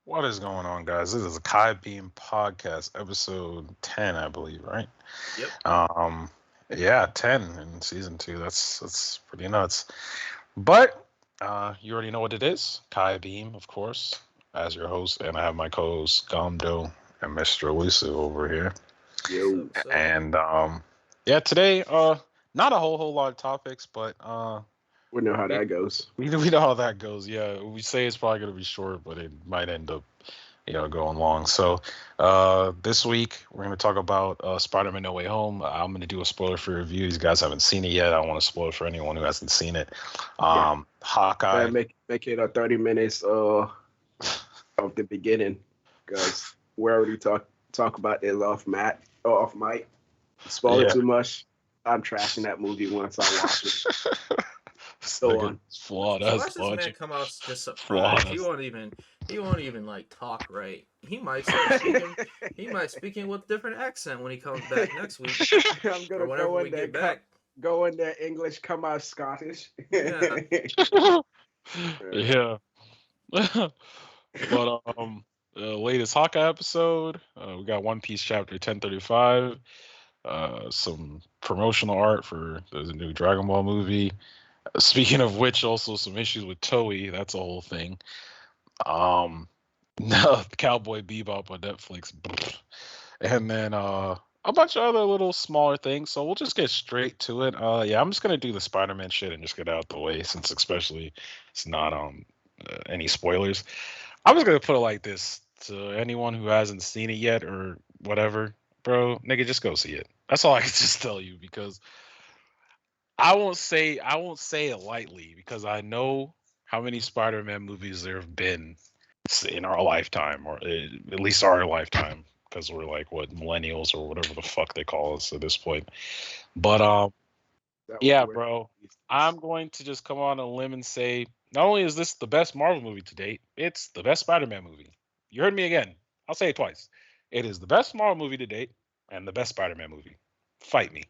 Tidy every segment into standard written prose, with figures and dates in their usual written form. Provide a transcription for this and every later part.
What is going on, guys? This is a Kai Beam podcast, episode 10, I believe, right? Yep. Um, yeah, 10 in season two. That's pretty nuts. But you already know what it is. Kai Beam, of course, as your host, and I have my co-host Gomdo and Mr. Elusive over here. What's up? Yo, What's up? And yeah, today, not a whole lot of topics, but we know how we that goes. we know how that goes. Yeah, we say it's probably gonna be short, but it might end up going long. So this week we're going to talk about Spider-Man No Way Home. I'm going to do a spoiler free review. These guys haven't seen it yet. I don't want to spoil it for anyone who hasn't seen it. Yeah, Hawkeye. but make it 30 minutes of the beginning, because we already talk about this off mic. Spoil it Yeah. too much. I'm trashing that movie once I watch it. This Go nigga on. is flawed So as watch this man logic. come out just Flawed surprised. He as won't even. He won't even like talk right. He might start speaking. He might speaking with different accent when he comes back next week I'm or gonna whenever go we in there, get back. go in there. English come out Scottish. Yeah. yeah. But latest Hawkeye episode. We got One Piece chapter 1035. Some promotional art for there's a new Dragon Ball movie. Speaking of which, also some issues with Toei. That's a whole thing. No, Cowboy Bebop on Netflix, and then a bunch of other little smaller things. So we'll just get straight to it. Yeah, I'm just gonna do the Spider-Man shit and just get it out the way, since especially it's not any spoilers. I'm just gonna put it like this to anyone who hasn't seen it yet or whatever, bro, nigga, just go see it. That's all I can just tell you because I won't say it lightly because I know how many Spider-Man movies there have been in our lifetime, or at least our lifetime, because we're like what millennials or whatever the fuck they call us at this point. But That was yeah, weird. bro, I'm going to just come on a limb and say not only is this the best Marvel movie to date, it's the best Spider-Man movie. You heard me again. I'll say it twice. It is the best Marvel movie to date and the best Spider-Man movie. Fight me.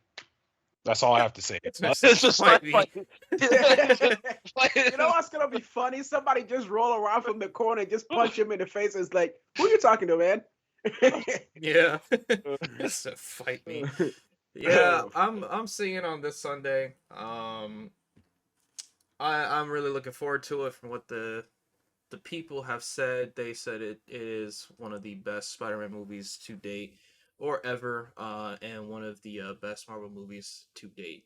That's all I have to say. It's just Fight like, me. You know what's gonna be funny? Somebody just roll around from the corner and just punch him in the face. It's like, who you talking to, man? Yeah. Just to fight me. Yeah, I'm seeing it on this Sunday. I'm really looking forward to it. From what the people have said, they said it is one of the best Spider-Man movies to date or ever, and one of the best Marvel movies to date.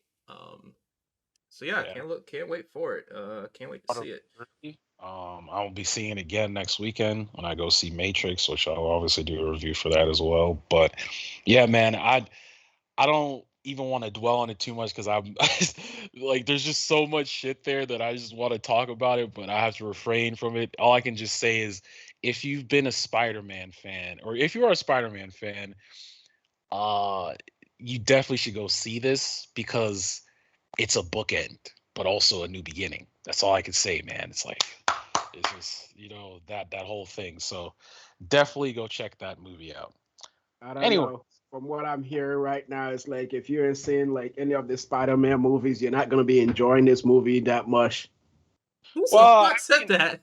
So yeah, yeah. can't wait for it. Can't wait to see it. I'll be seeing it again next weekend when I go see Matrix, which I'll obviously do a review for that as well. But yeah, man, I don't even want to dwell on it too much because I'm like, there's just so much shit there that I just want to talk about it, but I have to refrain from it. All I can just say is, if you've been a Spider-Man fan, or if you are a Spider-Man fan, uh, you definitely should go see this because it's a bookend, but also a new beginning. That's all I can say, man. It's like it's just that whole thing. So definitely go check that movie out. I don't Anyway, know. From what I'm hearing right now, it's like if you're seeing like any of the Spider-Man movies, you're not gonna be enjoying this movie that much. Who the well, fuck said that?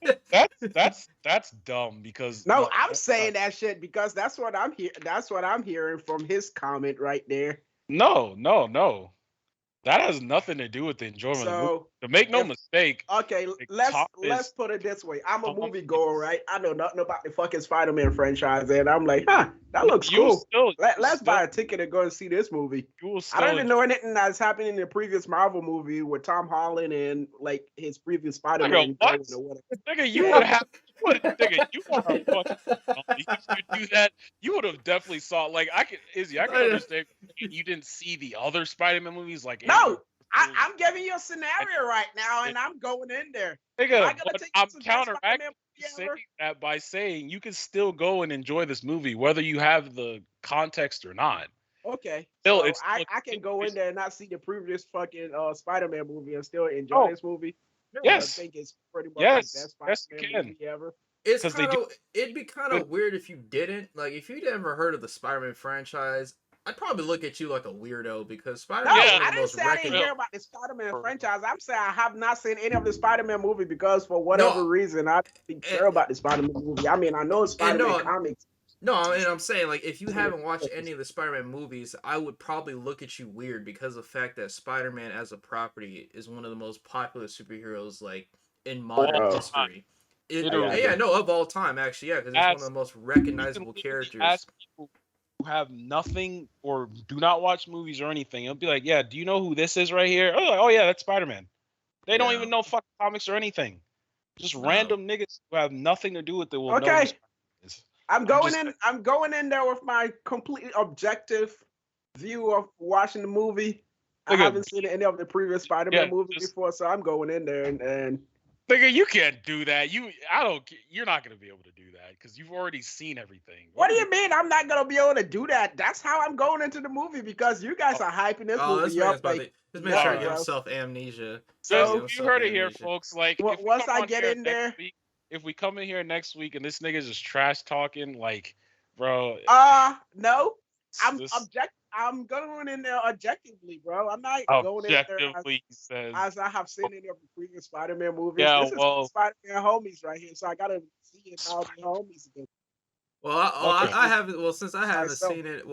that's dumb because No, I'm saying that shit because that's what I'm hearing. That's what I'm hearing from his comment right there. no. That has nothing to do with the enjoyment of the movie. So To make no if mistake, okay, like, let's Tom let's is put it this way. I'm a Tom movie is goer, right? I know nothing about the fucking Spider-Man franchise, and I'm like, that looks you cool. still Let's buy a ticket and go and see this movie. you will I don't still even know anything that's happening in the previous Marvel movie with Tom Holland and like his previous nigga, Spider-Man what? going or whatever. Nigga, you would have nigga, you are a fucking dummy. If you do that, you would have definitely saw, like, I can understand you didn't see the other Spider-Man movies like Andrew No, I'm giving you a scenario right now, and I'm going in there. Am I Nigga, gonna but take I'm this the best counteracting Spider-Man you movie saying ever? that by saying you can still go and enjoy this movie whether you have the context or not. Okay, Still, so it's still I a can go in continuation. there and not see the previous fucking Spider-Man movie and still enjoy Oh, this movie. I yes, think it's pretty much the yes, best yes, you Spider-Man can, movie ever. It's because they kind do of it'd be kind good. of weird if you didn't like if you'd ever heard of the Spider-Man franchise. I'd probably look at you like a weirdo because No, Spider-Man is one of I the didn't most say I didn't hear recognized. about the Spider-Man franchise. I'm saying I have not seen any of the Spider-Man movie because for whatever No, reason I didn't and, care about the Spider-Man movie. I mean, I know and Spider-Man no, comics. no, and I'm saying like if you haven't watched any of the Spider-Man movies, I would probably look at you weird because of the fact that Spider-Man as a property is one of the most popular superheroes like in modern All Oh, time, history. It, I got literally. yeah, you. no, of all time actually, yeah, because it's one of Ask the most You can recognizable literally characters. ask people who have nothing or do not watch movies or anything. It'll be like, yeah, do you know who this is right here? Oh, like, oh yeah, that's Spider-Man. They don't Yeah, even know fucking comics or anything. Just no, random niggas who have nothing to do with it will know who Okay, Spider-Man is. I'm I'm going just in. I'm going in there with my completely objective view of watching the movie. I nigga, haven't seen any of the previous yeah, Spider-Man movies just before, so I'm going in there and nigga, you can't do that. You're not gonna be able to do that because you've already seen everything. what do you mean I'm not gonna be able to do that? That's how I'm going into the movie because you guys are hyping this oh, movie up like this man's trying All to nothing give right. else. himself amnesia. Trying to Just give So you himself heard it here, amnesia. folks. Like if we once come I on get here in next there, week, if we come in here next week and this nigga's just trash talking, like, bro, no, this I'm going in there objectively, bro. I'm not going in there objectively says, as I have seen any of the previous Spider-Man movies. yeah, This is well, Spider-Man homies right here, so I gotta see it how the homies again Well, okay. I haven't. Well, since I haven't myself. seen it,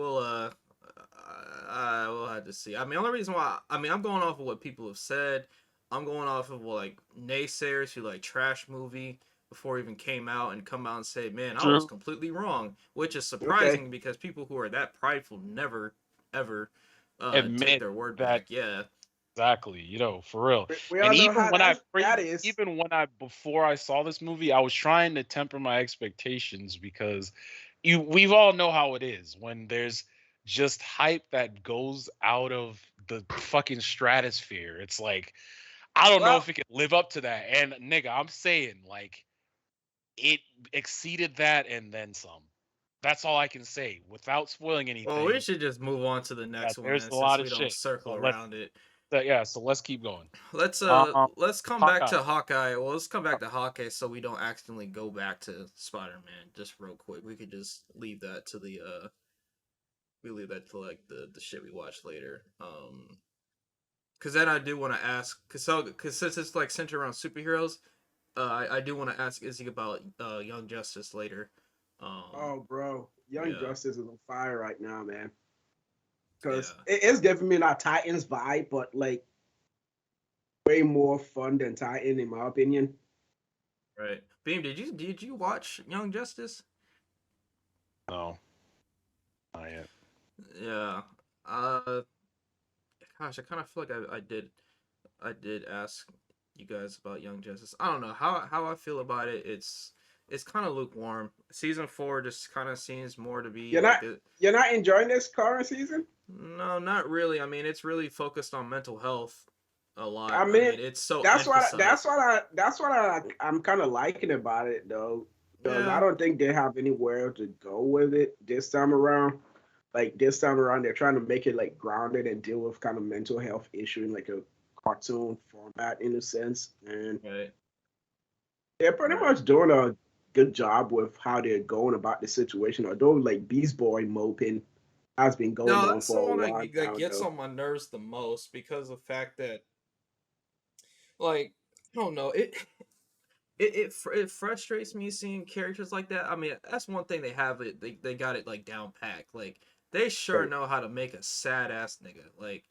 I will have to see. I mean, the only reason why, I mean, I'm going off of what people have said. I'm going off of what, like, naysayers who like trash movie before it even came out and come out and say, "Man, I was True. completely wrong," which is Okay. surprising because people who are that prideful never ever take Admit their word that back. Yeah, exactly, for real. We And all know how that is. even when I before I saw this movie, I was trying to temper my expectations because we've all know how it is when there's just hype that goes out of the fucking stratosphere. It's like I don't know Well, if it can live up to that. And nigga, I'm saying like it exceeded that and then some. That's all I can say without spoiling well, we anything. should just move on to the Yeah, next one there's then, a since lot we of don't shit. circle So around it. let's keep going. Let's Um, let's come back Hawkeye. to Hawkeye. Well, let's come back to Hawkeye so we don't accidentally go back to Spider-Man just real quick. We could just leave that to the we leave that to like the shit we watch later. Cuz then I do want to ask cuz since it's like centered around superheroes, I do want to ask Izzy about Young Justice later. Um oh, bro, Young yeah. Justice is on fire right now, man. Yeah. Because it is giving me that Titans vibe, but like way more fun than Titan, in my opinion. Right. Beam, did you watch Young Justice? No, not yet. Yeah. Uh Gosh, I kind of feel like I did ask you guys about Young Justice. I don't know how I feel about it. It's kind of lukewarm. Season 4 just kind of seems more to be You're like not you're not enjoying this current season. no, not really. I mean, it's really focused on mental health a lot. I I mean, mean, it's so that's what emphasized. I'm kind of liking about it though, because I Yeah. don't think they have anywhere to go with it this time around. Like this time around, they're trying to make it like grounded and deal with kind of mental health issue in like a cartoon format in a sense, and Right. they're pretty Right. much doing a good job with how they're going about the situation. Although like Beast Boy moping has been going No, on that's the for a one while that now, gets though. on my nerves the most because of the fact that like I don't know it frustrates me seeing characters like that. I mean, that's one thing they have it they got it like down packed. Like they sure Right. know how to make a sad ass nigga. Like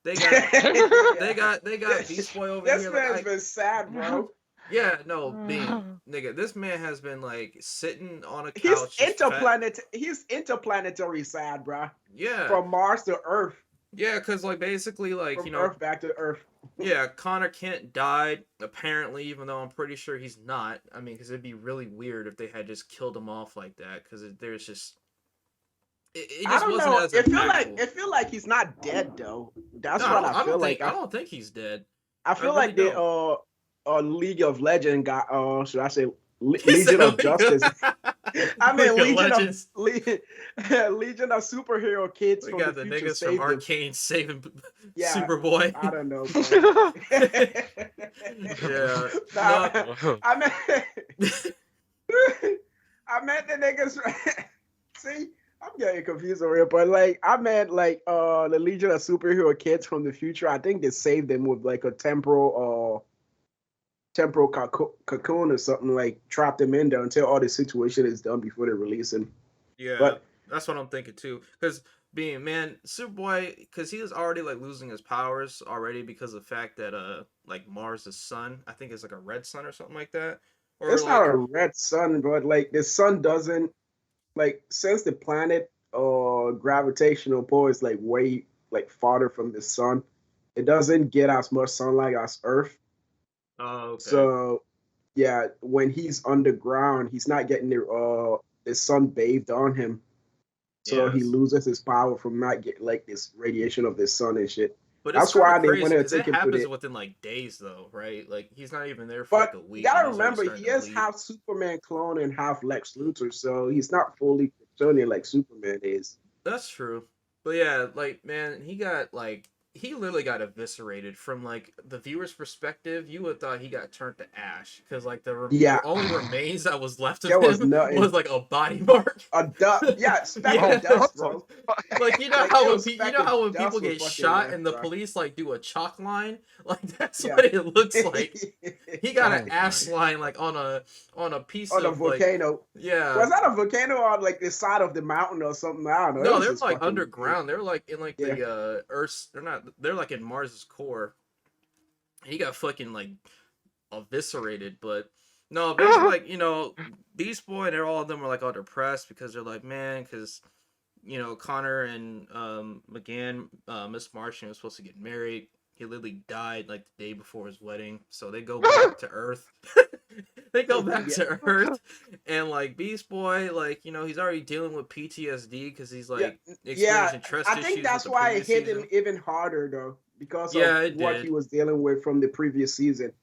they got Yeah. they got Beast Boy over This here. Like man's I been sad, bro. yeah no beam nigga. This man has been like sitting on a He's couch just fat. He's interplanetary sad, bro. Yeah From Mars to Earth, yeah, because like basically like from you know Earth back to Earth. yeah, Connor Kent died, apparently, even though I'm pretty sure he's not. I mean, because it'd be really weird if they had just killed him off like that, because there's just. It I just don't wasn't know. as impactful. It feel like he's not dead though. No, That's what I I feel don't like. think I don't think he's dead. I I feel really like the don't. League of Legend got should I say He Legion said of League of, Justice. I mean League of Legends. Legion of superhero kids We from the got the future niggas from saved him. Arcane saving Yeah, Superboy. I don't know, bro. Yeah, Nah, no. I meant I meant the niggas. See, I'm getting confused over here, but like I meant like the Legion of Superhero Kids from the future. I think they saved them with like a temporal cocoon or something, like trap them in there until all the situation is done before they release him. Yeah, But that's what I'm thinking too. Because being man, Superboy, because he was already like losing his powers already because of the fact that like Mars' sun, I think it's like a red sun or something like that, or it's not like a red sun, but like the sun doesn't like since the planet gravitational pull is like way like farther from the sun, it doesn't get as much sunlight as Earth. oh okay, So yeah, when he's underground, he's not getting the sun bathed on him. So he yes. loses his power from not getting like this radiation of the sun and shit. But it's That's kind of why they crazy wanted because to it take him to happens the. within like days though, right? Like he's not even there for like But a you week and gotta he's already remember, starting he to is bleed. half Superman clone and half Lex Luthor, so he's not fully Kryptonian like Superman is. That's true. But yeah, like man, he got like he literally got eviscerated from like the viewer's perspective. You would have thought he got turned to ash because like the Yeah, only remains that was left of there was him nothing. was like a body mark. A dust, yeah, speck Oh, of Yeah, dust, what the bro. fuck? like Like it was you speck know of how when people dust was get fucking shot left, and the bro. police like do a chalk line, like that's Yeah. what it looks like. He got an Oh my ash line like on a piece On a of like volcano. yeah. Was that a volcano on like the side of the mountain or something? I don't know. It No, was they're just like fucking weird. underground. They're like in like Yeah. the Earth's. They're not. They're like in Mars's core. He got fucking like eviscerated. But no, eventually, like Beast Boy and all of them were like all depressed because they're like, man, because Connor and McGann, Miss Martian was supposed to get married. He literally died like the day before his wedding. So they go back to Earth. They go back Yeah. to Earth, and like Beast Boy, like he's already dealing with PTSD because he's Yeah, like yeah. experiencing trust I think issues with that's the why it previous hit him season. even harder though, because of Yeah, it what he did. was dealing with from the previous season.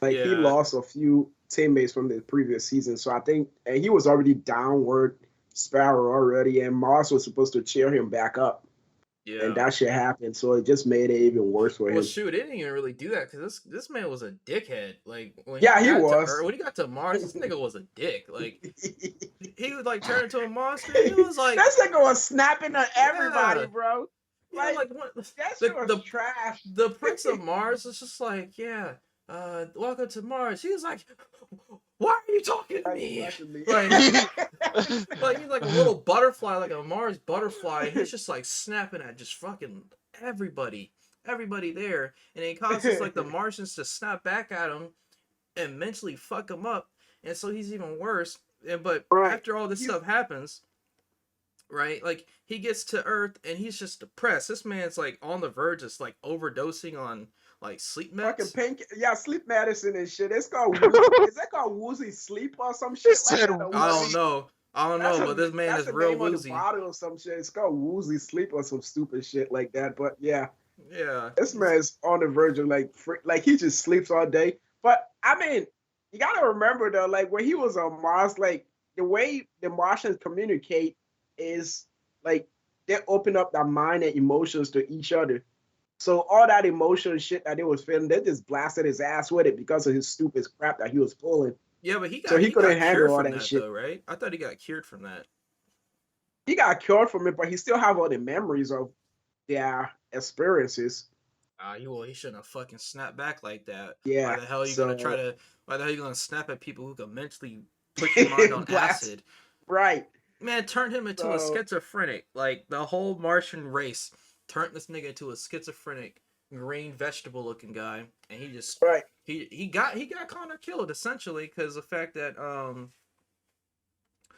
Like he Yeah, lost a few teammates from the previous season, so I think, and he was already downward spiral already, and Mars was supposed to cheer him back up, and yeah. that shit happened. So it just made it even worse for Well, him. shoot, it didn't even really do that because this man was a dickhead. Like Yeah, he was. When he got to Mars, this nigga was a dick. Like he would like turn into a monster. He was like, That nigga was snapping at everybody, yeah, bro. yeah, Like like what that the shit was the trash. the Prince of Mars is just like, yeah, welcome to Mars. He was like, why are you talking to Like, me? fucking Like, like he's like a little butterfly, like a Mars butterfly. And he's just like snapping at just fucking everybody there, and it causes like the Martians to snap back at him and mentally fuck him up, and so he's even worse. And but Right. after all this He's stuff happens, right? Like he gets to Earth and he's just depressed. This man's like on the verge of like overdosing on like sleep fucking meds. pink. Yeah, sleep medicine and shit. It's called is that called woozy sleep or some He shit like said that? Or I what? don't woozy. know. I don't know, but this man That's is the real name of the woozy. bottle or some shit. It's called woozy sleep or some stupid shit like that. But yeah, Yeah. this man's on the verge of like he just sleeps all day. But I mean, you gotta remember though, like when he was on Mars, like the way the Martians communicate is like they open up their mind and emotions to each other. So all that emotion shit that they was feeling, they just blasted his ass with it because of his stupid crap that he was pulling. Yeah, but So he he couldn't got cured handle all from that that shit. though, right? I thought he got cured from that. He got cured from it, but he still have all the memories of their experiences. He shouldn't have fucking snapped back like that. Why Yeah. the hell are you gonna try So to? Why the hell are you gonna snap at people who can mentally put your mind on blast. acid? Right. Man, turned him into a So schizophrenic. Like the whole Martian race turned this nigga into a schizophrenic, green vegetable looking guy, and he just right. he got Connor killed essentially because the fact that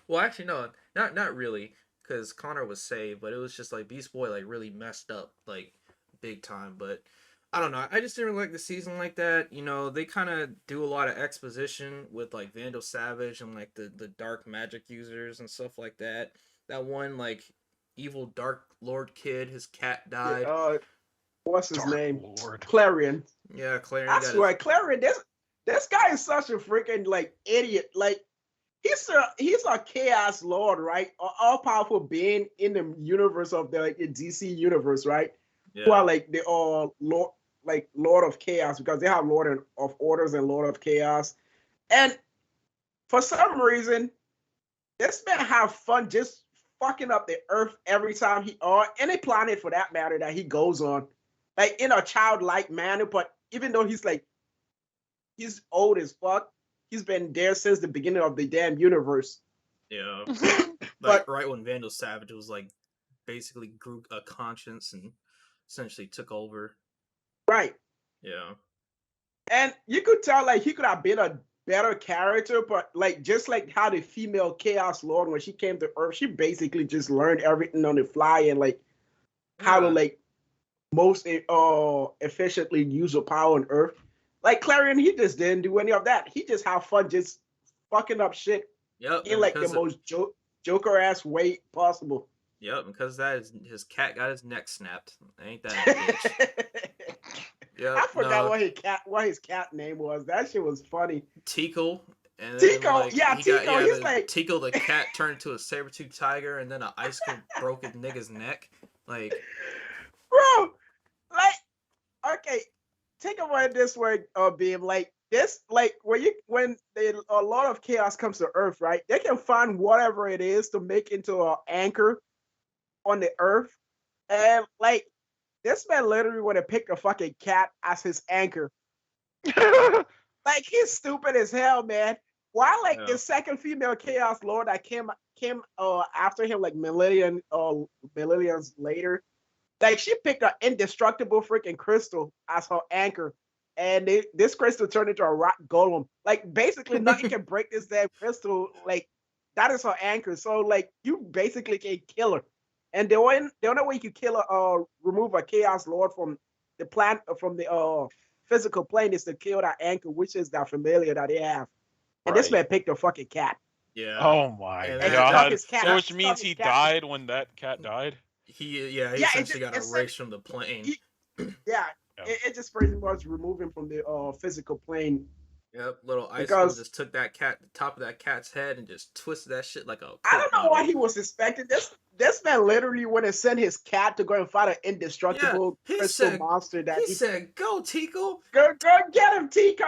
well actually no not really because Connor was saved, but it was just like Beast Boy like really messed up like big time. But I don't know. I just didn't really like the season like that. They kind of do a lot of exposition with like Vandal Savage and like the dark magic users and stuff like that. That one like evil Dark Lord kid, his cat Yeah, died. what's his Dark name? Lord. Clarion. Yeah, Clarion I got his. swear, Clarion. This guy is such a freaking like idiot. Like he's a chaos lord, right? All powerful being in the universe of the like the DC universe, right? Who Yeah. are like they all lord, like Lord of Chaos, because they have Lord of Orders and Lord of Chaos. And for some reason, this man have fun just fucking up the earth every time or any planet for that matter that he goes on, like in a childlike manner. But even though he's old as fuck, he's been there since the beginning of the damn universe. Yeah. But right when Vandal Savage was like basically grew a conscience and essentially took over. right. Yeah. And you could tell like he could have been a better character, but like just like how the female Chaos Lord, when she came to Earth, she basically just learned everything on the fly and like how to like most efficiently use her power on Earth. Like Clarion, he just didn't do any of that. He just had fun just fucking up shit in like the most Joker ass way possible. Yep, because that his cat got his neck snapped. Ain't that a bitch? Yep, I forgot what his cat name was. That shit was funny. Tickle. And Tico, like, Tico. He's like Tickle the cat turned into a saber-tooth tiger, and then an icicle broke his nigga's neck. Like, bro, like, okay, take away this word being like this, like when a lot of chaos comes to Earth, right? They can find whatever it is to make into an anchor on the Earth, and like. This man literally would have picked a fucking cat as his anchor. Like he's stupid as hell, man. Why like the second female Chaos Lord that came after him like millenniums later, like she picked an indestructible freaking crystal as her anchor, and this crystal turned into a rock golem. Like basically nothing can break this damn crystal. Like that is her anchor. So like you basically can kill her. And the only way you can kill remove a Chaos Lord from the physical plane is to kill that anchor, which is that familiar that they have. And this man picked a fucking cat. Yeah. Oh my god. So which means he died when that cat died? He essentially got erased from the plane. It just pretty much removed him from the physical plane. Yep, little icicle just took the top of that cat's head and just twisted that shit like a. I don't know what he was expecting. This man literally would have sent his cat to go and fight an indestructible crystal monster. That he said, "Go, Tico! Go get him, Tico!"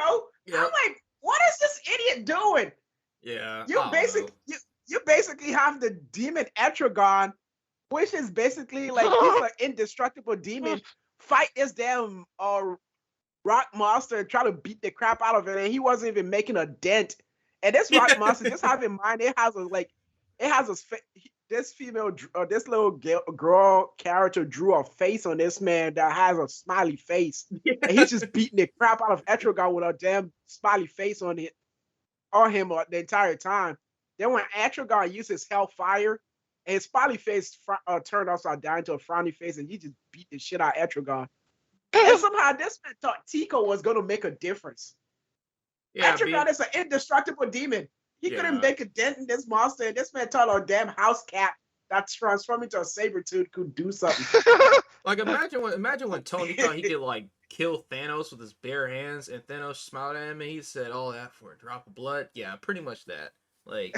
Yep. I'm like, what is this idiot doing? Yeah, you basically have the demon Etrigan, which is basically like he's an indestructible demon. Fight this damn rock monster and try to beat the crap out of it, and he wasn't even making a dent. And this rock monster, just have in mind, this female, this little girl character drew a face on this man that has a smiley face, and he's just beating the crap out of Etrigan with a damn smiley face on him the entire time. Then when Etrigan uses Hellfire, and his smiley face turned upside down into a frowny face, and he just beat the shit out of Etrigan. And somehow this man thought Tico was going to make a difference. Yeah, Etrigan is an indestructible demon. He couldn't make a dent in this monster, and this man thought a damn house cat that transformed into a saber-tooth could do something. Like imagine when Tony thought he could like kill Thanos with his bare hands, and Thanos smiled at him and he said, "All that for a drop of blood." Yeah, pretty much that. Like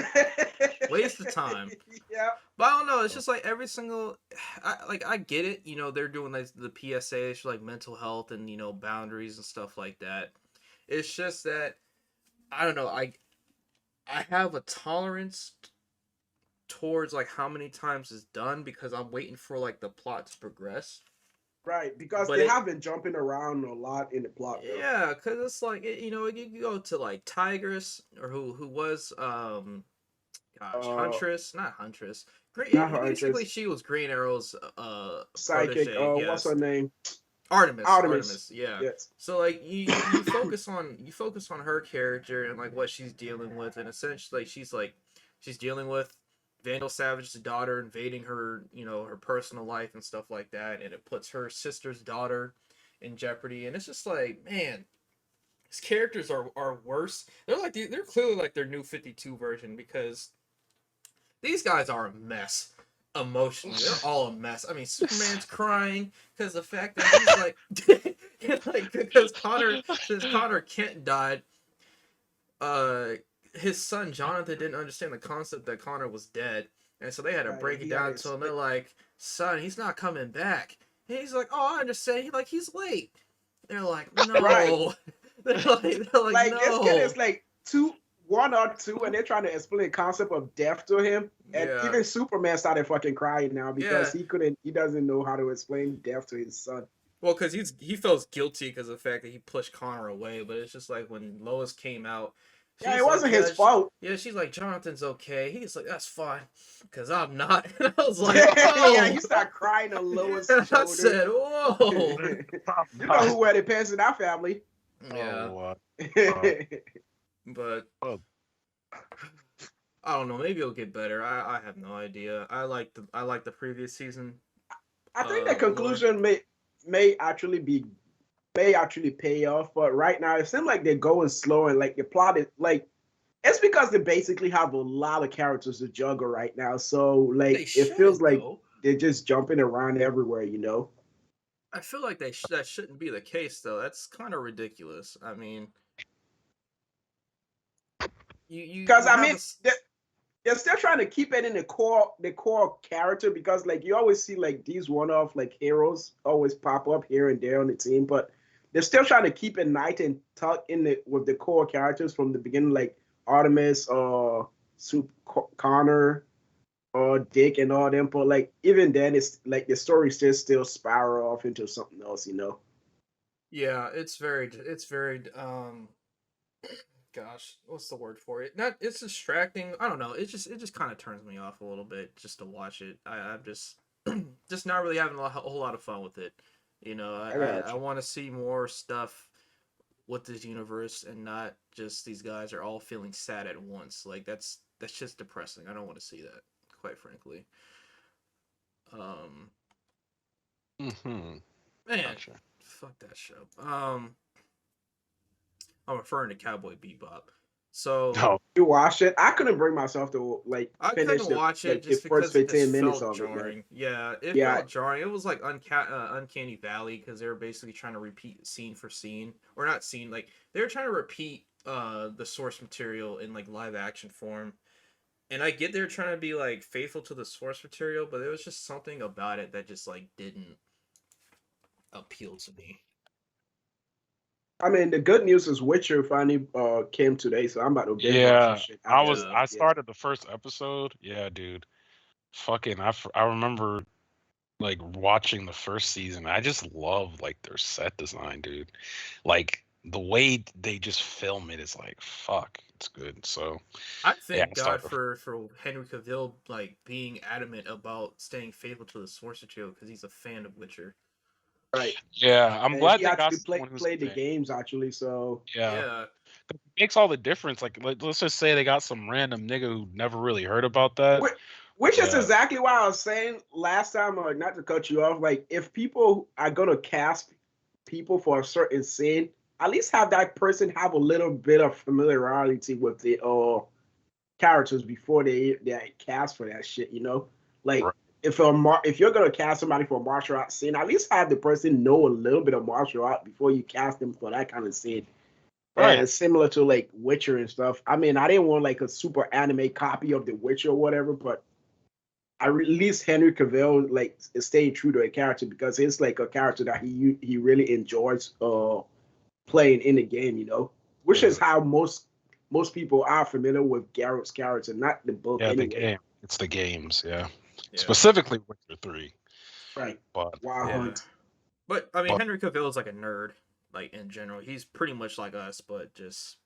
waste of time. Yeah. But I don't know. It's just like every single, I get it. You know, they're doing like the PSAs for like mental health and boundaries and stuff like that. It's just that I don't know. I have a tolerance towards like how many times it's done because I'm waiting for like the plot to progress. Right, because they have been jumping around a lot in the plot. Yeah, because it's like you go to like Tigress or who was Huntress, not Huntress. Basically, she was Green Arrow's psychic. Yes. What's her name? Artemis. Yeah. Yes. So like you focus on her character and like what she's dealing with, and essentially she's dealing with Vandal Savage's daughter invading her, her personal life and stuff like that, and it puts her sister's daughter in jeopardy. And it's just like, man, these characters are worse. They're clearly like their new 52 version because these guys are a mess emotionally. They're all a mess. I mean, Superman's crying because the fact that he's like because Connor Kent died, his son Jonathan didn't understand the concept that Connor was dead, and so they had to break it down to him. They're like, "Son, he's not coming back." And he's like, "Oh, I understand. He's late." They're like, "No." Right. they're like, like no. This kid is like one or two, and they're trying to explain the concept of death to him. And Yeah, even Superman started fucking crying now because yeah. he doesn't know how to explain death to his son. Well, because he feels guilty because of the fact that he pushed Connor away. But it's just like when Lois came out, Yeah, it she's like, wasn't his yeah, fault. yeah. She's like, Jonathan's okay. He's like, that's fine, because I'm not. And I was like, Yeah, oh. you start crying on Lois' And I shoulder. said, whoa. You know who wear the pants in our family. Yeah, but well, I don't know. Maybe it'll get better. I have no idea. I like the previous season. I think the More. conclusion may actually pay off, but right now it seems like they're going slow and like the plot is like it's because they basically have a lot of characters to juggle right now. So like They it feels shouldn't like though. they're just jumping around everywhere, you know. I feel like that shouldn't be the case though. That's kind of ridiculous. I mean, Because you I have mean they're still trying to keep it in the core character because like you always see like these one-off like heroes always pop up here and there on the team, but they're still trying to keep it nice and tuck in it with the core characters from the beginning, like Artemis or Connor or Dick and all them. But like even then, it's like the story still spiral off into something else, you know. Yeah, it's very gosh, what's the word for it? Not it's distracting. I don't know. It just kind of turns me off a little bit just to watch it. I'm just just not really having a whole lot of fun with it. You know, I got I you. want to see more stuff with this universe and not just these guys are all feeling sad at once. Like that's just depressing. I don't want to see that, quite frankly. Um, mm-hmm. man, Gotcha. fuck that show. I'm referring to Cowboy Bebop. So No. You watch it. I couldn't bring myself to like I finish couldn't watch it the just first because it just 15 minutes felt of it, man. jarring. Yeah, it Yeah, felt jarring. It was like Uncanny Valley because they were basically trying to repeat scene for scene, or not scene. Like they were trying to repeat the source material in like live action form. And I get they're trying to be like faithful to the source material, but there was just something about it that just like didn't appeal to me. I mean, the good news is Witcher finally came today, so I'm about to binge watch this Yeah, shit after this. Yeah, I Yeah, started the first episode. Yeah, dude. Fucking I remember like watching the first season. I just love like their set design, dude. Like the way they just film it is like fuck, it's good. So I yeah, thank I God started. for Henry Cavill like being adamant about staying faithful to the source material because he's a fan of Witcher. right. Yeah, I'm And glad he they got actually someone who's played the a fan. games actually, so Yeah, Yeah, it makes all the difference. Like let's just say they got some random nigga who never really heard about that. which, which is Yeah, exactly why I was saying last time, or not to cut you off. Like, if people are gonna cast people for a certain scene, at least have that person have a little bit of familiarity with the characters before they cast for that shit. You know, like right. if you're gonna cast somebody for a martial arts scene, at least have the person know a little bit of martial art before you cast them for that kind of scene. Right. And similar to like Witcher and stuff. I mean, I didn't want like a super anime copy of The Witcher or whatever, but at least Henry Cavill like is staying true to a character because it's like a character that he really enjoys playing in the game, you know, which Yeah. is how most people are familiar with Geralt's character, not the book Yeah, the anyway. game. It's the games, yeah. yeah, Specifically Witcher 3. Right. But Wild yeah. Hunt. But I mean, but Henry Cavill is like a nerd, like in general. He's pretty much like us, but just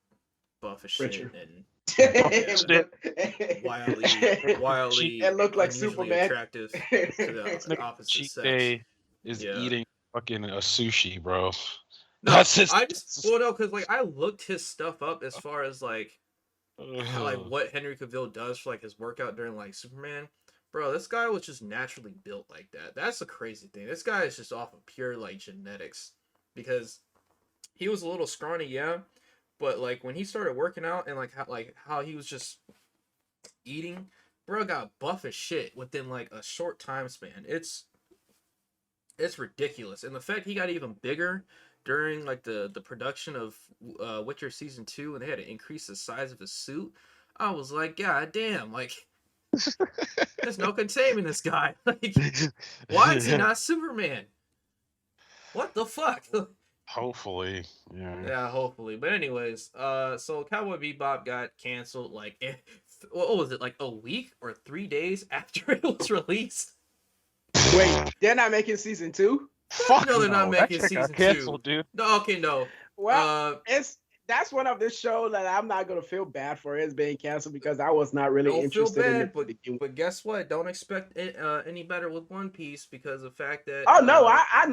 buff as shit Richard. and shit. Cheat wildly and look like unusually Superman. attractive to this the nigga opposite cheat sex. day is Yeah. eating fucking a sushi, bro. No, That's his I just well no, because like I looked his stuff up as far as like how, like ugh. what Henry Cavill does for like his workout during like Superman. Bro, this guy was just naturally built like that. That's the crazy thing. This guy is just off of pure like genetics because he was a little scrawny, yeah, but like when he started working out and like how he was just eating, bro got buff as shit within like a short time span. It's ridiculous, and the fact he got even bigger during like the production of Witcher season 2, and they had to increase the size of his suit. I was like, God damn, like there's no containing this guy. Like, why is he not Superman? What the fuck? Hopefully, yeah. Yeah, hopefully. But anyways, so Cowboy Bebop got canceled like what was it, like a week or 3 days after it was released? Wait, they're not making season 2? Fuck Fuck no, they're not no, that making shit got season 2. canceled, dude. No, okay, no. Well, Uh, that's one of the shows that I'm not gonna feel bad for it's being canceled because I was not really don't feel interested in bad, it to begin with. but guess what? Don't expect it, any better with One Piece because of the fact that Oh no, I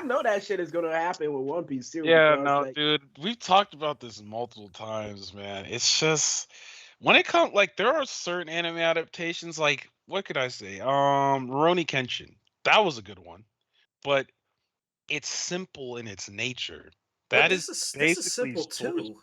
know that shit is gonna happen with One Piece too Yeah, because no, like dude. We've talked about this multiple times, man. It's just when it comes like there are certain anime adaptations, like what could I say? Rurouni Kenshin. That was a good one. But it's simple in its nature. but That is this is basically simple source. too.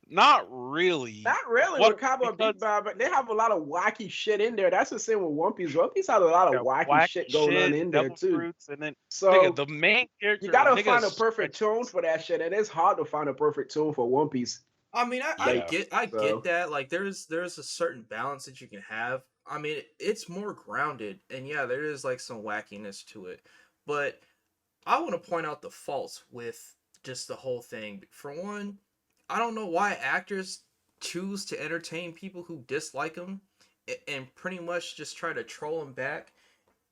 Not really. not really What with Cowboy because Bebop, but they have a lot of wacky shit in there. That's the same with One Piece. One Piece has a lot of got wacky wacky shit going on shit, in there devil too. fruits, and then nigga, So the main you character, gotta nigga, find a perfect tone stretches. for that shit, and it's hard to find a perfect tone for One Piece. I mean, Like I get so, that. Like, there's a certain balance that you can have. I mean, it's more grounded, and yeah, there is like some wackiness to it. But I want to point out the faults with just the whole thing. For one, I don't know why actors choose to entertain people who dislike them, and pretty much just try to troll them back,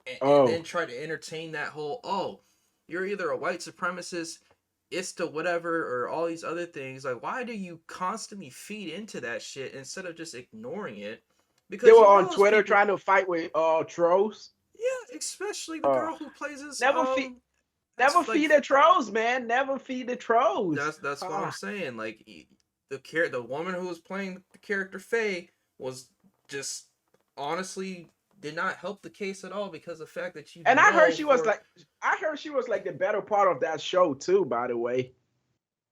and oh, then try to entertain that whole, oh, you're either a white supremacist, it's the whatever, or all these other things. Like, why do you constantly feed into that shit instead of just ignoring it? they Because were you know on those Twitter people. trying to fight with trolls. Yeah, especially the Uh, girl who plays as never feed, never that's like feed the trolls, man. Never feed the trolls. that's what I'm Ah. saying. Like, the woman who was playing the character Faye was just honestly did not help the case at all because of the fact that And for I heard she was like the better part of that show too. By the way,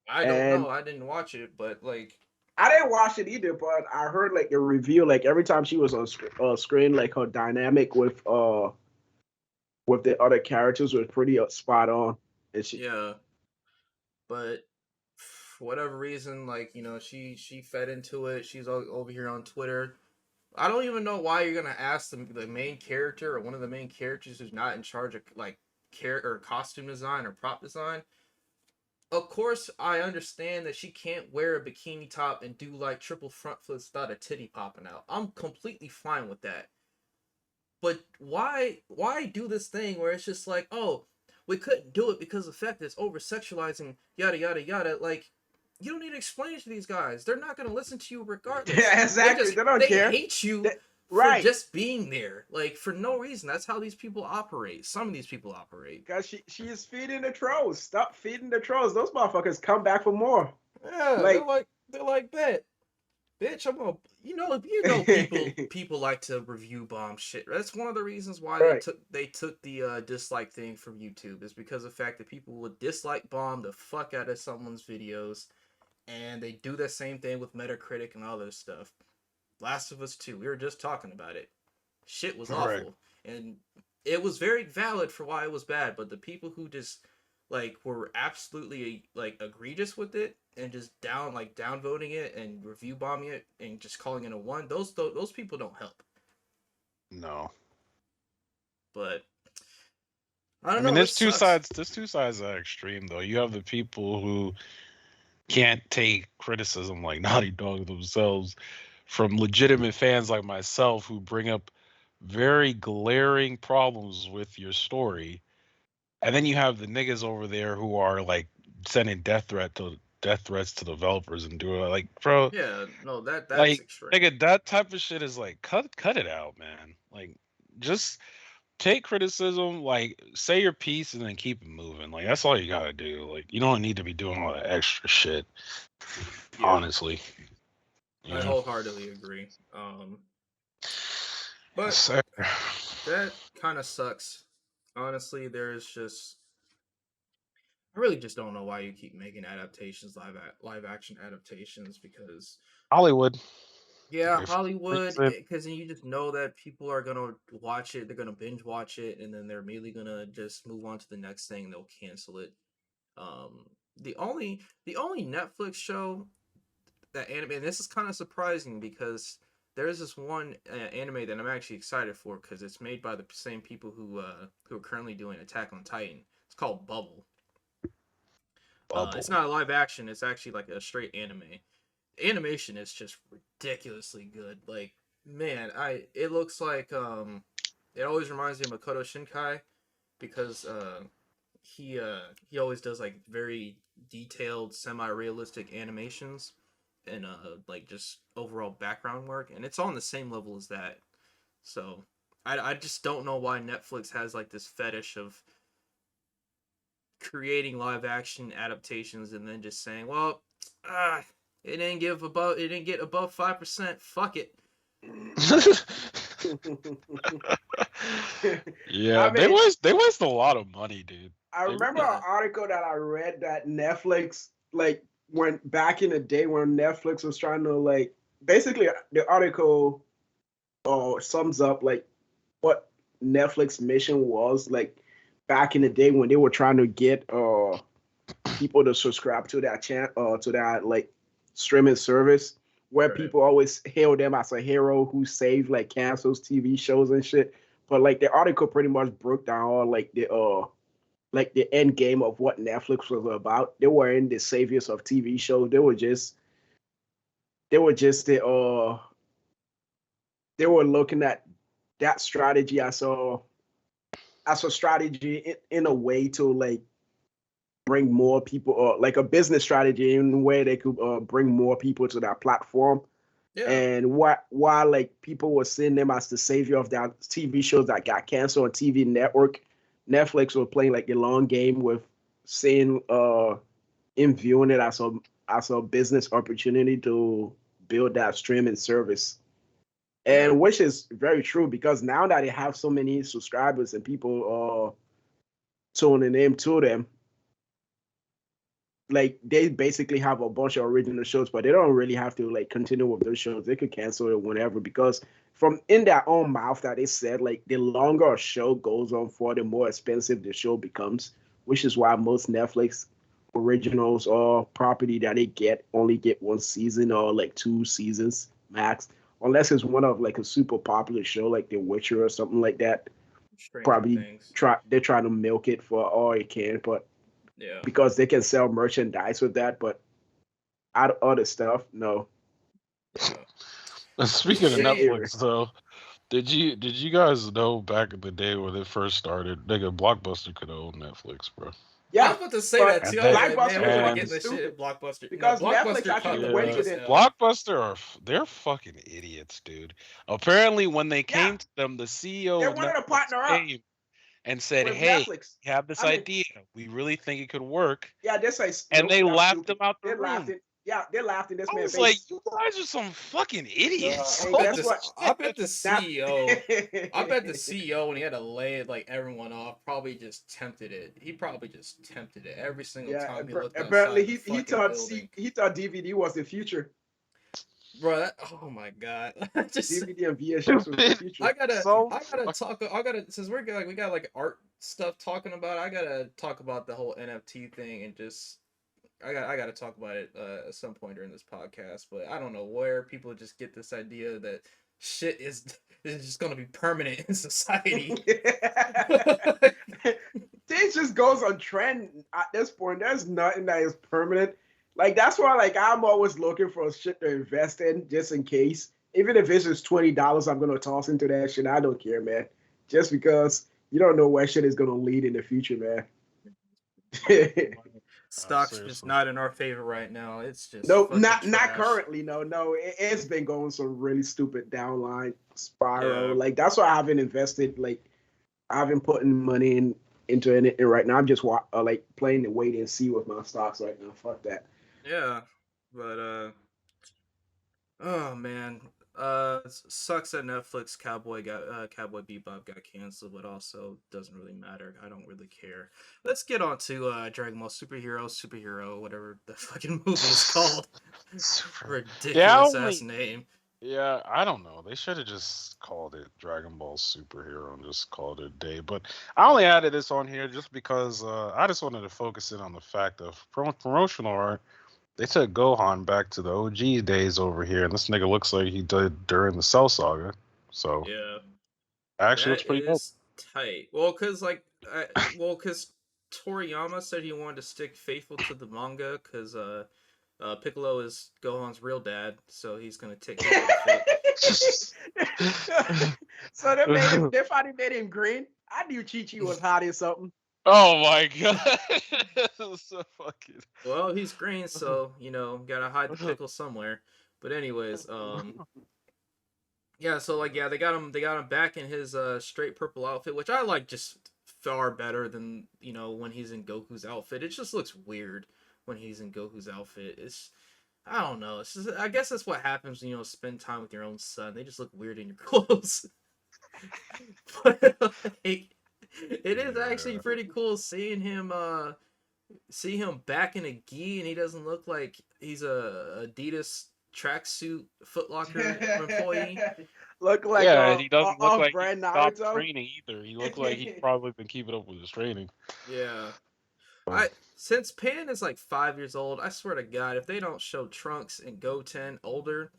I don't know, and I didn't watch it, but like I didn't watch it either, but I heard like the review. Like every time she was on screen, like her dynamic with the other characters was pretty spot on. And she, yeah, but for whatever reason, like she fed into it. She's over here on Twitter. I don't even know why you're gonna ask the main character or one of the main characters who's not in charge of like character or costume design or prop design. Of course, I understand that she can't wear a bikini top and do like triple front flips without a titty popping out. I'm completely fine with that. But why do this thing where it's just like, oh, we couldn't do it because the fact that it's over sexualizing yada yada yada. Like, you don't need to explain it to these guys. They're not gonna listen to you regardless. yeah, exactly. They don't They care. hate you They, for right. just being there. Like, for no reason. That's how these people operate. Some of these people operate. Because she is feeding the trolls. Stop feeding the trolls. Those motherfuckers come back for more. Yeah, Like, they're like bet. Bitch, I'm gonna people like to review bomb shit. That's one of the reasons why right. they took the dislike thing from YouTube is because of the fact that people would dislike bomb the fuck out of someone's videos, and they do the same thing with Metacritic and all this stuff. Last of Us 2, we were just talking about it. Shit was Right. awful, and it was very valid for why it was bad. But the people who just like were absolutely like egregious with it and just downvoting it and review bombing it and just calling it a one, those people don't help. No. But I don't I mean, know. This there's two sucks. sides. There's two sides of that extreme, though. You have the people who can't take criticism, like Naughty Dog themselves, from legitimate fans like myself who bring up very glaring problems with your story, and then you have the niggas over there who are like sending death threats to developers and doing like, bro, Yeah, no, that's like extreme. nigga, that type of shit is like cut it out, man. Like just take criticism, like say your piece and then keep it moving. Like that's all you gotta do. Like you don't need to be doing all that extra shit. Yeah, Honestly, you I know. wholeheartedly agree. Yes, But sir. that kind of sucks. Honestly, there's just I really just don't know why you keep making adaptations, live action adaptations, because Hollywood. yeah, If Hollywood, it, because you just know that people are gonna watch it, they're gonna binge watch it, and then they're immediately gonna just move on to the next thing. And they'll cancel it. Um, the only Netflix show that anime, and this is kind of surprising because there's this one anime that I'm actually excited for because it's made by the same people who are currently doing Attack on Titan. It's called Bubble. Bubble. It's not a live action. It's actually like a straight anime. Animation is just ridiculously good. Like, man, it looks like it always reminds me of Makoto Shinkai because he always does like very detailed, semi-realistic animations and like just overall background work, and it's on the same level as that. So I just don't know why Netflix has like this fetish of creating live action adaptations and then just saying, well, it didn't get above 5%. Fuck it. Yeah, I mean, they waste a lot of money, dude. I remember an article that I read that Netflix, like, when back in the day when Netflix was trying to, like, basically the article sums up like what Netflix mission was, like, back in the day when they were trying to get people to subscribe to that channel, to that, like, streaming service, where Right. people always hail them as a hero who saved, like, cancels TV shows and shit. But, like, the article pretty much broke down all, like the end game of what Netflix was about. They weren't the saviors of TV shows. They were looking at that strategy as a strategy in a way to, like, bring more people, or like a business strategy in where they could bring more people to that platform. Yeah. And while like people were seeing them as the savior of that TV shows that got canceled on TV network, Netflix was playing like the long game with seeing in viewing it as a business opportunity to build that streaming service. And which is very true, because now that they have so many subscribers and people tuning in to them, like, they basically have a bunch of original shows, but they don't really have to, like, continue with those shows. They could cancel it whenever, because from in their own mouth that they said, like, the longer a show goes on for, the more expensive the show becomes, which is why most Netflix originals or property that they get only get one season or like 2 seasons max, unless it's one of like a super popular show like The Witcher or something like that. Probably they're trying to milk it for all it can, but yeah, because they can sell merchandise with that, but other stuff, no. Speaking of Netflix, though, did you guys know back in the day when it first started, nigga, Blockbuster could own Netflix, bro? Yeah, I was about to say that too. Blockbuster was like, getting this shit Blockbuster because Netflix actually waited. Blockbuster they're fucking idiots, dude. Apparently, when they came to them, the CEO they wanted to partner up and said, "Hey, we have this idea. We really think it could work." Yeah, this is, and they laughed them out the room. They laughed in this man's face. Like, you guys are some fucking idiots. I bet the CEO, when he had to lay like everyone off, probably just tempted it. He probably just tempted it every single time he looked. Apparently, he thought DVD was the future. Bro, oh my god! DVD and VHS was the future. I gotta talk. Since we got like art stuff talking about. I gotta talk about the whole NFT thing and just. I got to talk about it at some point during this podcast, but I don't know where people just get this idea that shit is just going to be permanent in society. Things just goes on trend at this point. There's nothing that is permanent. Like, that's why, like, I'm always looking for shit to invest in just in case. Even if it's just $20, I'm going to toss into that shit. I don't care, man. Just because you don't know where shit is going to lead in the future, man. Stock's just not in our favor right now. It's just not currently. No, it's been going some really stupid downline spiral. Yeah. Like, that's why I haven't invested. Like, I haven't put money into it right now. I'm just like playing the wait and see with my stocks right now. Fuck that. Yeah, but oh man, sucks that Netflix Cowboy Bebop got canceled, but also doesn't really matter. I don't really care. Let's get on to Dragon Ball Superhero, whatever the fucking movie is called. Ridiculous ass name. Yeah, I don't know. They should have just called it Dragon Ball Superhero and just called it a day. But I only added this on here just because I just wanted to focus in on the fact of promotional art. They took Gohan back to the OG days over here, and this nigga looks like he did during the Cell Saga. So yeah, actually, it's pretty dope. Tight. Well, cause Toriyama said he wanted to stick faithful to the manga because Piccolo is Gohan's real dad, so he's gonna take his outfit. So they finally made him green. I knew Chi Chi was hot or something. Oh my god. So fucking. Well, he's green, so gotta hide the pickle somewhere. But anyways, yeah, so like they got him back in his straight purple outfit, which I like just far better than when he's in Goku's outfit. It just looks weird when he's in Goku's outfit. I don't know. It's just, I guess that's what happens when spend time with your own son. They just look weird in your clothes. But like, it is actually pretty cool seeing him back in a gi, and he doesn't look like he's a Adidas tracksuit Footlocker employee. Look like Yeah, he doesn't look like he brand stopped Naruto. training either. He looked like he's probably been keeping up with his training. Yeah. Since Pan is like 5 years old, I swear to God, if they don't show Trunks and Goten older,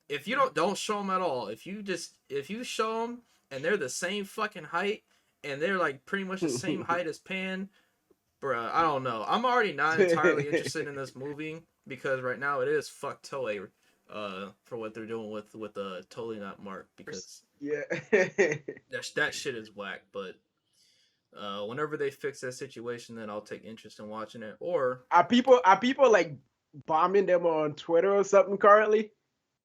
if you don't show them at all, if you show them and they're the same fucking height and they're like pretty much the same height as Pan, bruh, I don't know. I'm already not entirely interested in this movie because right now it is fuck Toei for what they're doing with Totally Not Mark, because Yeah. that shit is whack. But whenever they fix that situation, then I'll take interest in watching it. Or Are people like bombing them on Twitter or something currently?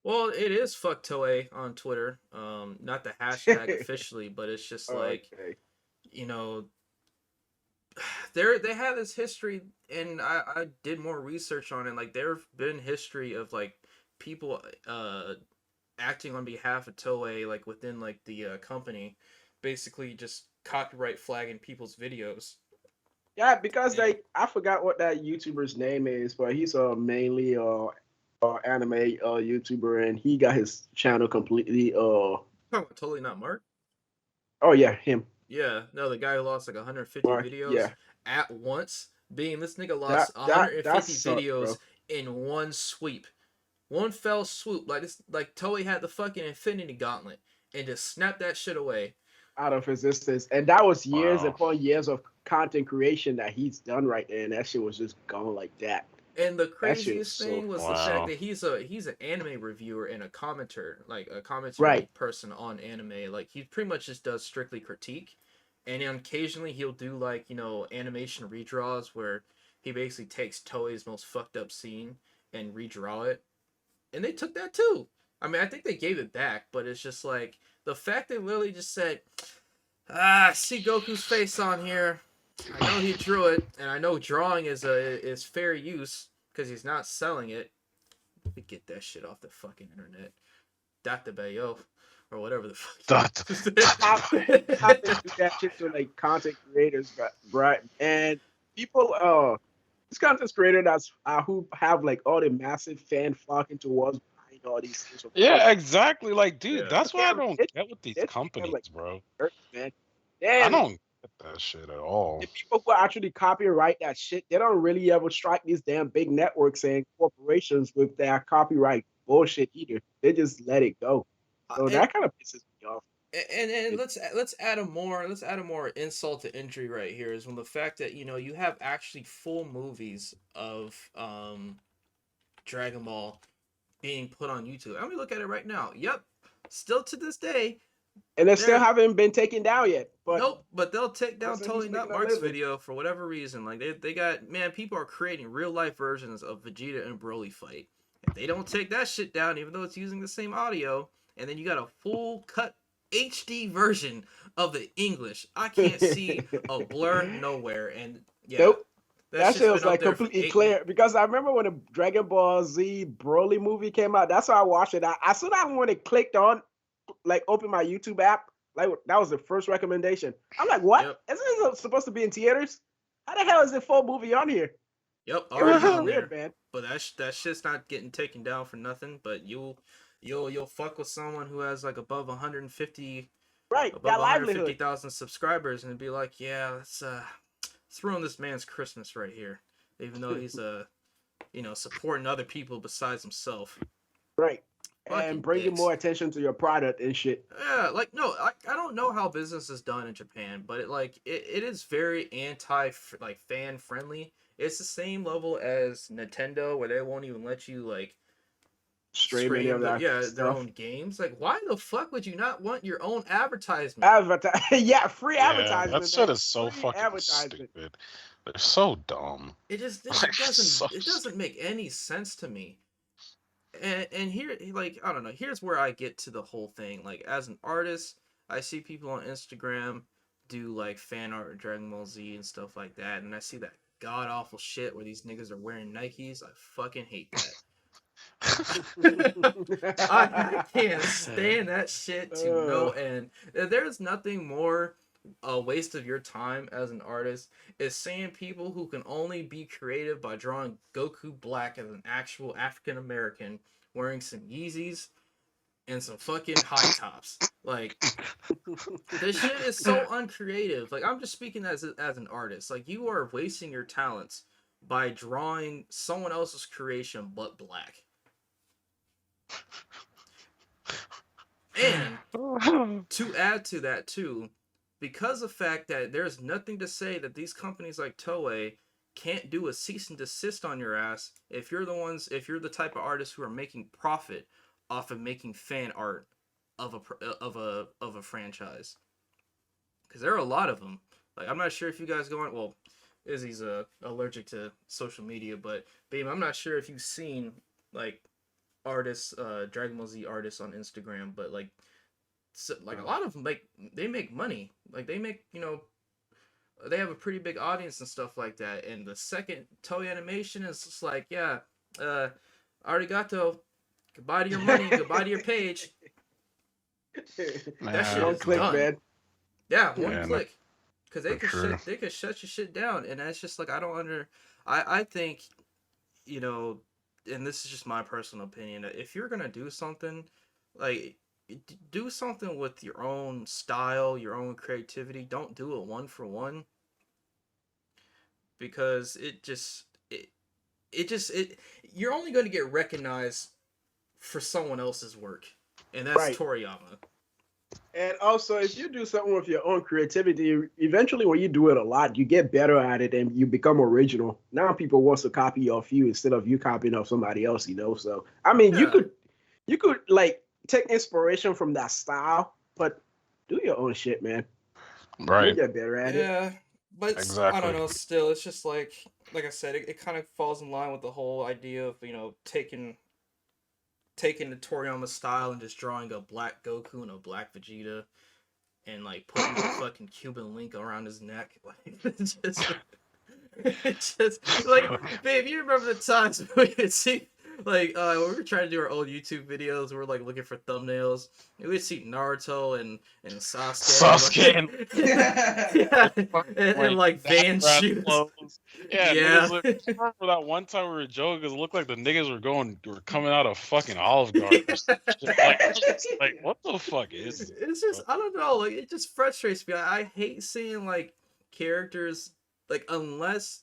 well, it is fuck Toei on Twitter. Not the hashtag officially, but it's just like Okay. they have this history, and I did more research on it. Like there've been history of like people acting on behalf of Toei, like within like the company, basically just copyright flagging people's videos. Yeah, because And, like I forgot what that YouTuber's name is, but he's mainly anime YouTuber, and he got his channel completely talking about Totally Not Mark. Oh yeah, him. Yeah, no, the guy who lost like 150 videos Yeah, at once. Being this nigga that lost that 150 sucked, videos bro. in one sweep, one fell swoop. Like this, like Toei had the fucking Infinity Gauntlet and just snapped that shit away. Out of existence, and that was years Wow. upon years of content creation that he's done right there, and that shit was just gone like that. And the That shit was craziest so thing was the fact Wow. that he's an anime reviewer and a commentator, like a commentary right. person on anime. Like he pretty much just does strictly critique, and then occasionally he'll do like animation redraws where he basically takes Toei's most fucked up scene and redraw it. And they took that too. I mean, I think they gave it back, but it's just like the fact they literally just said, "Ah, I see Goku's face on here. I know he drew it, and I know drawing is fair use because he's not selling it. We get that shit off the fucking internet. Dr. Bayo, or whatever the fuck. How they do that shit to like content creators, right? And people, these content creators that's who have like all the massive fan flocking towards behind all these things. Yeah, exactly. Like, dude, Yeah. that's what I don't It, get with these it, companies, like, bro. man. I Damn, don't get that shit at all. the people who actually copyright that shit, they don't really ever strike these damn big networks and corporations with their copyright bullshit either. They just let it go. So and that kind of pisses me off. and let's add a more insult to injury right here is when the fact that you have actually full movies of Dragon Ball being put on YouTube. I mean, look at it right now. Yep, still to this day. And they still haven't been taken down yet. But nope, but they'll take down he's Totally Not making a Mark's living. video for whatever reason. Like they got, man, people are creating real life versions of Vegeta and Broly fight. If they don't take that shit down, even though it's using the same audio, and then you got a full cut HD version of the English, I can't see a blur nowhere. And yeah, Nope. That shit's shit was been up like there for completely 8 clear because I remember when the Dragon Ball Z Broly movie came out. That's why I watched it. As soon as when it clicked on, like, open my YouTube app, like that was the first recommendation. I'm like, what? Yep. Isn't it supposed to be in theaters? How the hell is the full movie on here? Yep, It was already just on weird, there. man. But that shit's not getting taken down for nothing. But you'll fuck with someone who has like above 150 Right, above that livelihood. 150,000 subscribers and be like, yeah, let's ruin this man's Christmas right here, even though he's supporting other people besides himself. Right. and Fucking bringing dicks. more attention to your product and shit. Yeah, like no, I don't know how business is done in Japan, but it is very anti like fan friendly. It's the same level as Nintendo where they won't even let you like Stream any stream of that their stuff. own games. Like why the fuck would you not want your own advertisement? Advertise, yeah, free Yeah, that advertisement, shit man. is so Free fucking advertisement. stupid. They're so dumb. It So doesn't make any sense to me. And here like I don't know, here's where I get to the whole thing. Like as an artist, I see people on Instagram do like fan art of Dragon Ball Z and stuff like that, and I see that god awful shit where these niggas are wearing Nikes. I fucking hate that. I can't stand that shit to no end. There's nothing more a waste of your time as an artist is seeing people who can only be creative by drawing Goku Black as an actual African American wearing some Yeezys and some fucking high tops. Like this shit is so uncreative. Like I'm just speaking as an artist. Like you are wasting your talents by drawing someone else's creation but black. And to add to that too, because of the fact that there's nothing to say that these companies like Toei can't do a cease and desist on your ass if you're the type of artist who are making profit off of making fan art of a franchise. Because there are a lot of them. Like I'm not sure if you guys go on. Well, Izzy's allergic to social media, but babe, I'm not sure if you've seen like artists, Dragon Ball Z artists on Instagram, but like, so, like a lot of them make money. Like they make they have a pretty big audience and stuff like that. And the second Toei Animation is just like, yeah, arigato, goodbye to your money, goodbye to your page. That shit One is click, done. man. Yeah, one click. Because they could shut your shit down, and that's just like I think, and this is just my personal opinion. If you're gonna do something, like do something with your own style, your own creativity. Don't do it one for one, because you're only going to get recognized for someone else's work, and that's Right. Toriyama. And also, if you do something with your own creativity, eventually when you do it a lot, you get better at it and you become original. Now people want to copy off you instead of you copying off somebody else, So I mean, Yeah. you could like take inspiration from that style, but do your own shit, man. Right. You'll get better at it. Yeah, but Exactly. I don't know. Still, it's just like I said, it kind of falls in line with the whole idea of taking the Toriyama style and just drawing a black Goku and a black Vegeta, and like putting the fucking Cuban link around his neck. Like it's just like, babe, you remember the times we could see like when we were trying to do our old YouTube videos, we were like looking for thumbnails, and we'd see Naruto and Sasuke. Like, yeah, and like Van shoes. Yeah. Remember that one time we were joking because it looked like the niggas were coming out of fucking Olive Garden. like what the fuck is this? It's just I don't know, like it just frustrates me. I hate seeing like characters like unless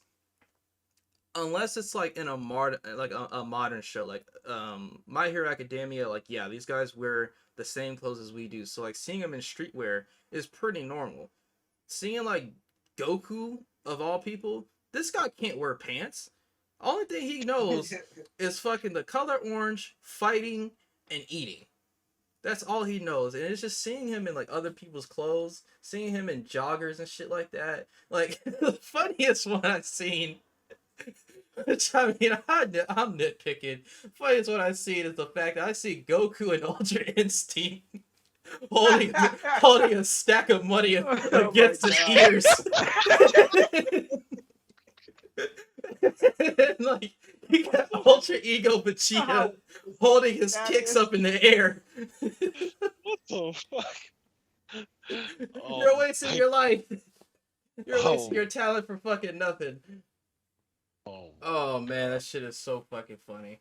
it's like in a modern show, like My Hero Academia. Like yeah, these guys wear the same clothes as we do, so like seeing them in streetwear is pretty normal. Seeing like Goku of all people, this guy can't wear pants. Only thing he knows is fucking the color orange, fighting, and eating. That's all he knows, and it's just seeing him in like other people's clothes, seeing him in joggers and shit like that. Like the funniest one I've seen, which I mean I'm nitpicking. Funniest one I've seen is the fact that I see Goku and Ultra Instinct holding a stack of money against his ears. And, like he got Ultra Ego Vegeta holding his kicks up in the air. What the fuck? You're wasting your life. You're wasting your talent for fucking nothing. Oh man, that shit is so fucking funny.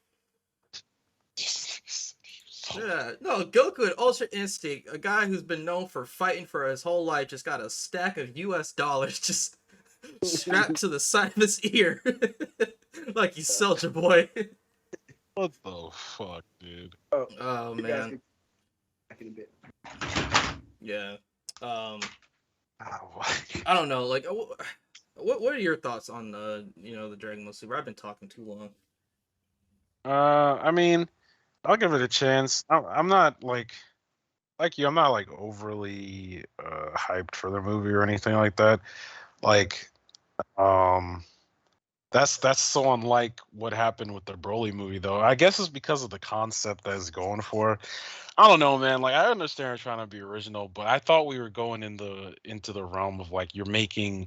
Yeah, no, Goku and Ultra Instinct, a guy who's been known for fighting for his whole life, just got a stack of US dollars just strapped to the side of his ear. Like he's Soldier Boy. What the fuck, dude? Oh You guys man, can back in a bit. yeah. Um, Ow. I don't know. Like, what are your thoughts on the Dragon Ball Super? I've been talking too long. I mean, I'll give it a chance. I'm not like you. I'm not like overly hyped for the movie or anything like that. Like, um, that's so unlike what happened with the Broly movie, though. I guess it's because of the concept that it's going for. I don't know, man. Like, I understand trying to be original, but I thought we were going into the realm of like you're making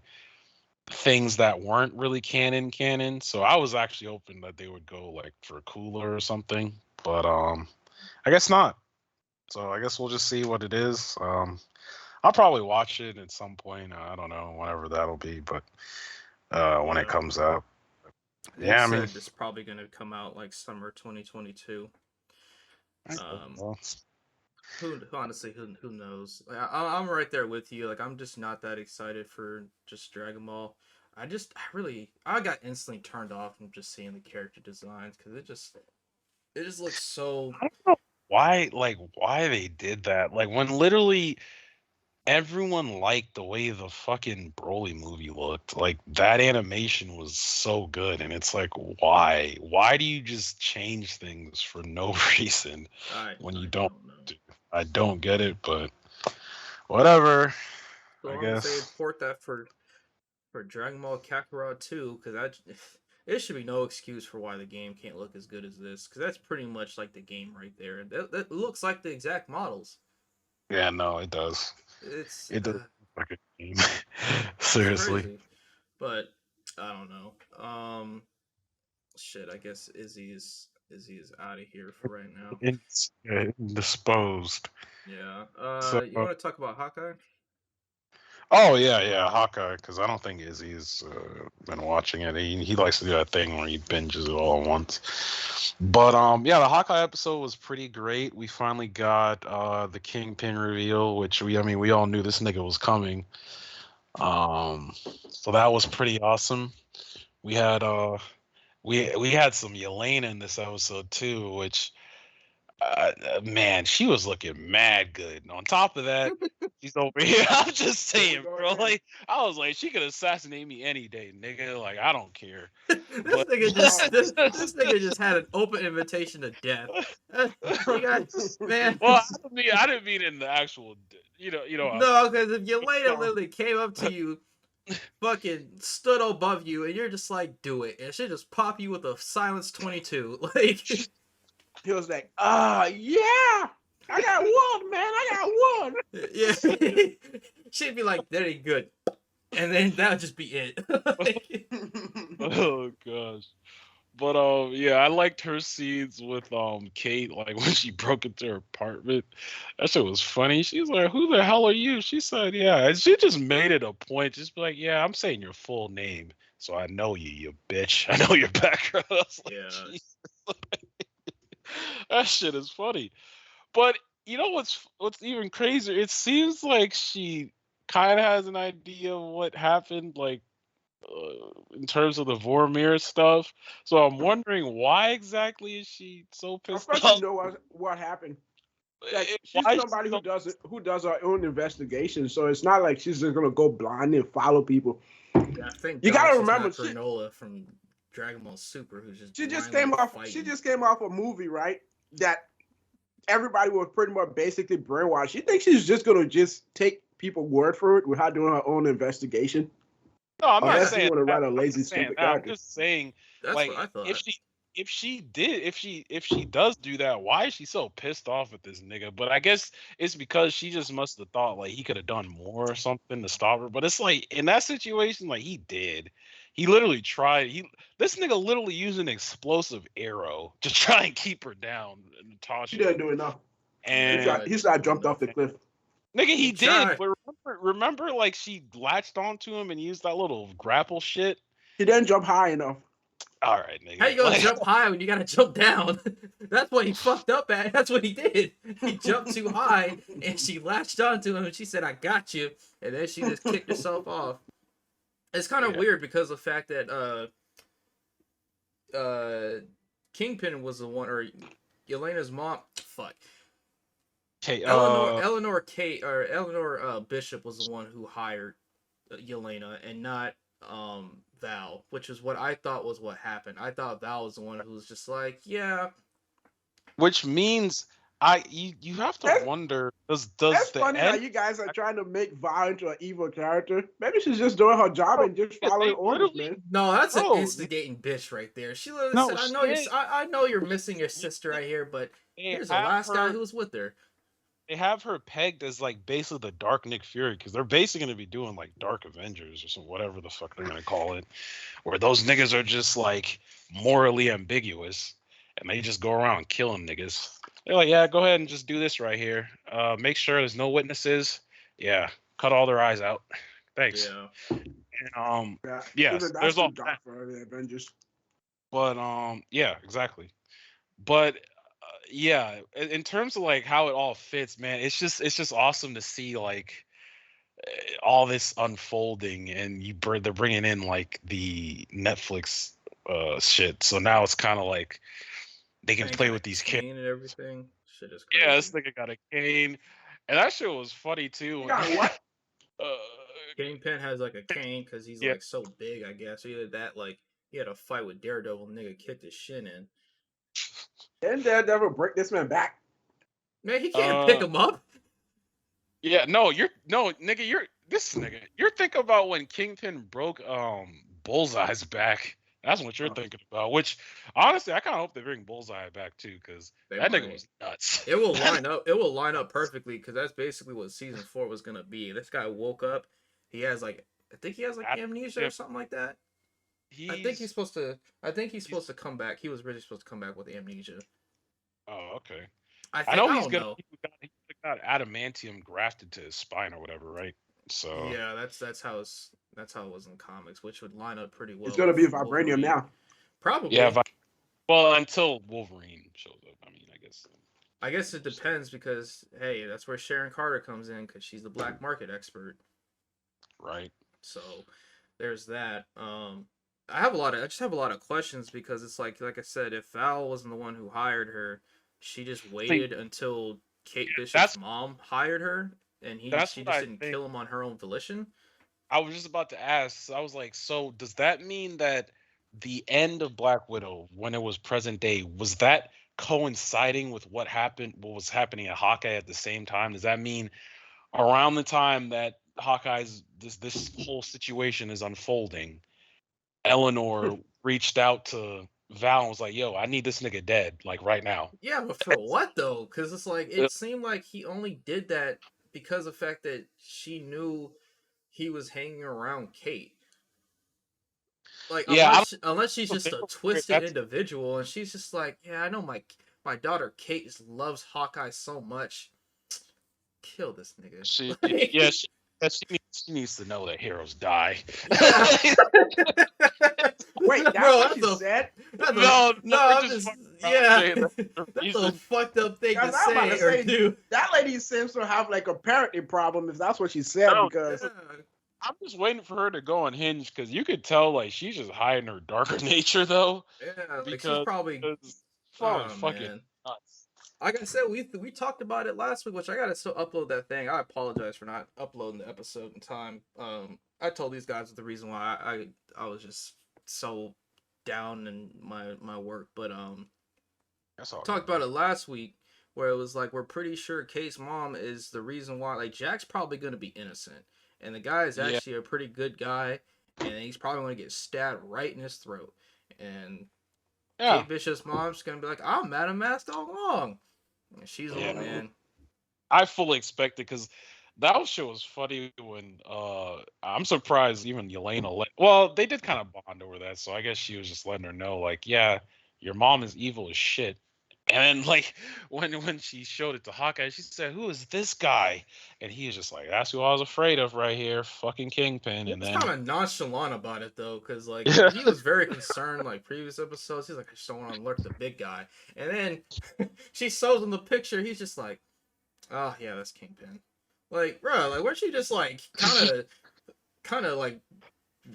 things that weren't really canon. So I was actually hoping that they would go like for cooler or something, but I guess not. So I guess we'll just see what it is. I'll probably watch it at some point. I don't know, whenever that'll be, but when it Yeah, comes out. they Yeah, I mean, said it's probably gonna come out like summer 2022. I guess Um, so. who honestly, who knows? Like, I'm right there with you. Like, I'm just not that excited for just Dragon Ball. I got instantly turned off from just seeing the character designs because it just looks so. I don't know why they did that. Like when literally everyone liked the way the fucking Broly movie looked. Like that animation was so good, and it's like, why? Why do you just change things for no reason when I you don't? don't know. do- I don't get it, but whatever. So I long as they guess. port that for Dragon Ball Kakarot 2, because it should be no excuse for why the game can't look as good as this, because that's pretty much like the game right there. That looks like the exact models. Yeah, no, it does. It's It does look like a game. it's Seriously. crazy, but I don't know. Shit. I guess Izzy is out of here for right now. It's indisposed. Yeah. So, You want to talk about Hawkeye? oh yeah, Hawkeye. Because I don't think Izzy's been watching it. He likes to do that thing where he binges it all at once. But yeah, the Hawkeye episode was pretty great. We finally got the Kingpin reveal, which we all knew this nigga was coming. Um, so that was pretty awesome. We had we had some Yelena in this episode too, which man, she was looking mad good. And on top of that, she's over here. I'm just Here we saying, go bro. again. Like, I was like, she could assassinate me any day, nigga. Like, I don't care. this But nigga Oh just my this, god. this nigga just had an open invitation to death. You got man. well, I didn't mean in the actual, No, because if Yelena no. literally came up to you, fucking stood above you, and you're just like, do it, and she just pop you with a silence 22, like, He was like, yeah, I got one, man. I got one. yeah, she'd be like, very good, and then that would just be it. Like, Oh gosh. But yeah, I liked her scenes with Kate, like when she broke into her apartment. That shit was funny. She's like, "Who the hell are you?" She said, "Yeah," and she just made it a point, just be like, "Yeah, I'm saying your full name, so I know you, you bitch. I know your background." I was like, yeah, "Jesus." That shit is funny. But you know what's even crazier? It seems like she kind of has an idea of what happened, like in terms of the Vormir stuff. So I'm wondering why exactly is she so Of pissed course, you off? know what happened. Like she's Why is she somebody so? who does her own investigation, so it's not like she's just gonna go blind and follow people. yeah. Thank You God gotta she's remember, not Granola from Dragon Ball Super, who's just she just blindly came off. She fighting. just came off a movie, right? That everybody was pretty much basically brainwashed. You think she's just gonna just take people word for it without doing her own investigation? No, I'm not Unless Yeah, you saying want to that. write a I'm lazy, not saying stupid that. I'm character. just saying, that's what I like, thought. if she does do that, why is she so pissed off at this nigga? But I guess it's because she just must have thought like he could have done more or something to stop her. But it's like in that situation, like he did. He literally tried. This nigga literally used an explosive arrow to try and keep her down, He Natasha. didn't do enough. And He Didn't shot do jumped off enough. the cliff. nigga, He he did. tried. But remember, like she latched onto him and used that little grapple shit. He didn't jump high enough. All right, How you nigga. gonna Like, jump high when you gotta jump down? That's what he fucked up at. That's what he did. He jumped too high, and she latched onto him, and she said, "I got you," and then she just kicked herself off. It's kind of yeah. weird because of the fact that Kingpin was the one, or Yelena's mom. Fuck. Okay, Eleanor Bishop was the one who hired Yelena, and not Val, which is what I thought was what happened. I thought Val was the one who was just like, yeah. which means you have to That's, wonder that's does the funny how end you guys are trying to make Val into an evil character. Maybe she's just doing her job and just following they orders, literally man. No, that's an no instigating bitch right there. She literally no said, "I know shit. I know you're missing your sister right here, but They here's the have last guy her who was with her." they have her pegged as like basically the Dark Nick Fury because they're basically gonna be doing like Dark Avengers or some whatever the fuck they're gonna call it, where those niggas are just like morally ambiguous and they just go around killing niggas. They're like, yeah, go ahead and just do this right here. Make sure there's no witnesses. Yeah, cut all their eyes out. Thanks. Yeah. And, Yeah, even yes, that's there's too all dark that, for the Avengers. but yeah, exactly. But yeah, in terms of like how it all fits, man, it's just awesome to see like all this unfolding, and they're bringing in like the Netflix shit. So now it's kind of like they can Man play got a with these kids. cane and everything. Shit is Yeah, this crazy. nigga got a cane, and that shit was funny too. You got what? uh, Kingpin has like a cane because he's yeah, like so big, I guess. Either that, like he had a fight with Daredevil, nigga kicked his shin in. Didn't Daredevil break this man back? Man, he can't pick uh, him up. yeah. No, nigga. You're thinking about when Kingpin broke Bullseye's back. That's what you're thinking about. Which honestly, I kind of hope they bring Bullseye back too, because They that nigga might. was nuts. It will line up. It will line up perfectly because that's basically what season 4 was gonna be. This guy woke up. He has like, I think he has like amnesia or something like that. I think he's supposed to. I think he's supposed to come back. He was really supposed to come back with amnesia. Oh, okay. I I think know I he's don't gonna. know. He got adamantium grafted to his spine or whatever, right? So Yeah, that's how it was in the comics, which would line up pretty well It's gonna with be vibranium Wolverine. now. yeah. Probably. Well, until Wolverine shows up, I mean, I guess. I guess it depends because hey, that's where Sharon Carter comes in because she's the black market expert. Right. So there's that. I just have a lot of questions because it's like I said, if Val wasn't the one who hired her, she just waited until Kate Bishop's mom hired her, and she just didn't kill him on her own volition. I was just about to ask. I was like, so does that mean that the end of Black Widow, when it was present day, was that coinciding with what was happening at Hawkeye at the same time? Does that mean around the time that Hawkeye's this whole situation is unfolding, Eleanor reached out to Val and was like, "Yo, I need this nigga dead, like right now." Yeah, but for what though? Because it's like Uh, it seemed like he only did that because of the fact that she knew he was hanging around Kate. Like Yeah, unless she's I just a don't. twisted That's individual and she's just like, yeah, I know my daughter Kate just loves Hawkeye so much. Kill this nigga. she. Like, Yeah, she needs to know that heroes die. yeah. Wait, that's Bro, what she said? No, I'm just just fucking around saying yeah. that's the That's a reason. fucked up thing to Because I'm about say to or say do. that lady seems to have like a parenting problem if that's what she said. No, Because Yeah. I'm just waiting for her to go on Hinge because you could tell like she's just hiding her darker nature though, Yeah, like she's because probably it's probably oh fucking man. nuts. Like I said, we talked about it last week, which I gotta still upload that thing. I apologize for not uploading the episode in time. I told these guys the reason why I was just so down in my work, but That's all. talked about it last week where it was like we're pretty sure Kate's mom is the reason why. Like Jack's probably gonna be innocent, and the guy is Yeah, actually a pretty good guy, and he's probably gonna get stabbed right in his throat, and yeah, Kate Bishop's mom's gonna be like, I'm Madam Mask all along. And she's the yeah. one, man. I fully expected because that shit was funny when I'm surprised even Yelena well, they did kind of bond over that, so I guess she was just letting her know, like, yeah, your mom is evil as shit. And then like when she showed it to Hawkeye, she said, "Who is this guy?" And he was just like, "That's who I was afraid of right here, fucking Kingpin." He And was then kind of nonchalant about it though, because like yeah, he was very concerned. Like previous episodes, he's like, I just don't want to alert the big guy. And then she shows him the picture. He's just like, oh yeah, that's Kingpin. Like, bro, like weren't you just like kind of like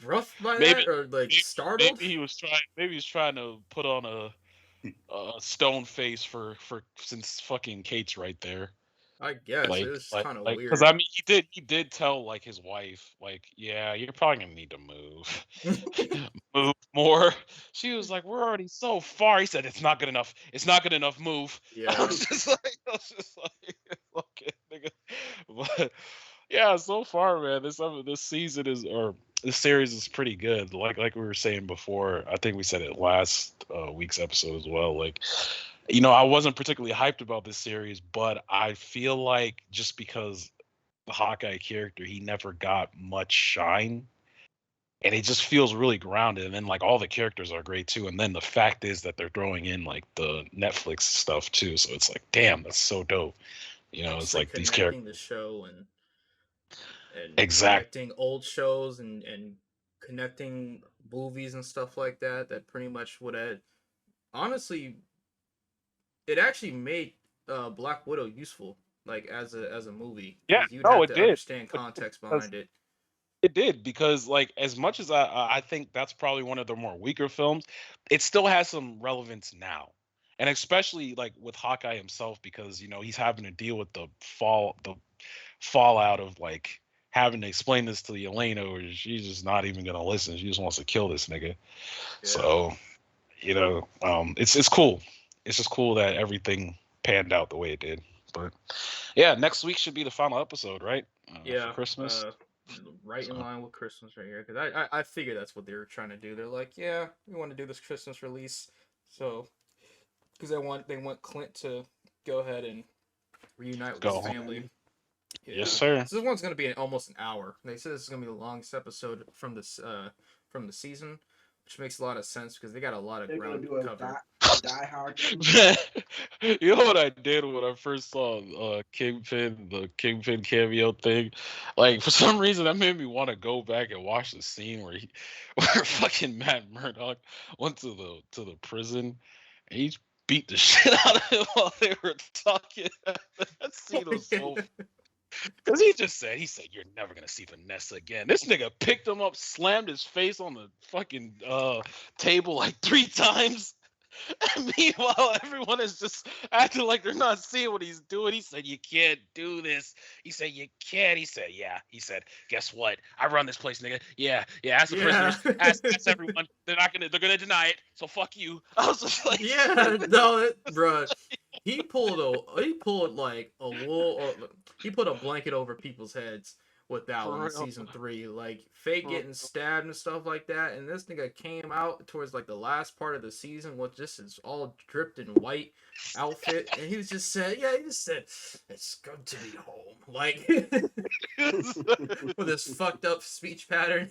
rough by maybe that or like startled? maybe he was trying to put on stone face for since fucking Kate's right there. I guess it Like, was like, kind of like, because weird. I mean, he did tell like his wife, like, yeah, you're probably gonna need to move, move more. She was like, we're already so far. He said, it's not good enough. It's not good enough. Move. Yeah. I was just like, okay, nigga. But yeah, so far, man, this season is or this series is pretty good. Like we were saying before, I think we said it last week's episode as well. Like, I wasn't particularly hyped about this series, but I feel like just because the Hawkeye character, he never got much shine. And it just feels really grounded. And then like all the characters are great too. And then the fact is that they're throwing in like the Netflix stuff too. So it's like, damn, that's so dope. It's Actually like these characters. connecting the show and Exact. connecting old shows and connecting movies and stuff like that. That pretty much would have honestly, it actually made Black Widow useful, like as a movie, Yeah, because you'd no, have it to did. understand context Because behind it. it did because like as much as I think that's probably one of the more weaker films, it still has some relevance now. And especially like with Hawkeye himself, because he's having to deal with the fallout of like having to explain this to the Elena, or she's just not even gonna listen. She just wants to kill this nigga. Yeah, So it's cool. It's just cool that everything panned out the way it did. But yeah, next week should be the final episode, right? For yeah. Christmas. Right in So line with Christmas right here, because I figure that's what they were trying to do. They're like, yeah, we want to do this Christmas release, so because they want Clint to go ahead and reunite with his go home. family. Yes, Yeah, sir. so this one's gonna be almost an hour. They said this is gonna be the longest episode from the season, which makes a lot of sense because they got a lot of They're gonna ground do a covered. die hard too. You know what I did when I first saw Kingpin, the Kingpin cameo thing? Like for some reason that made me want to go back and watch the scene where fucking Matt Murdock went to the prison and he beat the shit out of him while they were talking. That scene was so because he said, you're never gonna see Vanessa again. This nigga picked him up, slammed his face on the fucking table like 3 times. And meanwhile, everyone is just acting like they're not seeing what he's doing. He said, you can't do this. He said, you can't. He said, yeah. He said, guess what? I run this place, nigga. Yeah. Ask the Yeah. prisoners. Ask everyone. They're gonna deny it. So fuck you. I was just like, Yeah, no, bruh. He pulled like a wool, or he put a blanket over people's heads with that one for in real. season 3. Like fake getting stabbed and stuff like that. And this nigga came out towards like the last part of the season with just his all dripped in white outfit, and he was just said, yeah, he just said, "It's good to be home," like with his fucked up speech pattern.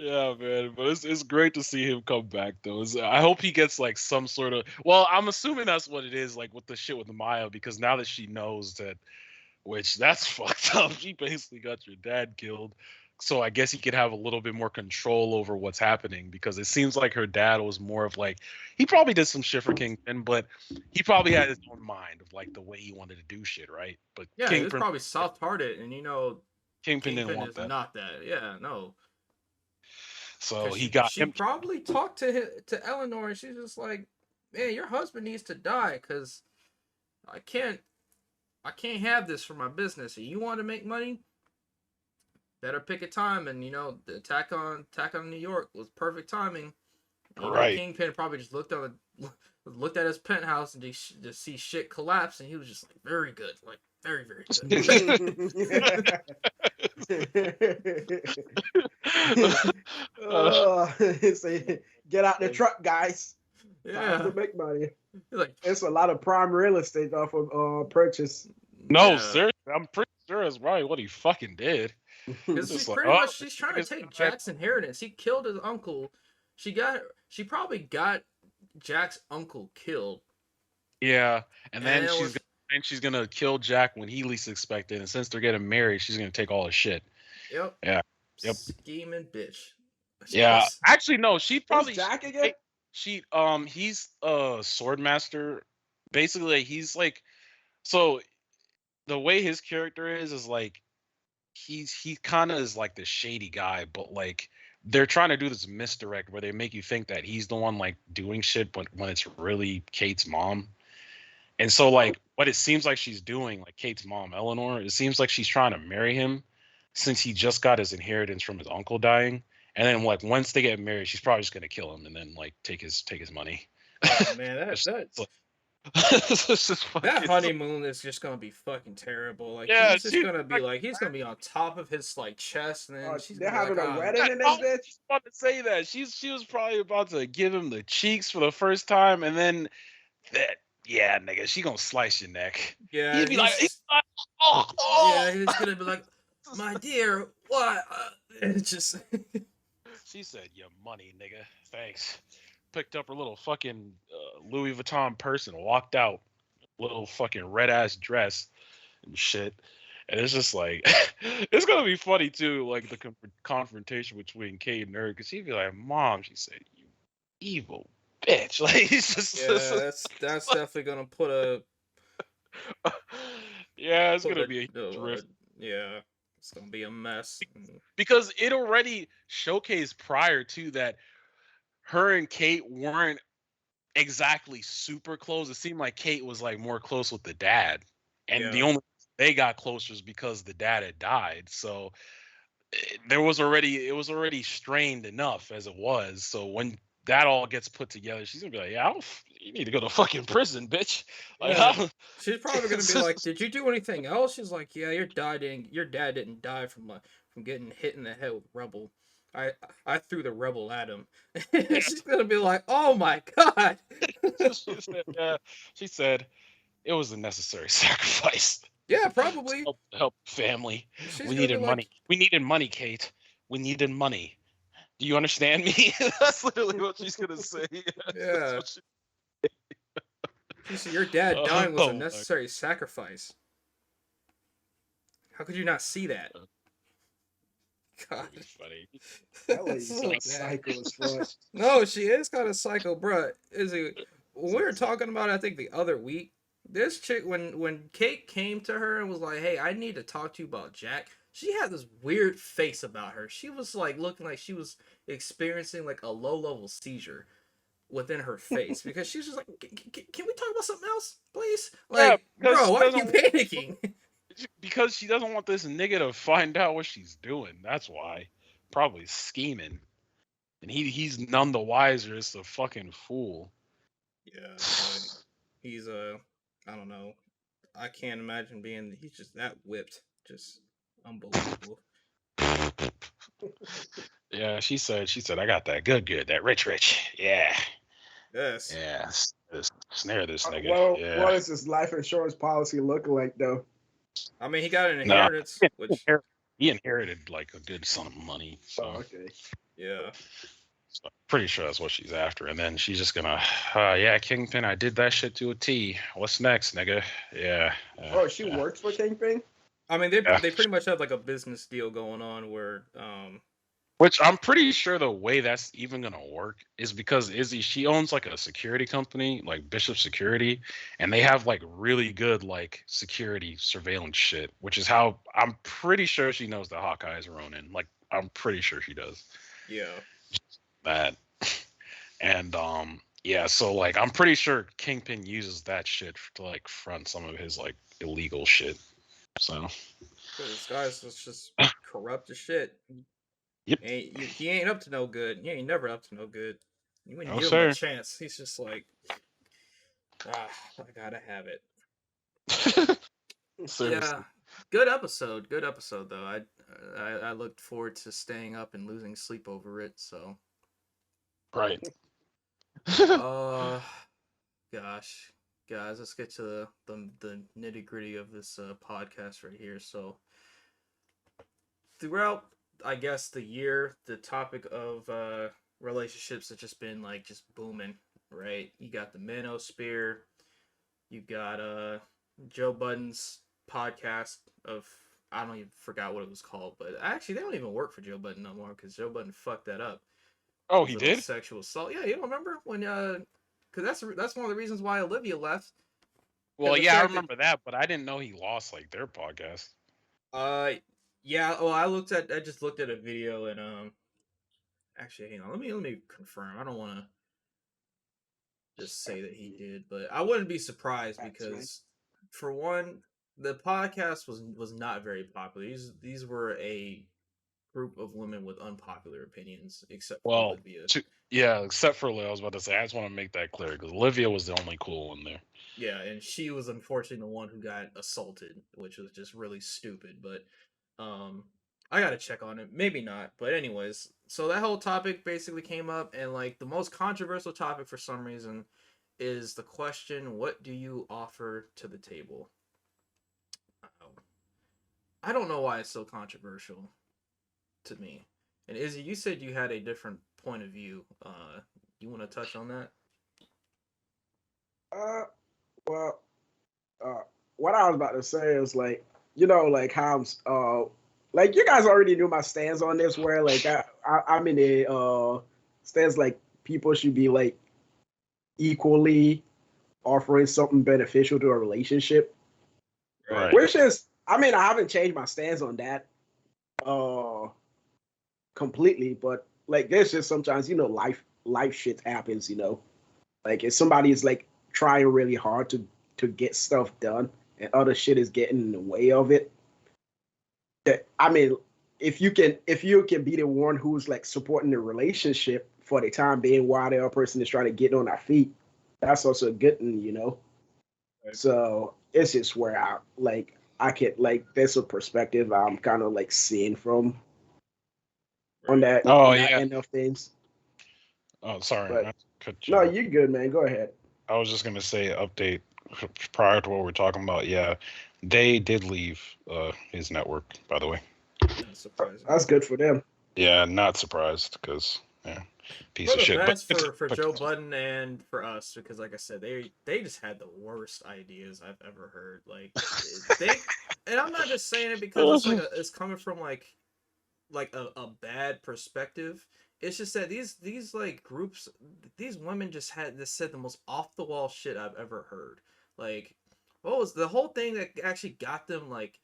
Yeah, man, but it's great to see him come back though. I hope he gets like some sort of. Well, I'm assuming that's what it is, like with the shit with Maya, because now that she knows that, which that's fucked up. She basically got your dad killed, so I guess he could have a little bit more control over what's happening because it seems like her dad was more of like he probably did some shit for Kingpin, but he probably had his own mind of like the way he wanted to do shit, right? But Yeah, he was probably soft-hearted, and Kingpin didn't Kingpin want is that, not that. Yeah, no, so because he she got she him. probably talked to Eleanor, and she's just like, "Man, your husband needs to die because I can't I can't have this for my business. And you want to make money, better pick a time." And the attack on New York was perfect timing. Right. Kingpin probably just looked at his penthouse and just see shit collapse, and he was just like, "Very good, like very very good." Say, get out the truck, guys. Time Yeah, to make money. he's like, It's a lot of prime real estate off of purchase. No, yeah. seriously, I'm pretty sure it's probably what he fucking did. Because she's Just like, pretty oh, much this she's trying to nigga's take died. Jack's inheritance. He killed his uncle. She probably got Jack's uncle killed. Yeah, and And then it was she's gonna kill Jack when he least expected, and since they're getting married, she's gonna take all his shit. yep, Yeah, yep, scheming bitch. yeah. Actually, no, she Who's probably Jack again? he's a sword master. Basically, like, he's like so the way his character is like he kind of is like the shady guy, but like they're trying to do this misdirect where they make you think that he's the one like doing shit, but when it's really Kate's mom. And so like what it seems like she's doing, like Kate's mom, Eleanor, it seems like she's trying to marry him since he just got his inheritance from his uncle dying. And then like once they get married, she's probably just gonna kill him and then like take his money. Oh man, It's just that fucking- honeymoon is just gonna be fucking terrible. Like Yeah, he's just gonna be like he's gonna be on top of his like chest, and then she's they're gonna be having like, a "Ah." wedding in I this bitch. was about to say that she was probably about to give him the cheeks for the first time, and then that yeah, nigga, she gonna slice your neck. Yeah, He'd be like, oh. yeah, he's gonna be like, my dear, what? It's just She said, "Your money, nigga. Thanks." Picked up her little fucking Louis Vuitton purse and walked out. Little fucking red ass dress and shit. And it's just like, it's gonna be funny too, like the confrontation between Kate and her, because she'd be like, "Mom," she said, "you evil bitch." Like, it's just, yeah, that's definitely gonna put a yeah, it's put gonna a, be a drift. yeah, it's gonna be a mess. Because it already showcased prior to that her and Kate weren't exactly super close. It seemed like Kate was like more close with the dad, and the Yeah. only reason they got closer is because the dad had died. So it was already strained enough as it was. So when that all gets put together, she's gonna be like, "Yeah, you need to go to fucking prison, bitch." Like, Yeah. She's probably gonna be like, "Did you do anything else?" She's like, "Yeah, your dad didn't die from getting hit in the head with rubble. I threw the rubble at him." She's gonna be like, "Oh my god." She said it was a necessary sacrifice. Yeah, probably. Help family. She's We gonna needed be money. like, We needed money, Kate. We needed money. Do you understand me? That's literally what she's gonna say. yeah. She said, "Your dad dying was a necessary sacrifice. How could you not see that?" God. Funny. That lady's like psycho as fuck. No, she is kind of psycho, bruh. When we were talking about it, I think the other week, this chick, when Kate came to her and was like, "Hey, I need to talk to you about Jack," she had this weird face about her. She was like looking like she was experiencing like a low level seizure within her face because she was just like, "Can we talk about something else, please?" Like, Yeah, bro, why are you panicking? Because she doesn't want this nigga to find out what she's doing. That's why. Probably scheming. And he's none the wiser. It's a fucking fool. Yeah, he's I don't know. I can't imagine he's just that whipped. Just unbelievable. Yeah, she said, I got that good, that rich. Yeah. Yes. Yeah. Snare this nigga. Well, yeah. what is his life insurance policy looking like though? I mean, he got an inheritance, which he inherited like a good sum of money. So okay. Yeah. So I'm pretty sure that's what she's after. And then she's just gonna, yeah, Kingpin, I did that shit to a T. What's next, nigga? Yeah. She works for Kingpin? I mean, they pretty much have like a business deal going on where Which I'm pretty sure the way that's even gonna work is because she owns like a security company, like Bishop Security, and they have like really good like security surveillance shit, which is how I'm pretty sure she knows that Hawkeye is Ronin. Like I'm pretty sure she does. Yeah. That. And yeah, so like I'm pretty sure Kingpin uses that shit to like front some of his like illegal shit. So this guy's just corrupt as shit. Yep. He ain't up to no good. He ain't never up to no good. You wouldn't give sir. him a chance. He's just like, I gotta have it. Yeah, good episode. Good episode though. I looked forward to staying up and losing sleep over it. So. Right. Gosh, guys, let's get to the nitty gritty of this podcast right here. So, throughout, I guess, the year, the topic of relationships has just been like just booming, right? You got the Manosphere, you got Joe Budden's podcast of I don't even forgot what it was called, but actually they don't even work for Joe Budden no more because Joe Budden fucked that up. Oh, he did? Sexual assault. Yeah, you don't remember when because that's one of the reasons why Olivia left. Well, yeah, I remember that, but I didn't know he lost like their podcast. Yeah. Well, I just looked at a video and Actually, hang on. Let me confirm. I don't want to just say that he did, but I wouldn't be surprised because, for one, the podcast was not very popular. These were a group of women with unpopular opinions, except for Well, Olivia. yeah, except for Olivia. I was about to say, I just want to make that clear because Olivia was the only cool one there. Yeah, and she was unfortunately the one who got assaulted, which was just really stupid. But I gotta check on it. Maybe not. But anyways, so that whole topic basically came up, and like the most controversial topic for some reason is the question: what do you offer to the table? I don't know why it's so controversial to me. And Izzy, you said you had a different point of view. You want to touch on that? Well, what I was about to say is like, you know, like how like you guys already knew my stance on this, where like I'm in a stance like people should be like equally offering something beneficial to a relationship. Right. Which is, I mean, I haven't changed my stance on that uh completely, but like there's just sometimes, you know, life shit happens, you know. Like if somebody is like trying really hard to get stuff done and other shit is getting in the way of it. That I mean, if you can be the one who's like supporting the relationship for the time being while the other person is trying to get on their feet, that's also a good thing, you know. Right. So it's just where I can like there's a perspective I'm kind of like seeing from on that Oh on that yeah. end of things. Oh, sorry. But I cut you no, off. you're good, man. Go ahead. I was just gonna say update prior to what we're talking about. Yeah, they did leave his network. By the way. Not surprising. That's good for them. Yeah, not surprised because yeah, piece For of the shit. But best it's for but Joe Budden and for us, because like I said, they just had the worst ideas I've ever heard. Like they, and I'm not just saying it because it's coming from like a bad perspective. It's just that these like groups, these women just said the most off the wall shit I've ever heard. Like, what was the whole thing that actually got them like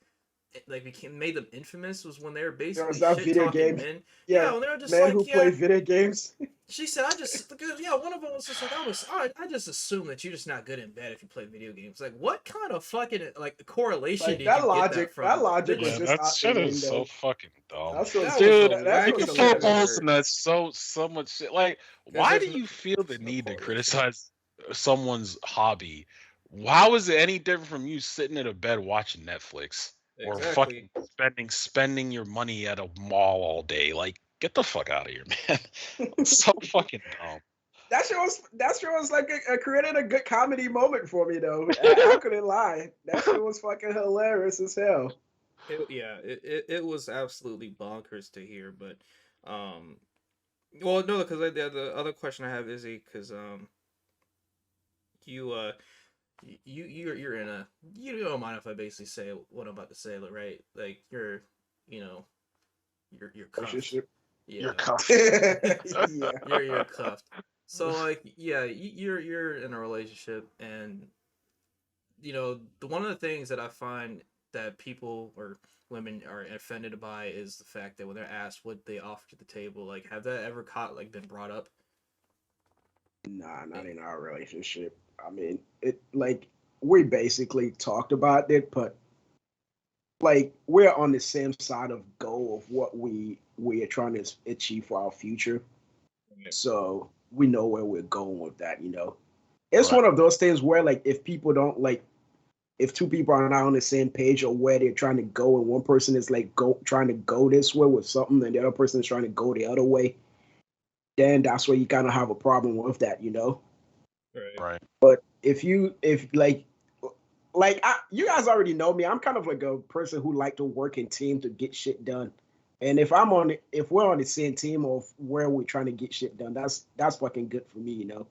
became made them infamous was when they were There was basically that shit video talking game. men. Yeah, Yeah, when they were just man who like, yeah, played video games. she said, I just, yeah, one of them was just like, I just assume that you're just not good in bed if you play video games. Like, what kind of fucking, like, correlation Like did you get that that from? logic was yeah, just that out the shit is so window. fucking dumb, That's That was the dude. that's You what's can wackiest shit pull I've ever hilarious. balls and heard. that's so much shit. Like, Because why do you feel the there's no need to correlation. criticize someone's hobby? How is it any different from you sitting in a bed watching Netflix or Exactly. fucking spending your money at a mall all day? Like, get the fuck out of here, man. So fucking dumb. That show was like created a good comedy moment for me though. I couldn't lie. That shit was fucking hilarious as hell. It was absolutely bonkers to hear, but, um, well, no, because the other question I have is, because, you, you're in a, you don't mind if I basically say what I'm about to say, right? Like, you know, you're cuffed. Relationship. You're Yeah. cuffed. Yeah. You're cuffed. So like yeah, you're in a relationship, and one of the things that I find that people or women are offended by is the fact that when they're asked what they offer to the table, like have that ever been brought up? Nah, not in our relationship. I mean, it like we basically talked about it, but like we're on the same side of goal of what we are trying to achieve for our future. So we know where we're going with that, you know. It's Right. one of those things where like if people don't like if two people are not on the same page or where they're trying to go and one person is like trying to go this way with something and the other person is trying to go the other way, then that's where you kind of have a problem with that, you know. Right. Right. But if you guys already know me, I'm kind of like a person who like to work in team to get shit done. And if we're on the same team of where we're trying to get shit done, that's fucking good for me, you know.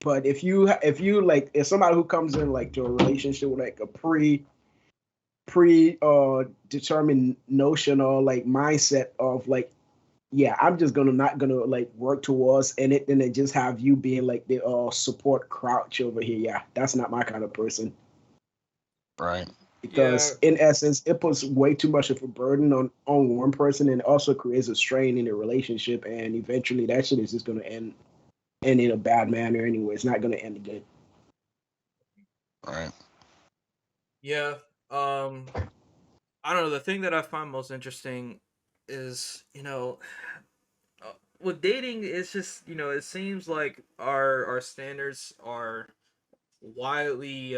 But if you like if somebody who comes in like to a relationship with like a pre determined notion or like mindset of like, yeah, I'm just gonna not gonna like work towards and then just have you being like the support crouch over here. Yeah, that's not my kind of person. Right. Yeah, because in essence it puts way too much of a burden on one person and also creates a strain in the relationship, and eventually that shit is just going to end in a bad manner anyway. It's not going to end good. Right. yeah. I don't know. The thing that I find most interesting is, with dating, it's just, it seems like our standards are wildly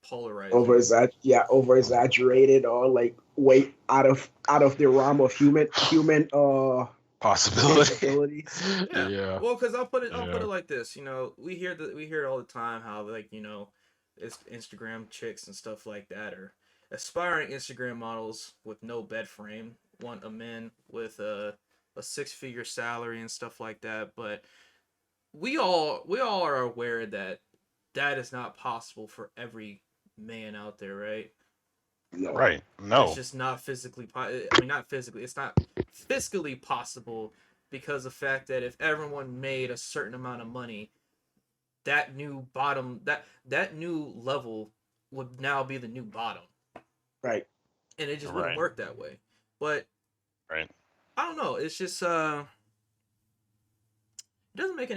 polarizing. Over exaggerated, or like way out of the realm of human Possibility. capabilities. Yeah. Yeah. Well, because I'll put it Yeah. like this. We hear it all the time how, like, it's Instagram chicks and stuff like that, or aspiring Instagram models with no bed frame want a man with a 6-figure salary and stuff like that. But we all are aware that that is not possible for every man out there, right? No. Right. It's No. just not physically. I mean, not physically. It's not fiscally possible because of the fact that if everyone made a certain amount of money, that new bottom, that new level would now be the new bottom, Right. and it just wouldn't Right. work that way. But Right. I don't know. It's just it doesn't make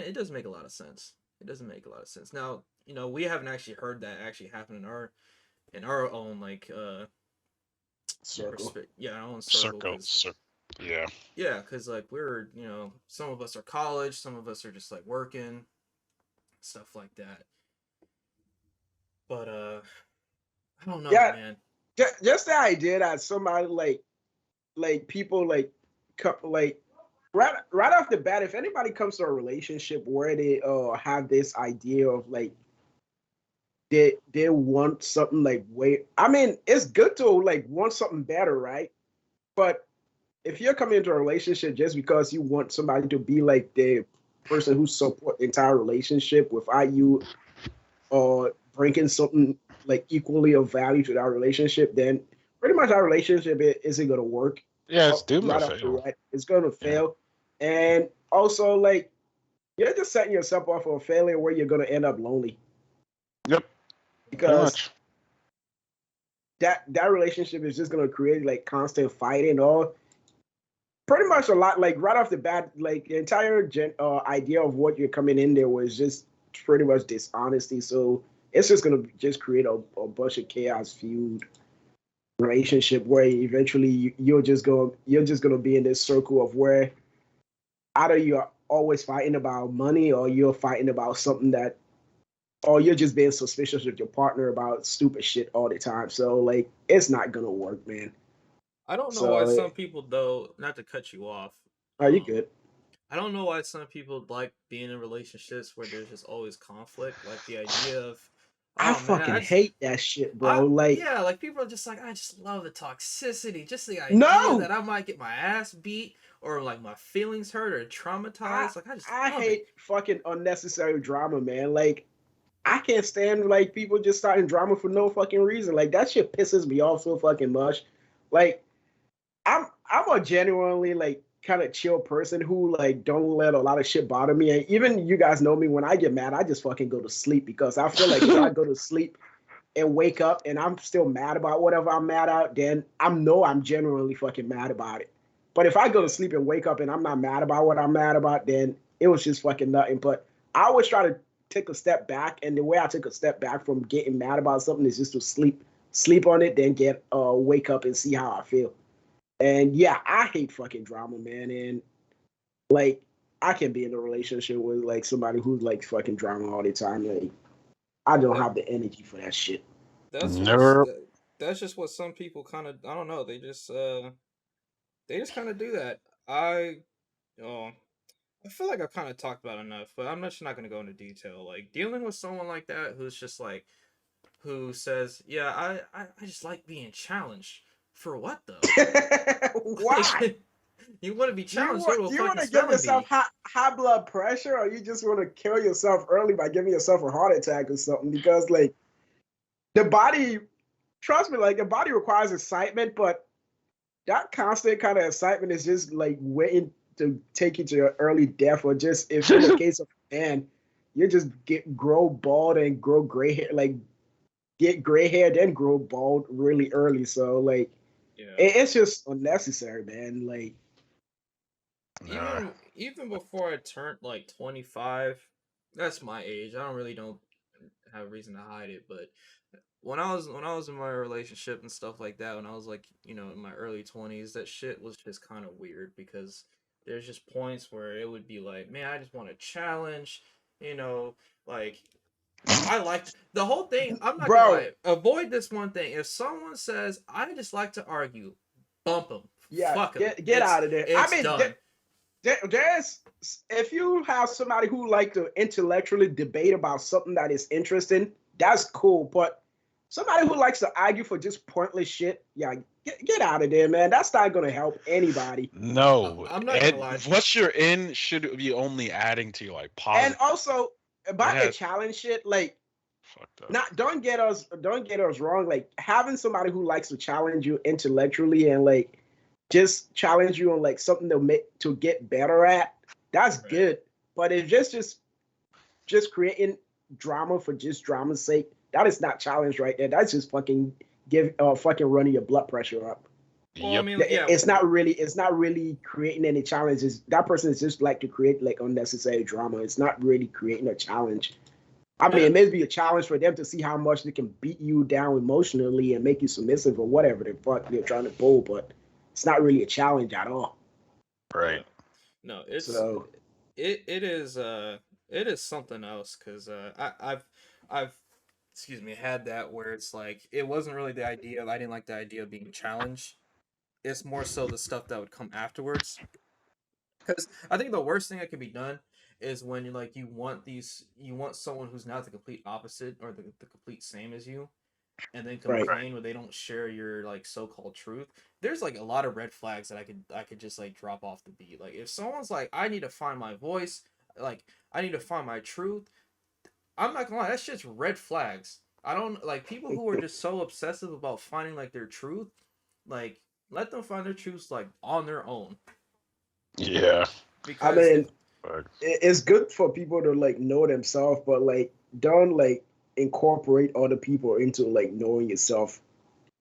a lot of sense. It doesn't make a lot of sense. Now, we haven't actually heard that actually happen in our own, like, Circle. our own circle, Circle. because Yeah. yeah, because like we're, some of us are college, some of us are just like working, stuff like that. But I don't know, Yeah. man. Just the idea that somebody like people like like right off the bat, if anybody comes to a relationship where they have this idea of like they want something like way, I mean, it's good to like want something better, right? But if you're coming into a relationship just because you want somebody to be like the person who support the entire relationship without you bringing something like equally of value to that relationship, then pretty much our relationship isn't going to work. Yeah. It's doomed to Right off the fail. right, it's going to Yeah. fail. And also, like, you're just setting yourself up for a failure where you're going to end up lonely, Yep. Pretty because much. that relationship is just going to create like constant fighting, or pretty much a lot, like right off the bat, like the entire idea of what you're coming in there was just pretty much dishonesty. So it's just gonna just create a bunch of chaos, feud, relationship where eventually you're just gonna be in this circle of where either you're always fighting about money, or you're fighting about something that, or you're just being suspicious of your partner about stupid shit all the time. So like it's not gonna work, man. I don't know why So some people, though, not to cut you off. are you good? I don't know why some people like being in relationships where there's just always conflict. Like the idea of, I oh man, fucking hate that shit, bro. I Like, yeah, like people are just like, I just love the toxicity, just the idea no, that I might get my ass beat or like my feelings hurt or I traumatized. Like I just I love it. hate fucking unnecessary drama, man. Like, I can't stand like people just starting drama for no fucking reason. Like that shit pisses me off so fucking much. Like, I'm a genuinely like kind of chill person who like don't let a lot of shit bother me. And even you guys know me, when I get mad, I just fucking go to sleep, because I feel like if I go to sleep and wake up and I'm still mad about whatever I'm mad at, then I'm genuinely fucking mad about it. But if I go to Yeah. sleep and wake up and I'm not mad about what I'm mad about, then it was just fucking nothing. But I always try to take a step back, and the way I take a step back from getting mad about something is just to sleep on it, then get wake up and see how I feel. And yeah, I hate fucking drama, man. And like, I can be in a relationship with like somebody who's like fucking drama all the time. Like, I don't That have the energy for that shit. Never. that's just what some people kind of, I don't know, they just kind of do that. Oh I feel like I've kind of talked about enough, but I'm just not going to go into detail. Like dealing with someone like that who's just like, who says, "Yeah, I just like being challenged." For what though? Why? Like, you want to be Do you challenged? Go want to a do you want fucking to give spelling yourself bee. high blood pressure, or you just want to kill yourself early by giving yourself a heart attack or something? Because like the body, trust me, like the body requires excitement, but that constant kind of excitement is just like waiting to take you to your early death, or just if in the case of a man, you just grow bald and grow gray hair, like get gray hair, then grow bald really early. So like, Yeah. it's just unnecessary, man. Like, Even before I turned like 25, that's my age. I don't have a reason to hide it, but when I was in my relationship and stuff like that, when I was like, in my early 20s, that shit was just kind of weird because there's just points where it would be like, man, I just want a challenge, you know, like I like the whole thing. I'm not gonna bro, lie. Avoid this one thing. If someone says I just like to argue, bump them, yeah, fuck them. get out of there. I It's mean, done. there's if you have somebody who like to intellectually debate about something that is interesting, that's cool. But somebody who likes to argue for just pointless shit, yeah, get out of there, man. That's not gonna help anybody. No, I'm not gonna and lie. what you're in should be only adding to your like And positive. also It about the has challenge shit, like, fucked up. not don't get us wrong. Like, having somebody who likes to challenge you intellectually and like just challenge you on like something to get better at, that's Right. good. But if just creating drama for just drama's sake, that is not challenge right there. That's just fucking running your blood pressure up. Well, I Yep. mean, yeah. It's not really creating any challenges. That person is just like to create like unnecessary drama. It's not really creating a challenge. I mean, Yeah. it may be a challenge for them to see how much they can beat you down emotionally and make you submissive or whatever the fuck they're trying to pull, but it's not really a challenge at all. Right. No, So it is something else because I've excuse me had that where it's like it wasn't really the idea. I didn't like the idea of being challenged. It's more so the stuff that would come afterwards. Because I think the worst thing that can be done is when you want someone who's not the complete opposite or the complete same as you, and then right. complain when they don't share your like so-called truth. There's like a lot of red flags that I could just like drop off the beat. Like if someone's like, I need to find my voice, like I need to find my truth, I'm not gonna lie, that's just red flags. I don't like people who are just so obsessive about finding like their truth, like let them find their truths like on their own. Yeah. I Because if mean, it's good for people to like know themselves, but like don't like incorporate other people into like knowing yourself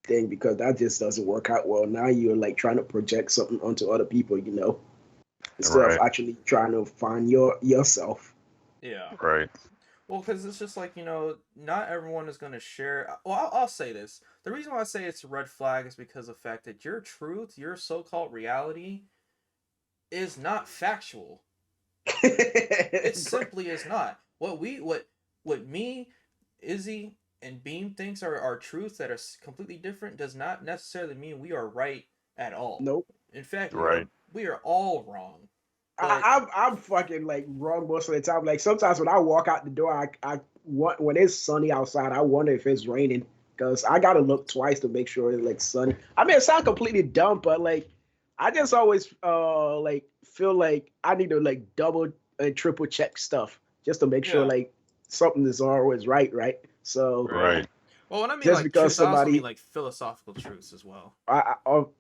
thing, because that just doesn't work out well. Now you're like trying to project something onto other people, instead of Right. actually trying to find yourself. yeah. Right. Well, because it's just like, not everyone is going to share. Well, I'll say this. The reason why I say it's a red flag is because of the fact that your truth, your so called reality, is not factual. It simply is not. What me, Izzy, and Beam thinks are our truths that are completely different does not necessarily mean we are right at all. Nope. In fact, Right. we are all wrong. But I'm fucking like wrong most of the time. Like sometimes when I walk out the door, when it's sunny outside, I wonder if it's raining because I gotta look twice to make sure it's like sunny. I mean, it sounds completely dumb, but like I just always like feel like I need to like double and triple check stuff just to make sure yeah, like something is always right. So right. Right. Well, when I mean just like because truth, I also mean somebody, like philosophical truths as well.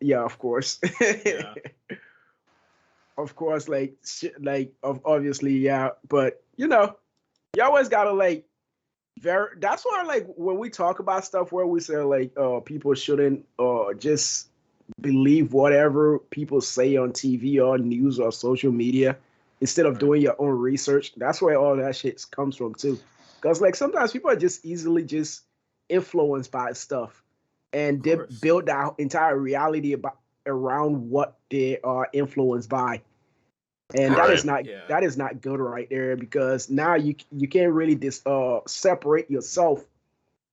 yeah, of course. Yeah. Of course, like shit, like obviously, yeah, but you always gotta like that's why like when we talk about stuff where we say like people shouldn't just believe whatever people say on TV or news or social media instead of Right. doing your own research. That's where all that shit comes from too. Because like sometimes people are just easily just influenced by stuff Of and they course. build their entire reality around what they are influenced by, and that is Right. not Yeah. that is not good right there, because now you can't really separate yourself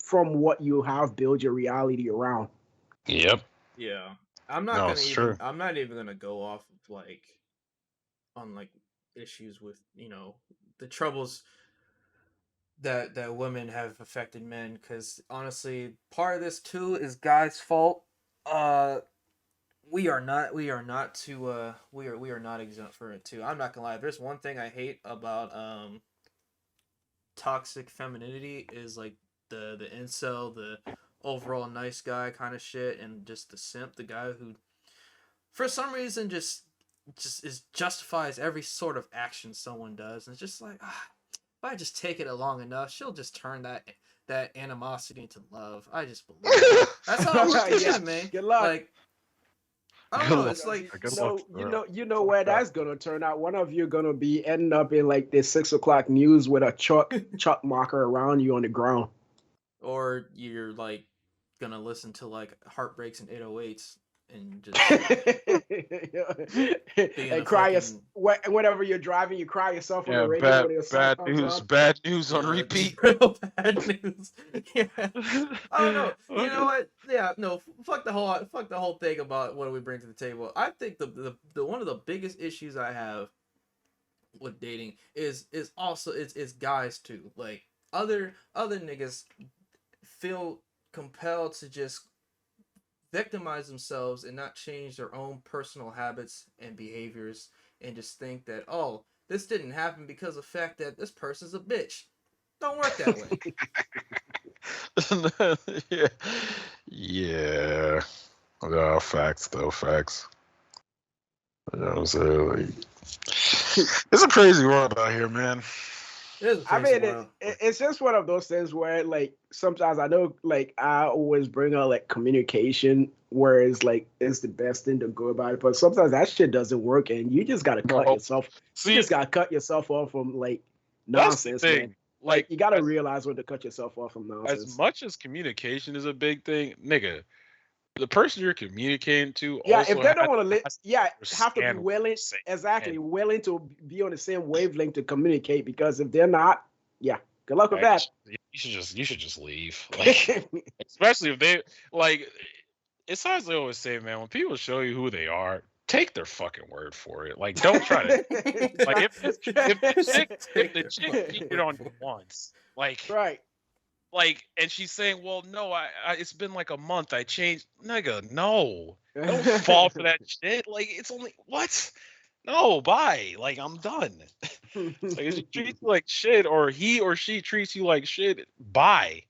from what you have built your reality around. Yep. Yeah. No, it's true. I'm not even gonna go off of like on like issues with, the troubles that women have affected men because honestly, part of this too is guys' fault. Uh we are not exempt from it too. I'm not gonna lie. If there's one thing I hate about toxic femininity is like the incel, the overall nice guy kind of shit, and just the simp, the guy who for some reason just is justifies every sort of action someone does, and it's just like if I just take it long enough, she'll just turn that animosity into love. I just believe it. That's how it works in Yeah. anime. Good luck. Like I don't Good know. luck. It's like Good luck. You know where that's gonna turn out. One of you gonna be ending up in like the 6 o'clock news with a chalk marker around you on the ground. or you're like gonna listen to like heartbreaks and 808s and just be in And a cry fucking whenever you're driving, you cry yourself on the Yeah, radio when the song bad comes news. on. Bad news on yeah, repeat. real bad news. Yeah. I don't know. You know what? Yeah, no. Fuck the whole thing about what do we bring to the table. I think the one of the biggest issues I have with dating is also it's guys too. Like other niggas feel compelled to just victimize themselves and not change their own personal habits and behaviors and just think that, oh, this didn't happen because of the fact that this person's a bitch. Don't work that way. Yeah. Yeah. No, facts though, facts. You know what I'm saying? Like, it's a crazy world out here, man. It is a I crazy mean, world. it's just one of those things where, like, sometimes I know, like, I always bring up like communication, whereas like it's the best thing to go about it. But sometimes that shit doesn't work, and you just gotta cut No. yourself. You See, just gotta cut yourself off from like that's the nonsense, thing. man. Like, you gotta as, realize when to cut yourself off from as nonsense. much as communication is a big thing, nigga, the person you're communicating to Yeah, if also they don't want to, has to yeah, have to be understand what you're willing, saying. exactly, And willing to be on the same wavelength to communicate. Because if they're not, yeah, good luck with right, that. you should just leave. Like, especially if they like. It's as I always say, man. When people show you who they are, take their fucking word for it. Like, don't try to like if the chick cheated on you once, Right. and she's saying, well, no, it's been like a month, I changed. Nigga, no, don't fall for that shit. Like, it's only what? No, bye. Like, I'm done. Like, if she treats you like shit, or he or she treats you like shit, bye.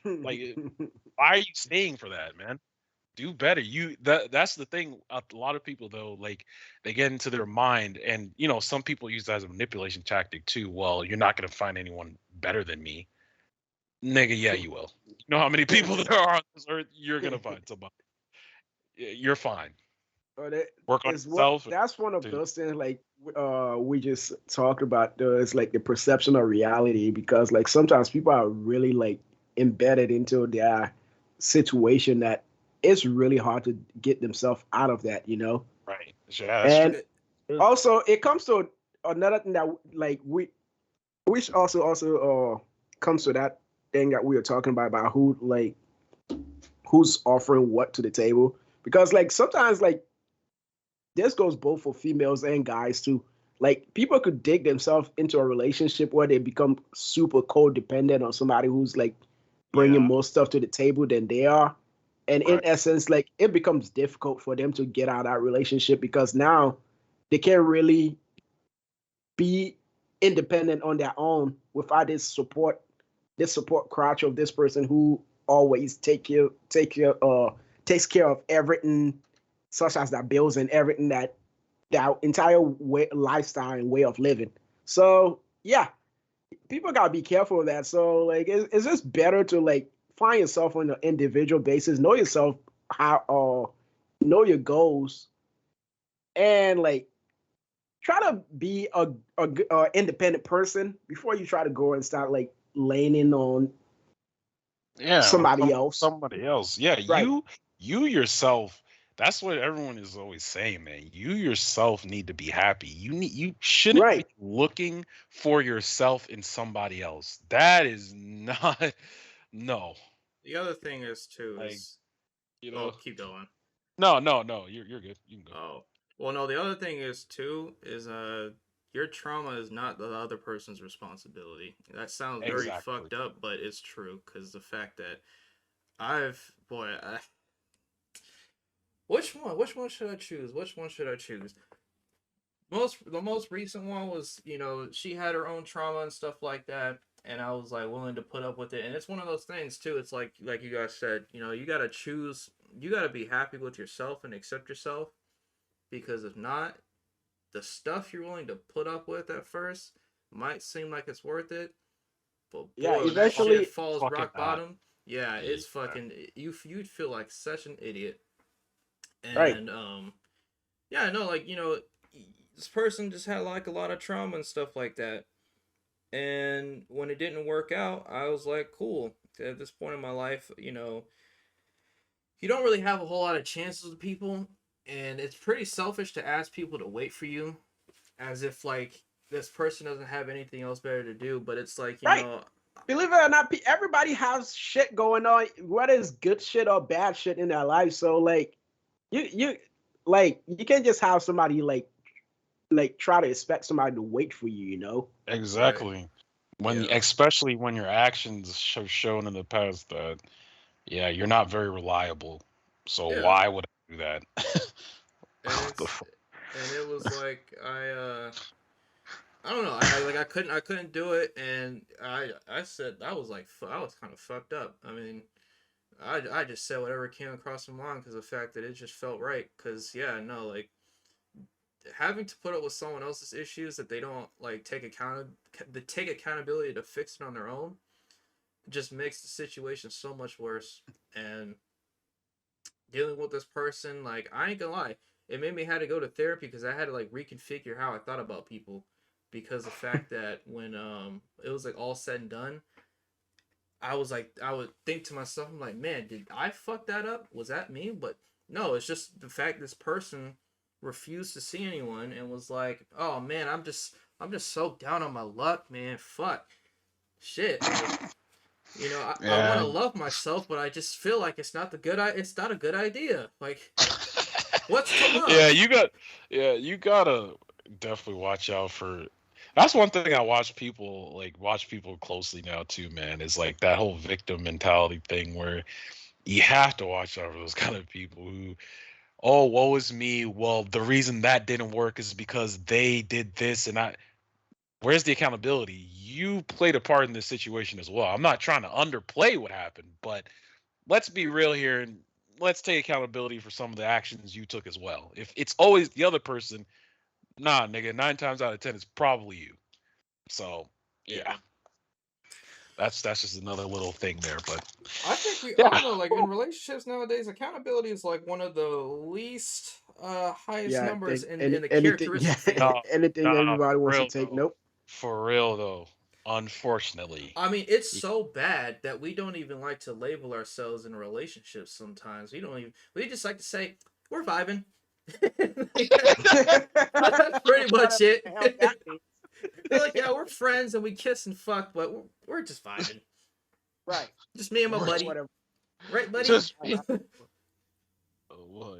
Like, why are you staying for that, man? Do better. That's the thing. A lot of people though, like, they get into their mind, and some people use that as a manipulation tactic too. Well, you're not gonna find anyone better than me, nigga. Yeah, you will. You know how many people there are on this earth? You're gonna find somebody. You're fine. But it Work on is what yourself. that's one of Dude, those things like we just talked about. It's like the perception of reality, because like sometimes people are really like embedded into their situation that it's really hard to get themselves out of that, you know. right? Yeah, that's true. And also it comes to another thing that like which also comes to that thing that we were talking about who like who's offering what to the table, because like sometimes like this goes both for females and guys too. Like people could dig themselves into a relationship where they become super codependent on somebody who's like bringing Yeah, more stuff to the table than they are. And in right. essence, like it becomes difficult for them to get out of that relationship, because now they can't really be independent on their own without this support crotch of this person who always takes care of everything, such as their bills and everything, that entire lifestyle and way of living. So yeah, people gotta be careful of that. So like, it's just better to like find yourself on an individual basis, know yourself, how know your goals, and like try to be a independent person before you try to go and start like leaning on Yeah, with somebody else. somebody else. Yeah, Right. you yourself. That's what everyone is always saying, man. You yourself need to be happy. You shouldn't be Right. looking for yourself in somebody else. That is not no. The other thing is too Like, is you oh know. keep going. No. You're good. You can go. Oh well, no. The other thing is too is your trauma is not the other person's responsibility. That sounds very Exactly. fucked up, but it's true because the fact that I've boy, which one should I choose? Which one should I choose? The most recent one was, she had her own trauma and stuff like that, and I was like willing to put up with it. And it's one of those things too. It's like you guys said, you gotta choose. You gotta be happy with yourself and accept yourself, because if not, the stuff you're willing to put up with at first might seem like it's worth it, But Yeah, boy, when that shit eventually, falls Fucking rock not. bottom, yeah, Yeah. it's fucking you'd feel like such an idiot. right. And yeah, no, like this person just had like a lot of trauma and stuff like that. And when it didn't work out, I was like, cool. At this point in my life, you don't really have a whole lot of chances with people, and it's pretty selfish to ask people to wait for you, as if like this person doesn't have anything else better to do. But it's like, Right. Believe it or not, everybody has shit going on, whether it's good shit or bad shit in their life. So like, you like you can't just have somebody like try to expect somebody to wait for you. You know. right? Exactly. Yeah, Especially when your actions shown in the past that, yeah, you're not very reliable. So yeah, why would I do that? and The it's fuck? and it was like I don't know. I couldn't do it, and I said I was like I was kind of fucked up. I mean, I just said whatever came across my mind because the fact that it just felt right. Because yeah, no, like having to put up with someone else's issues that they don't like take accountability to fix it on their own just makes the situation so much worse. And dealing with this person, like I ain't gonna lie, it made me had to go to therapy because I had to like reconfigure how I thought about people because the fact that when it was like all said and done, I was like I would think to myself, I'm like, man, did I fuck that up? Was that me? But no, it's just the fact this person refused to see anyone and was like, oh man, I'm just so down on my luck, man. Fuck. Shit. Like, I want Yeah. to love myself, but I just feel like it's not a good idea. Like, what's to Yeah, love? you gotta definitely watch out for. That's one thing I watch people closely now too, man. Is like that whole victim mentality thing where you have to watch out for those kind of people who, oh, woe is me. Well, the reason that didn't work is because they did this, and I. Where's the accountability? You played a part in this situation as well. I'm not trying to underplay what happened, but let's be real here and let's take accountability for some of the actions you took as well. If it's always the other person, nah, nigga, 9 times out of 10, it's probably you. So Yeah. yeah, that's just another little thing there. But I think I yeah, don't know, like in relationships nowadays, accountability is like one of the least highest Yeah, I numbers think in the anything. Yeah, characteristic thing. no, anything nah, everybody for wants to real take. though. Nope. For real though, unfortunately. I mean, it's Y- so bad that we don't even like to label ourselves in relationships sometimes. We just like to say, we're vibing. That's pretty much Whatever it. the hell that means. They're like, yeah, we're friends and we kiss and fuck, but we're just vibing. Right. Just me and my We're buddy. Whatever. Right, buddy? just Uh, oh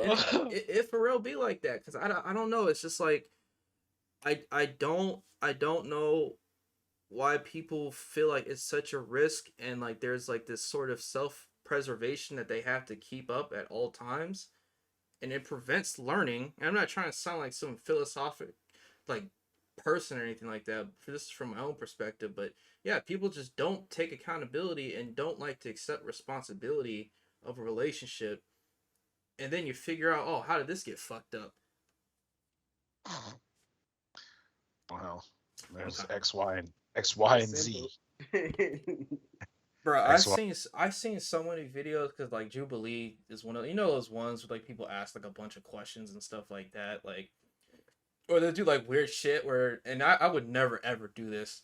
And my god. it for real be like that because I don't know. It's just like I don't know why people feel like it's such a risk and like there's like this sort of self preservation that they have to keep up at all times, and it prevents learning. And I'm not trying to sound like some philosophic like person or anything like that. For this is from my own perspective, but yeah, people just don't take accountability and don't like to accept responsibility of a relationship. And then you figure out, oh, how did this get fucked up? Well, there's Okay. X, Y, and Z. simple. Bro, X, Y. I've seen so many videos because like Jubilee is one of those ones where like people ask like a bunch of questions and stuff like that, like or they do like weird shit where and I would never ever do this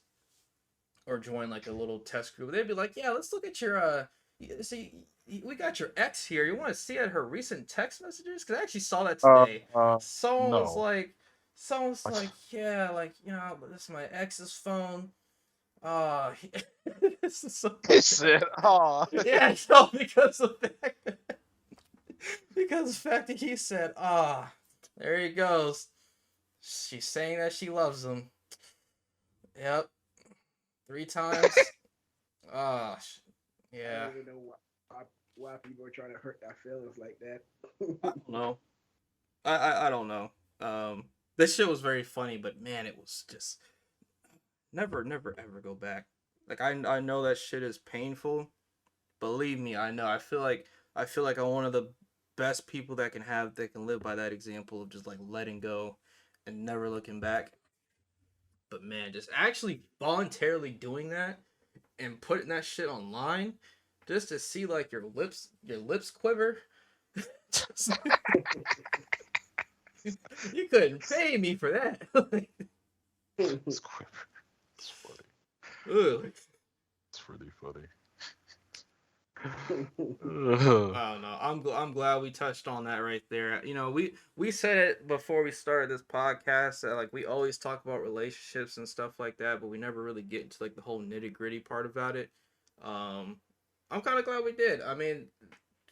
or join like a little test group. They'd be like, yeah, let's look at your see we got your ex here. You want to see at her recent text messages? Because I actually saw that Uh, today. uh, Someone was no. like, What? yeah, like this is my ex's phone. He, this is so He fucked up. said, "Oh, Yeah, no, because the fact that he said, there he goes. She's saying that she loves him. Yep, 3 times. Ah, I don't yeah. even know why people are trying to hurt their feelings like I that. don't know. I don't know. This shit was very funny, but man, it was just never ever go back. Like I know that shit is painful. Believe me, I know. I feel like I'm one of the best people that can live by that example of just like letting go and never looking back. But man, just actually voluntarily doing that and putting that shit online just to see like your lips quiver. You couldn't pay me for that. It's quiver. It's funny. Ugh. It's really funny. I don't know. I'm glad we touched on that right there. You know, we said it before we started this podcast that like we always talk about relationships and stuff like that, but we never really get into like the whole nitty gritty part about it. I'm kind of glad we did. I mean,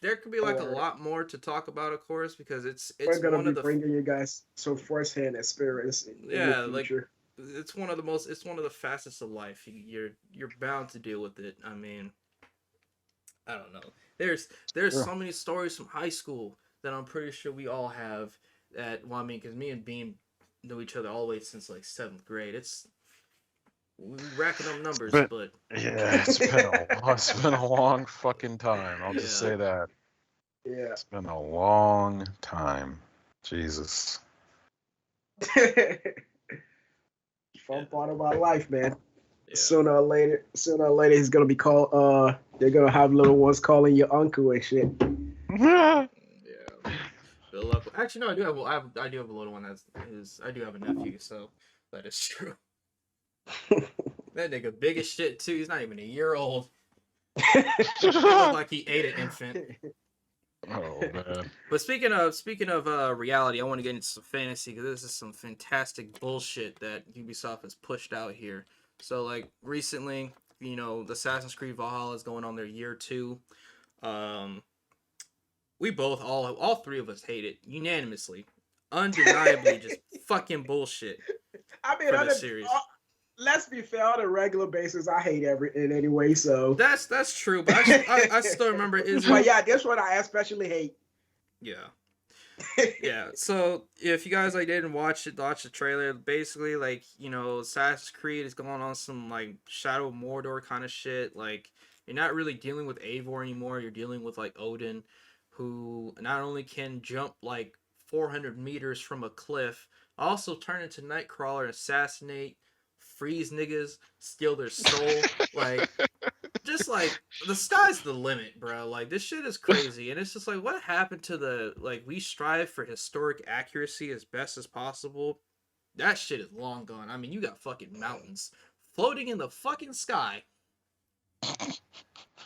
there could be like a lot more to talk about, of course, because we're gonna one be of the bringing you guys some firsthand experience in the future. Like it's one of the facets of life. You're bound to deal with it. I mean, I don't know. There's so many stories from high school that I'm pretty sure we all have. That well, I mean, because me and Beam know each other all the way since like 7th grade. We racking up numbers, but yeah, it's been a long fucking time. I'll just say that. Yeah, it's been a long time. Jesus. Fun part of my life, man. yeah. Sooner or later, he's gonna be called. They're gonna have little ones calling you uncle and shit. Yeah. Good luck. Actually, no, I do have a little one I do have a nephew, so that is true. That nigga big as shit too. He's not even a year old. He looked like he ate an infant. Oh man. But speaking of reality, I want to get into some fantasy because this is some fantastic bullshit that Ubisoft has pushed out here. So like recently, you know, the Assassin's Creed Valhalla is going on their year 2. We both all 3 of us hate it unanimously, undeniably, just fucking bullshit. I mean, for this series. Let's be fair. On a regular basis, I hate everything anyway. So that's true, but I still remember But yeah, this one I especially hate. Yeah. Yeah. So if you guys like didn't watch the trailer, basically like, you know, Assassin's Creed is going on some like Shadow of Mordor kind of shit. Like you're not really dealing with Eivor anymore. You're dealing with like Odin, who not only can jump like 400 meters from a cliff, also turn into Nightcrawler, assassinate, freeze niggas, steal their soul. Like, just like the sky's the limit, bro. Like this shit is crazy, and it's just like, what happened to the like? We strive for historic accuracy as best as possible. That shit is long gone. I mean, you got fucking mountains floating in the fucking sky,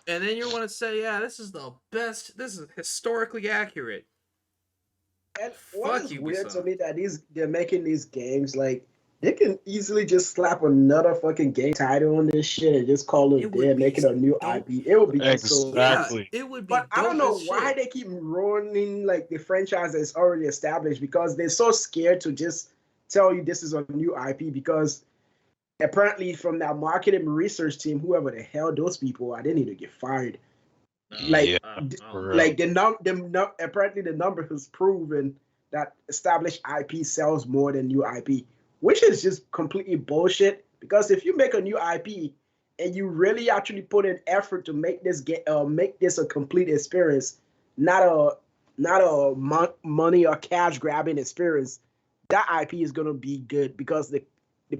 and then you want to say, yeah, this is the best. This is historically accurate. And what is weird to me that they're making these games like they can easily just slap another fucking game title on this shit and just call it dead, make it a new IP. It would be exactly. Yeah, it would be. But I don't know why they keep ruining like the franchise that's already established because they're so scared to just tell you this is a new IP because apparently from that marketing research team, whoever the hell those people are, they need to get fired. Like, apparently the number has proven that established IP sells more than new IP, which is just completely bullshit. Because if you make a new IP and you really actually put in effort to make this a complete experience, not a money or cash grabbing experience, that IP is gonna be good because the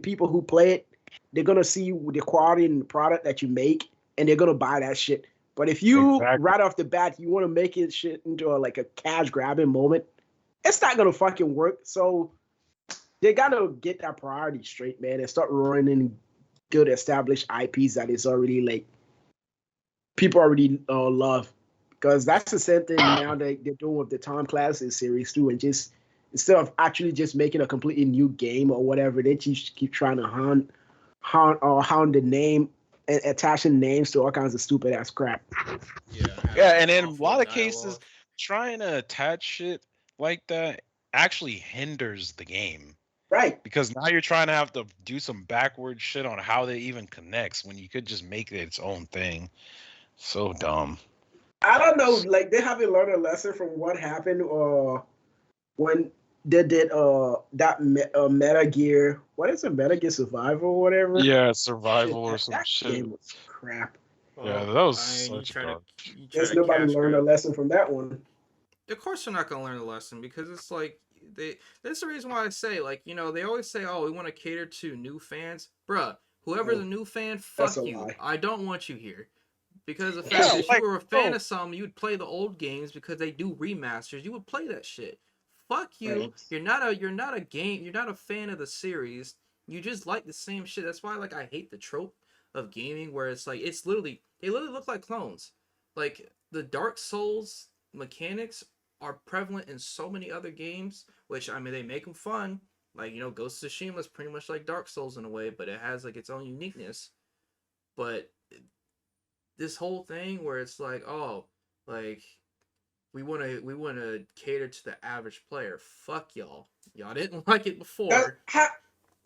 people who play it, they're gonna see the quality in the product that you make, and they're gonna buy that shit. But if you right off the bat you want to make it shit into a cash grabbing moment, it's not gonna fucking work. So they gotta get that priority straight, man, and start running good established IPs that is already like people already love. Because that's the same thing now they're doing with the Tom Clancy series too, and just instead of actually just making a completely new game or whatever, they keep trying to hound the name and attaching names to all kinds of stupid ass crap. Yeah, and in a lot of cases, trying to attach shit like that actually hinders the game. Right. Because now you're trying to have to do some backward shit on how they even connects when you could just make it its own thing. So dumb. I don't know, like they haven't learned a lesson from what happened when they did that Meta Gear. What is it, Meta Gear Survival or whatever? Yeah, Survival or some shit. That game was crap. Yeah, that was such Guess nobody learned a lesson from that one. Of course they're not gonna learn a lesson because it's like That's the reason why I say, like, they always say, oh, we want to cater to new fans. Bruh, whoever's a new fan, That's a fuck you. lie. I don't want you here. Because the fact Yeah, that if you like, were a fan bro, of something, you would play the old games because they do remasters. You would play that shit. Fuck you. Right. You're not a fan of the series. You just like the same shit. That's why, like, I hate the trope of gaming where it's like they literally look like clones. Like the Dark Souls mechanics are prevalent in so many other games, which I mean they make them fun. Like, Ghost of Tsushima is pretty much like Dark Souls in a way, but it has like its own uniqueness. But this whole thing where it's like, oh, like we want to cater to the average player. Fuck y'all. Y'all didn't like it before.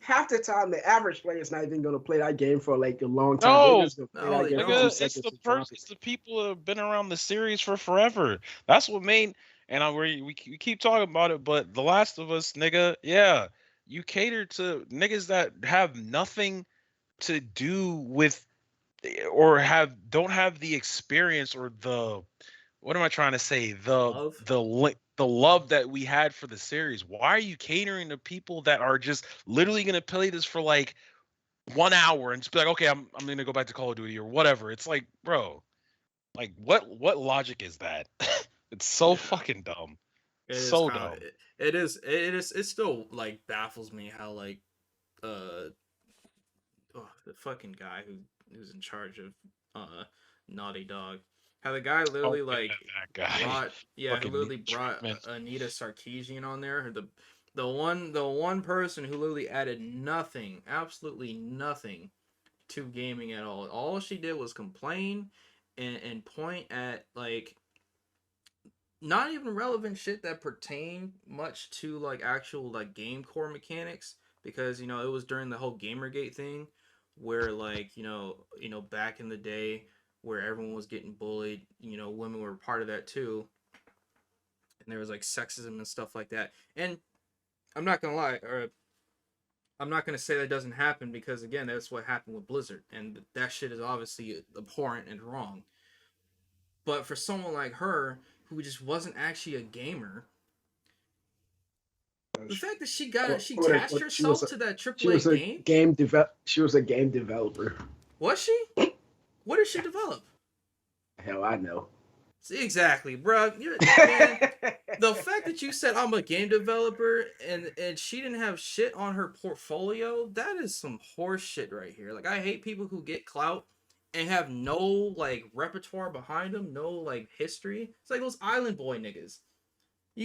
Half the time, the average player is not even going to play that game for like a long time. They're no, just going to play No, that they game for don't. 2 nigga, seconds to drop it's it. the people that have been around the series for forever. That's what made, and we keep talking about it, but The Last of Us, nigga, yeah, you cater to niggas that have nothing to do with or don't have the experience or the what am I trying to say? Love. The love that we had for the series. Why are you catering to people that are just literally gonna play this for like 1 hour and just be like, okay, I'm gonna go back to Call of Duty or whatever? It's like, bro, like what logic is that? It's so Yeah. fucking dumb. It is So kind of dumb. it still like baffles me how like uh the fucking guy who's in charge of Naughty Dog, how the guy Oh literally yeah, like that guy. who Fucking literally Neil brought Druckmann. Anita Sarkeesian on there, the one person who literally added nothing, absolutely nothing to gaming at all. All she did was complain and point at like not even relevant shit that pertained much to like actual like game core mechanics, because it was during the whole Gamergate thing where like back in the day where everyone was getting bullied, women were part of that too, and there was like sexism and stuff like that. And I'm not gonna lie, or I'm not gonna say that doesn't happen, because again, that's what happened with Blizzard, and that shit is obviously abhorrent and wrong. But for someone like her who just wasn't actually a gamer, the fact that she Quote attached unquote, herself to that she AAA was a game. she was a game developer. Was she? What did she develop? Hell, I know. See, exactly, bro. Man, the fact that you said I'm a game developer and she didn't have shit on her portfolio, that is some horse shit right here. Like, I hate people who get clout and have no like repertoire behind them, no like history. It's like those Island Boy niggas.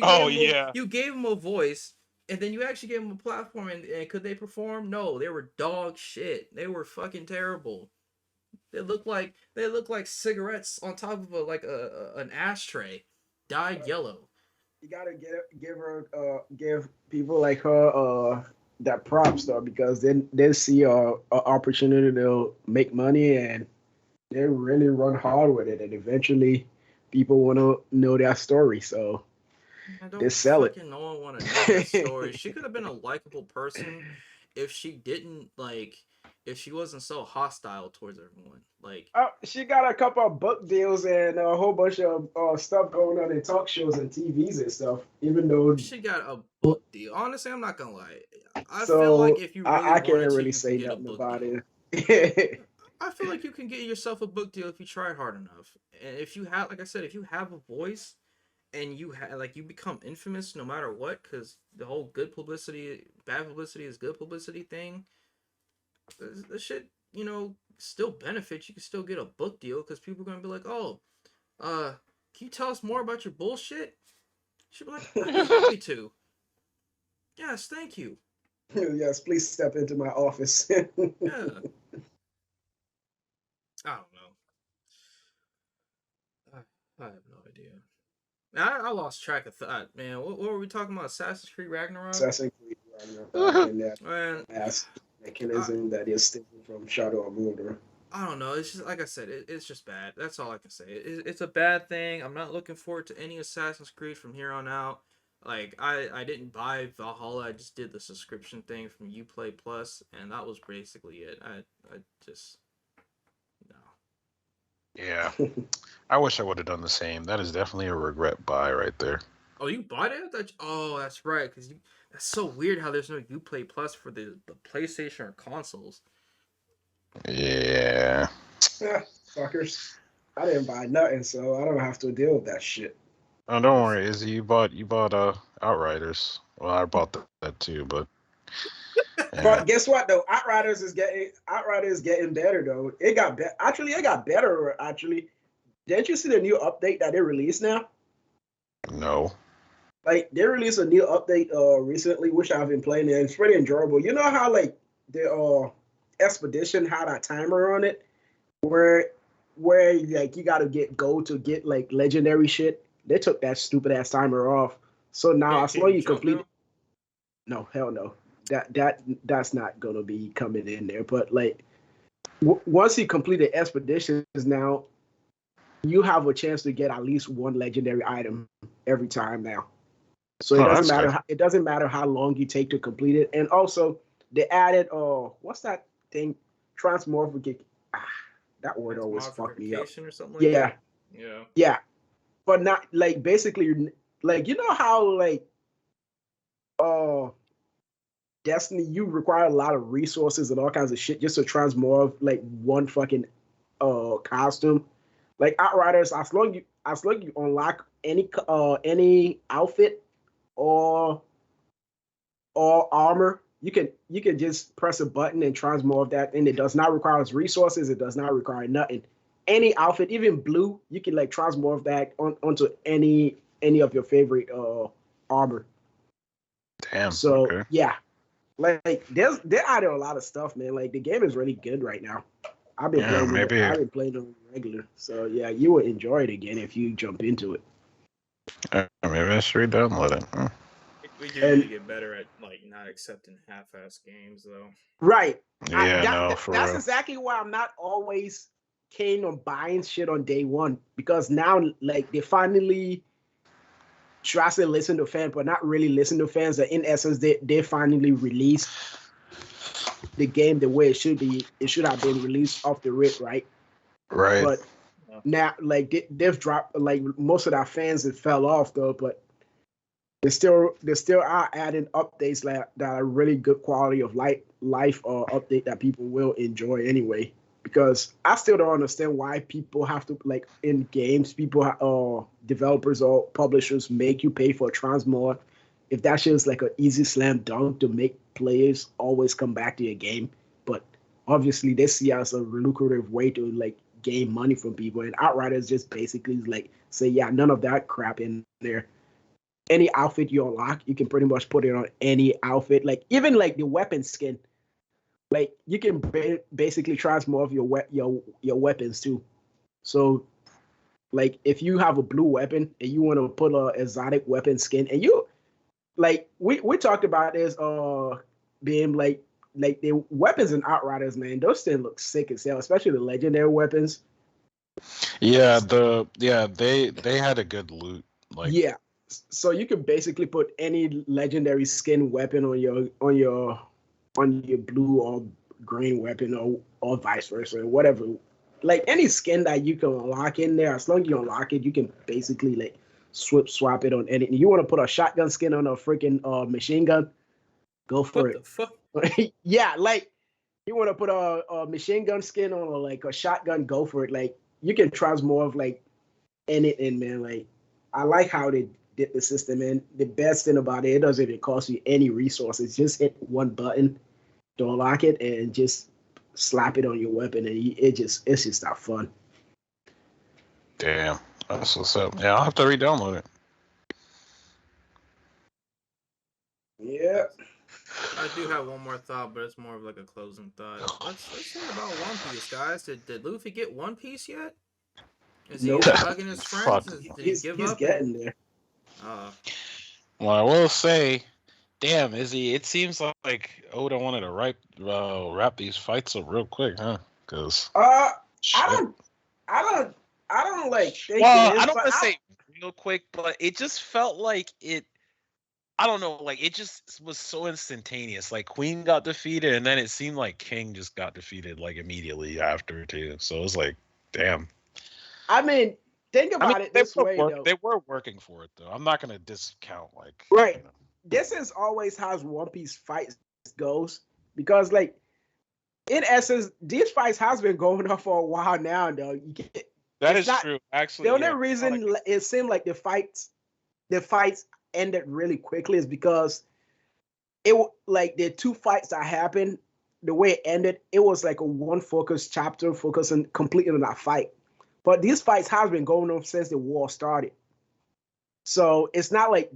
Oh yeah. You gave them a voice, and then you actually gave them a platform, and could they perform? No, they were dog shit. They were fucking terrible. They look like cigarettes on top of an ashtray, dyed yellow. You gotta give people like her that props though, because then they see a opportunity to make money, and they really run hard with it, and eventually people want to know that story, so I they don't sell it. fucking no one want to know that story. She could have been a likable person if she didn't like if she wasn't so hostile towards everyone. Like, She got a couple of book deals and a whole bunch of stuff going on in talk shows and TVs and stuff. Even though, she got a book deal. Honestly, I'm not gonna lie. I feel like so if you really I can't wanted to, really you can say get a nothing book about deal. it. I feel like you can get yourself a book deal if you try hard enough. And if you have, like I said, if you have a voice and you become infamous no matter what, because the whole bad publicity is good publicity thing, the shit, still benefits. You can still get a book deal because people are gonna be like, oh, can you tell us more about your bullshit? She'll be like, I'd be happy to. Yes, thank you. Yes, please step into my office. Yeah. I don't know. I have no idea. I lost track of thought, man. What were we talking about? Assassin's Creed Ragnarok? Assassin's Creed Ragnarok and that Man, last I, mechanism that is taken from Shadow of Mordor. I don't know. It's just like I said. It's just bad. That's all I can say. It's a bad thing. I'm not looking forward to any Assassin's Creed from here on out. Like I didn't buy Valhalla. I just did the subscription thing from Uplay Plus, and that was basically it. I just no. Yeah. I wish I would have done the same. That is definitely a regret buy right there. Oh, you bought it? That's right. That's so weird how there's no Uplay Plus for the PlayStation or consoles. Yeah. Yeah, fuckers. I didn't buy nothing, so I don't have to deal with that shit. Oh, don't worry, Izzy. You bought Outriders. Well, I bought that too, but yeah. But guess what though? Outriders is getting better though. It got better. Actually, it got better. Actually, didn't you see the new update that they released now? No. Like they released a new update recently, which I've been playing, and it's pretty enjoyable. You know how like the expedition had a timer on it, where like you gotta get gold to get like legendary shit. They took that stupid ass timer off. So now as long as you complete it, no, hell no. That's not gonna be coming in there. But like once you complete the expeditions now, you have a chance to get at least one legendary item every time now. So it doesn't matter. It doesn't matter how long you take to complete it. And also, they added what's that thing? Transmorphic. That word always fucked me up. Or something like that. Yeah. But not like basically like you know how like Destiny you require a lot of resources and all kinds of shit just to transmorph like one fucking costume. Like Outriders, as long you unlock any outfit or armor, you can just press a button and transmorph that, and it does not require resources. It does not require nothing. Any outfit, even blue, you can like transmorph that onto any of your favorite armor. Damn. So okay. yeah, like they're adding a lot of stuff, man. Like the game is really good right now. I've been playing on regular. So yeah, you would enjoy it again if you jump into it. Maybe I should re-download it. We do need to get better at like not accepting half-ass games, though. Right. Yeah, that's real. Exactly why I'm not always keen on buying shit on day one, because now like they finally try to listen to fans, but not really listen to fans. That in essence they finally released the game the way it should be. It should have been released off the rip, right? Right. But now like they've dropped like most of our fans that fell off though, but they still are adding updates that are really good quality of life update that people will enjoy anyway. Because I still don't understand why people have to like in games, people developers or publishers make you pay for transmog if that shit is like an easy slam dunk to make players always come back to your game. But obviously they see it as a lucrative way to like gain money from people, and Outriders just basically like say, yeah, none of that crap in there. Any outfit you unlock, you can pretty much put it on any outfit. Like even like the weapon skin, like you can basically transmorph your weapons too. So like if you have a blue weapon and you want to put a exotic weapon skin, and you like we talked about this being like the weapons in Outriders, man, those things look sick as hell, especially the legendary weapons. Yeah, they had a good loot. Like yeah. So you can basically put any legendary skin weapon on your blue or green weapon or vice versa, whatever. Like any skin that you can unlock in there, as long as you unlock it, you can basically like swap it on anything. You want to put a shotgun skin on a freaking machine gun, go for it. What the fuck? Yeah, like you want to put a machine gun skin on like a shotgun, go for it. Like you can transmorph like anything, man. Like I like how they did the system, and the best thing about it doesn't even cost you any resources. Just hit one button to unlock it and just slap it on your weapon, and it's just not fun. Damn, that's what's up. Yeah, I'll have to re-download it. Yeah. I do have one more thought, but it's more of like a closing thought. Let's talk about One Piece, guys. Did Luffy get One Piece yet? Is he hugging his friends? Did he give he's up? Getting there. Well, I will say, damn, Izzy, it seems like Oda wanted to wrap these fights up real quick, huh? Because I don't like. Well, I don't want to say real quick, but it just felt like it. I don't know, like it just was so instantaneous. Like Queen got defeated, and then it seemed like King just got defeated like immediately after too. So it was like, damn. I mean, think I mean, about it this way though. they were working for it though. I'm not gonna discount like Right. you know. This is always how One Piece fights goes because like in essence, these fights has been going on for a while now. Though That it's is not true. the Actually, only yeah. reason it seemed like the fights ended really quickly is because it like the two fights that happened, the way it ended, it was like a one focus chapter focusing completely on that fight. But these fights have been going on since the war started. So it's not like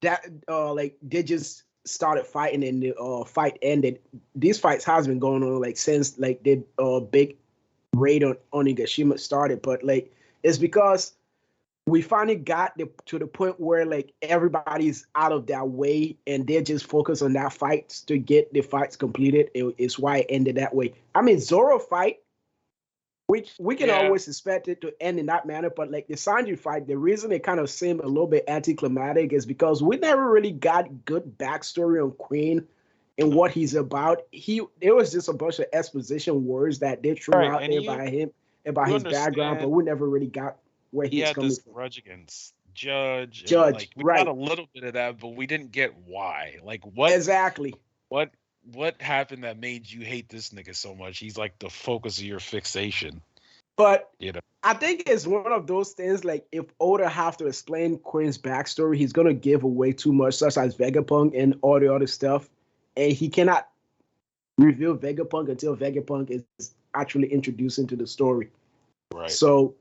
that like they just started fighting and the fight ended. These fights has been going on like since like the big raid on Onigashima started, but like it's because we finally got to the point where like everybody's out of their way and they're just focused on that fight to get the fights completed. It's why it ended that way. I mean, Zoro fight, we can Yeah. always expect it to end in that manner, but like the Sanji fight, the reason it kind of seemed a little bit anticlimactic is because we never really got good backstory on Queen and what he's about. There was just a bunch of exposition words that they threw Right, out and there by him about you his background, but understand we never really got where he he's had coming this from. grudge against Judge, and Judge, like we got a right? little bit of that, but we didn't get why. Like Exactly. what what happened that made you hate this nigga so much? He's like the focus of your fixation. But You know. I think it's one of those things like if Oda have to explain Quinn's backstory, he's gonna give away too much, such as Vegapunk and all the other stuff, and he cannot reveal Vegapunk until Vegapunk is actually introduced into the story. Right. So,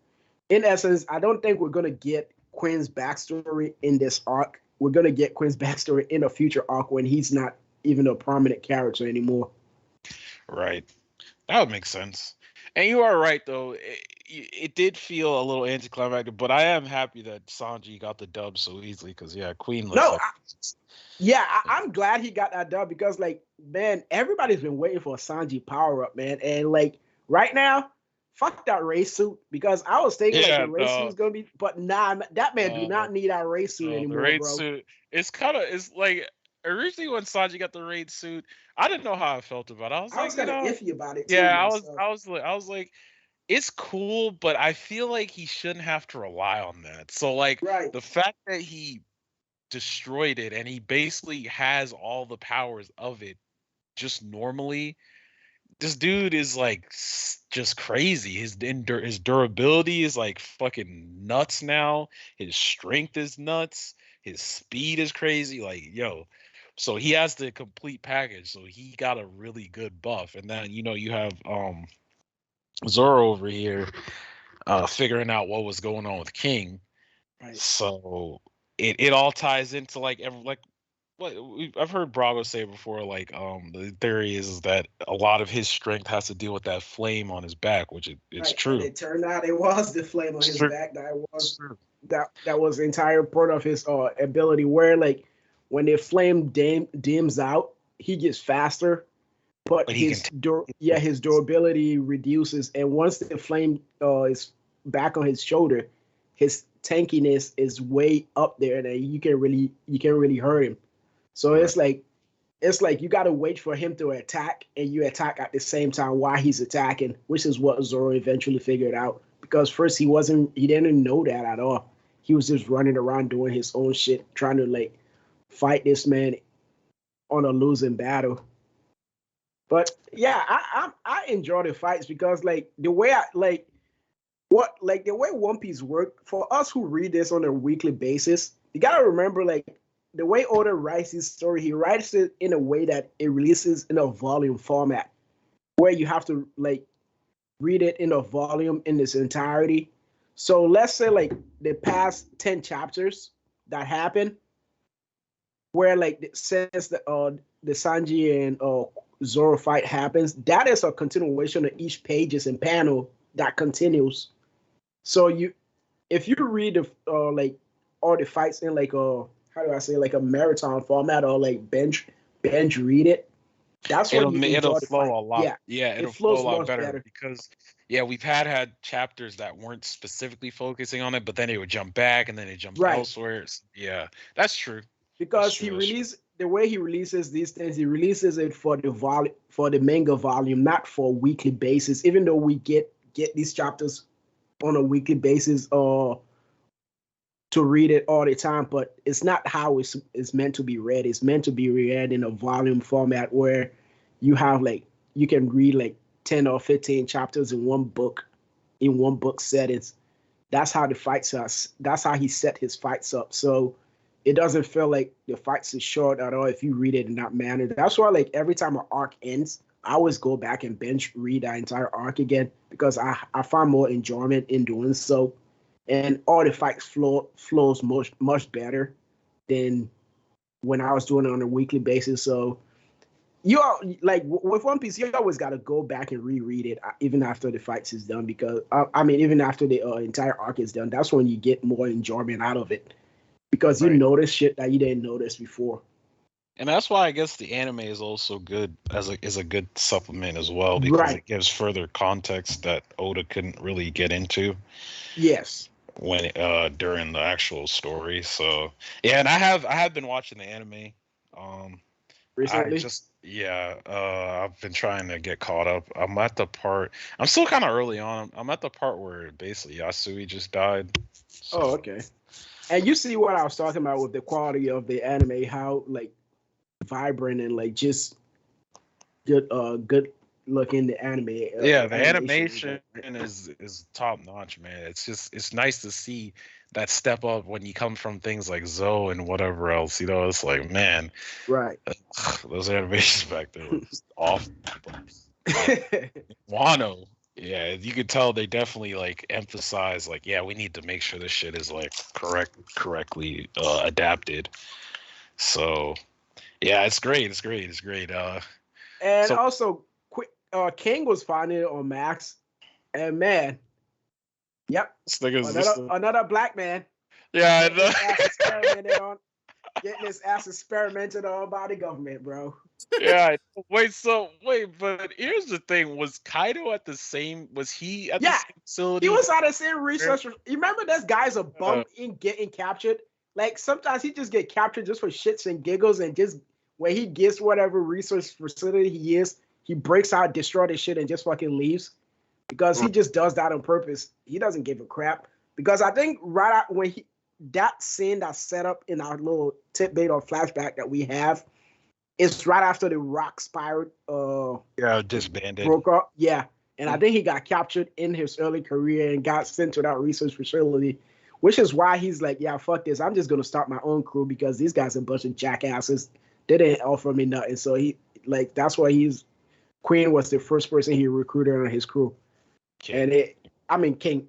in essence, I don't think we're gonna get Quinn's backstory in this arc. We're gonna get Quinn's backstory in a future arc when he's not even a prominent character anymore. Right. That would make sense. And you are right though. It did feel a little anticlimactic, but I am happy that Sanji got the dub so easily because yeah, Queen looks No, like yeah, I'm glad he got that done because, like, man, everybody's been waiting for a Sanji power up, man. And, like, right now, fuck that race suit because I was thinking, like, yeah, the race suit no, was going to be, but nah, that man do no, not need that race suit no, the anymore, raid bro. suit. It's like originally when Sanji got the raid suit, I didn't know how I felt about it. I was I was like, kind of iffy about it too yeah, myself. I was like, it's cool, but I feel like he shouldn't have to rely on that. So like Right. the fact that he destroyed it and he basically has all the powers of it just normally, this dude is like just crazy. His durability is like fucking nuts now. His strength is nuts. His speed is crazy. Like yo, so he has the complete package. So he got a really good buff. And then you have Zoro over here figuring out what was going on with King. Right. So it all ties into like I've heard Bravo say before, like the theory is that a lot of his strength has to deal with that flame on his back, which it's Right. And true. it turned out it was the flame on It's his true. back It's true. that was the entire part of his ability where, like, when the flame dims out, he gets faster but But he can. his durability reduces, and once the flame is back on his shoulder, his tankiness is way up there, and you can't really hurt him. So Right. it's like you got to wait for him to attack, and you attack at the same time while he's attacking, which is what Zoro eventually figured out. Because first he didn't know that at all. He was just running around doing his own shit, trying to like fight this man on a losing battle. But yeah, I enjoy the fights because like the way I like the way One Piece work for us who read this on a weekly basis, you gotta remember like the way Oda writes his story, he writes it in a way that it releases in a volume format where you have to like read it in a volume in its entirety. So let's say like the past 10 chapters that happen, where like since the Sanji and Zoro fight happens, that is a continuation of each pages and panel that continues. So if you read the like all the fights in like a how do I say like a marathon format or like bench read it, that's when you It'll enjoy the fight. flow a lot. Yeah, Yeah, it it'll flow a flows lot much better better because yeah, we've had chapters that weren't specifically focusing on it, but then it would jump back and then it jumps right elsewhere. Yeah, that's true. That's because true. That's true. the way he releases these things, he releases it for the manga volume, not for a weekly basis. Even though we get these chapters on a weekly basis or to read it all the time, but it's not how it's meant to be read. It's meant to be read in a volume format where you have like you can read like 10 or 15 chapters in one book settings. That's how the fights are. That's how he set his fights up. So it doesn't feel like the fights is short at all if you read it in that manner. That's why like every time an arc ends, I always go back and binge read that entire arc again because I find more enjoyment in doing so. And all the fights flows much better than when I was doing it on a weekly basis. So you are like with One Piece, you always got to go back and reread it even after the fights is done because I mean even after the entire arc is done, that's when you get more enjoyment out of it because you notice shit that you didn't notice before. And that's why I guess the anime is also good is a good supplement as well because it gives further context that Oda couldn't really get into. Yes. When during the actual story. So yeah, and I have been watching the anime. Recently? I've been trying to get caught up. I'm still kind of early on. I'm at the part where basically Yasui just died. So. Oh, okay. And you see what I was talking about with the quality of the anime, how like vibrant and like just good looking the anime. Yeah, the animation is top notch, man. It's nice to see that step up when you come from things like Zoe and whatever else. You know, it's like, man, right? Those animations back there were just awful. Wano, yeah, you could tell they definitely like emphasize like, yeah, we need to make sure this shit is like correctly adapted. So, yeah, it's great. And also, King was finding it on Max, and man, yep, another black man. Yeah, getting his ass experimented on by the government, bro. Yeah. But here's the thing: was Kaido at the same? Was he at the same facility? He was at the same research. You remember, this guy's a bum in getting captured. Like sometimes he just get captured just for shits and giggles, and just when he gets whatever research facility he is, he breaks out, destroys the shit, and just fucking leaves because he just does that on purpose. He doesn't give a crap because I think right out when that scene that's set up in our little tidbit or flashback that we have, it's right after the rock spiral disbanded, broke up. Yeah, and I think he got captured in his early career and got sent to that research facility, which is why he's like, yeah, fuck this. I'm just gonna start my own crew because these guys are a bunch of jackasses. They didn't offer me nothing, so that's why Queen was the first person he recruited on his crew. King. And King.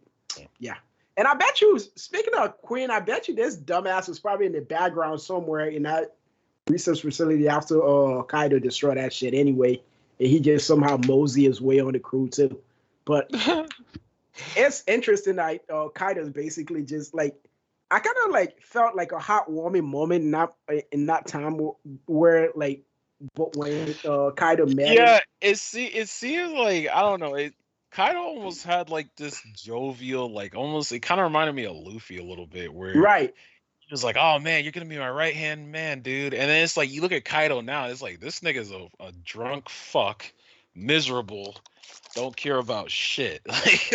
Yeah. And I bet you, speaking of Queen, I bet you this dumbass was probably in the background somewhere in that research facility after Kaido destroyed that shit anyway. And he just somehow mosey his way on the crew too. But it's interesting that Kaido's basically just like, I kind of like felt like a heartwarming moment in that time where like, but when Kaido met him. It seems like, I don't know, Kaido almost had like this jovial, like almost, it kind of reminded me of Luffy a little bit, where he was like, oh man, you're gonna be my right hand man, dude. And then it's like you look at Kaido now, it's like this nigga's a drunk fuck, miserable, don't care about shit. Like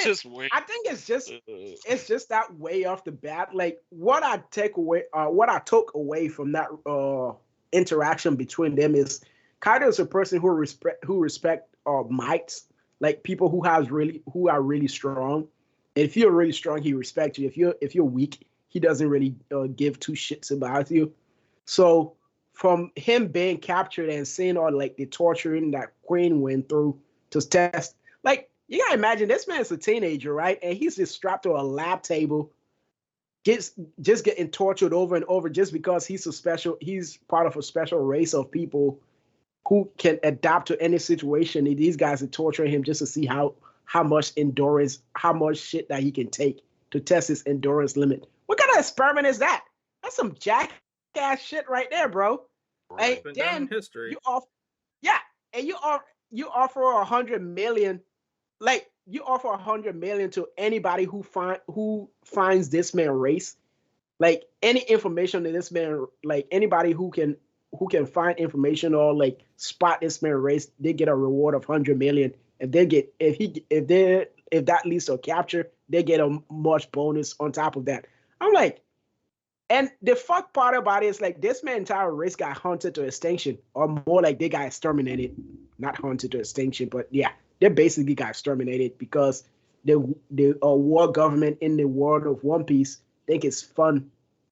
just weird. I think it's just that way off the bat. Like what I took away from that interaction between them is Kaido is a person who respect mites. Like people who are really strong. And if you're really strong, he respects you. If you're weak, he doesn't really give two shits about you. So from him being captured and seeing all like the torturing that Queen went through to test, like you gotta imagine this man's a teenager, right? And he's just strapped to a lab table, just getting tortured over and over just because he's part of a special race of people who can adapt to any situation. And these guys are torturing him just to see how much endurance, how much shit that he can take to test his endurance limit. What kind of experiment is that? That's some jackass shit right there, bro. Right. And then history. You offer 100 million, like you offer 100 million to anybody who finds this man race, like any information that this man, like anybody who can who can find information or like spot this man race, they get a reward of 100 million. If they get if that leads to a capture, they get a much bonus on top of that. I'm like, and the fuck part about it is like this man entire race got hunted to extinction, or more like they got exterminated, not hunted to extinction, but yeah, they basically got exterminated because the war government in the world of One Piece think it's fun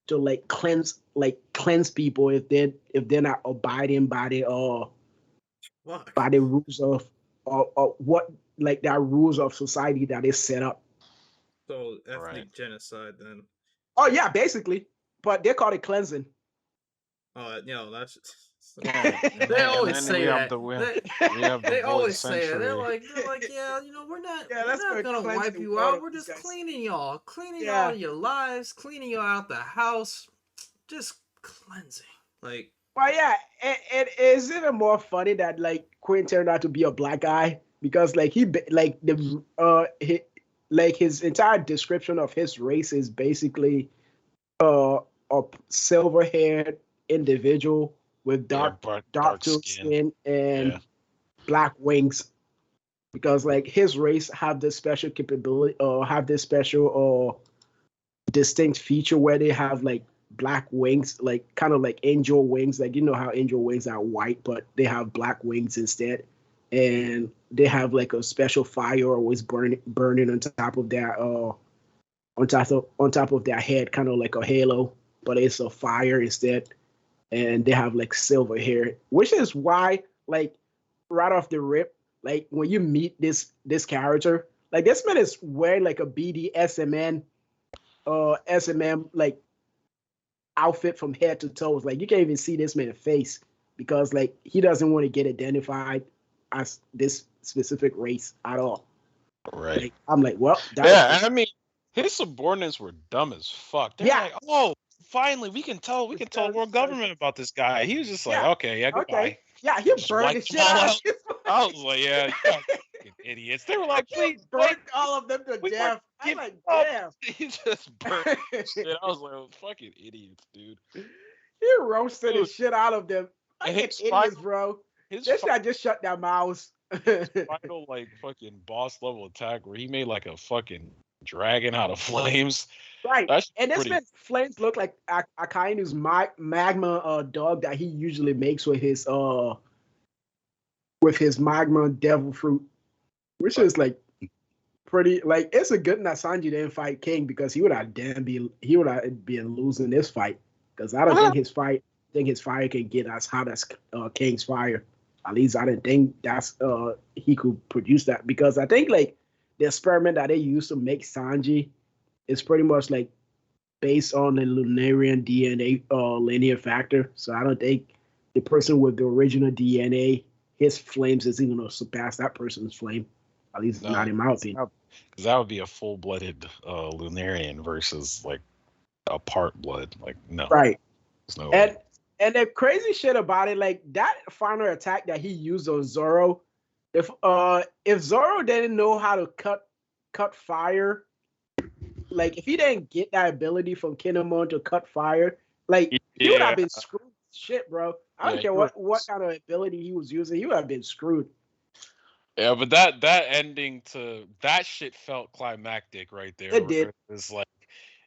to like cleanse people if they're not abiding by the rules of or what like that rules of society that is set up. So ethnic genocide then. Oh yeah, basically, but they call it cleansing. That's. They always say that. They always say it. They're century. like, yeah, we're not gonna cleanse wipe the you world out. We're of just these guys. cleaning y'all, cleaning Yeah. all your lives, cleaning you out the house, just cleansing. Like, Well, yeah, it is even more funny that like Quinn turned out to be a black guy because like his entire description of his race is basically a silver haired individual with dark skin and black wings, because like his race have this special capability or have this special or distinct feature where they have like black wings, like kind of like angel wings, like you know how angel wings are white but they have black wings instead, and they have like a special fire always burning on top of their on top of their head, kind of like a halo, but it's a fire instead. And they have like silver hair, which is why like right off the rip, like when you meet this character, like this man is wearing like a BDSMN SMM like outfit from head to toes. Like you can't even see this man's face because like he doesn't want to get identified as this specific race at all. Right. Like, I'm like, well, I mean, his subordinates were dumb as fuck. They're like, oh, finally, we can tell world government about this guy. He was just like, okay, goodbye. Okay. Yeah, he burned the shit out. I was like, yeah, you fucking idiots. They were like, please burned all of them to death. I'm like, damn. He just burned shit. I was like, oh, fucking idiots, dude. He roasted the shit out of them. And idiots, bro. This guy just shut their mouths. Final like fucking boss level attack where he made like a fucking dragon out of flames. Right. And this man's flames look like Akainu's magma dog that he usually makes with his magma devil fruit, which is like pretty like it's a good that Sanji didn't fight King because he would have been losing this fight, because I don't think his fire can get as hot as King's fire. At least I didn't think that's he could produce that, because I think like the experiment that they used to make Sanji is pretty much like based on the Lunarian DNA linear factor. So I don't think the person with the original DNA, his flames is even going to surpass that person's flame. At least not in my opinion. Because that would be a full-blooded Lunarian versus like a part blood. Like no, right? No and the crazy shit about it, like that final attack that he used on Zoro, if Zoro didn't know how to cut fire, like if he didn't get that ability from Kinemon to cut fire, like he would have been screwed. Shit, bro. I don't care what kind of ability he was using, he would have been screwed. Yeah, but that ending to that shit felt climactic right there. It did. It's like,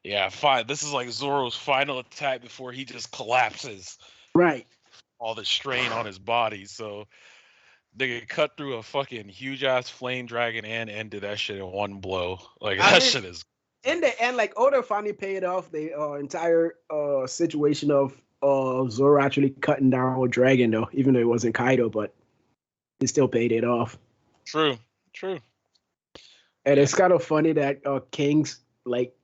yeah, fine. This is like Zoro's final attack before he just collapses. Right. All the strain on his body. So they could cut through a fucking huge ass flame dragon and ended that shit in one blow. Like shit is. In the end, like Oda finally paid off the entire situation of Zoro actually cutting down a dragon, though, even though it wasn't Kaido, but he still paid it off. True. And it's kind of funny that King's like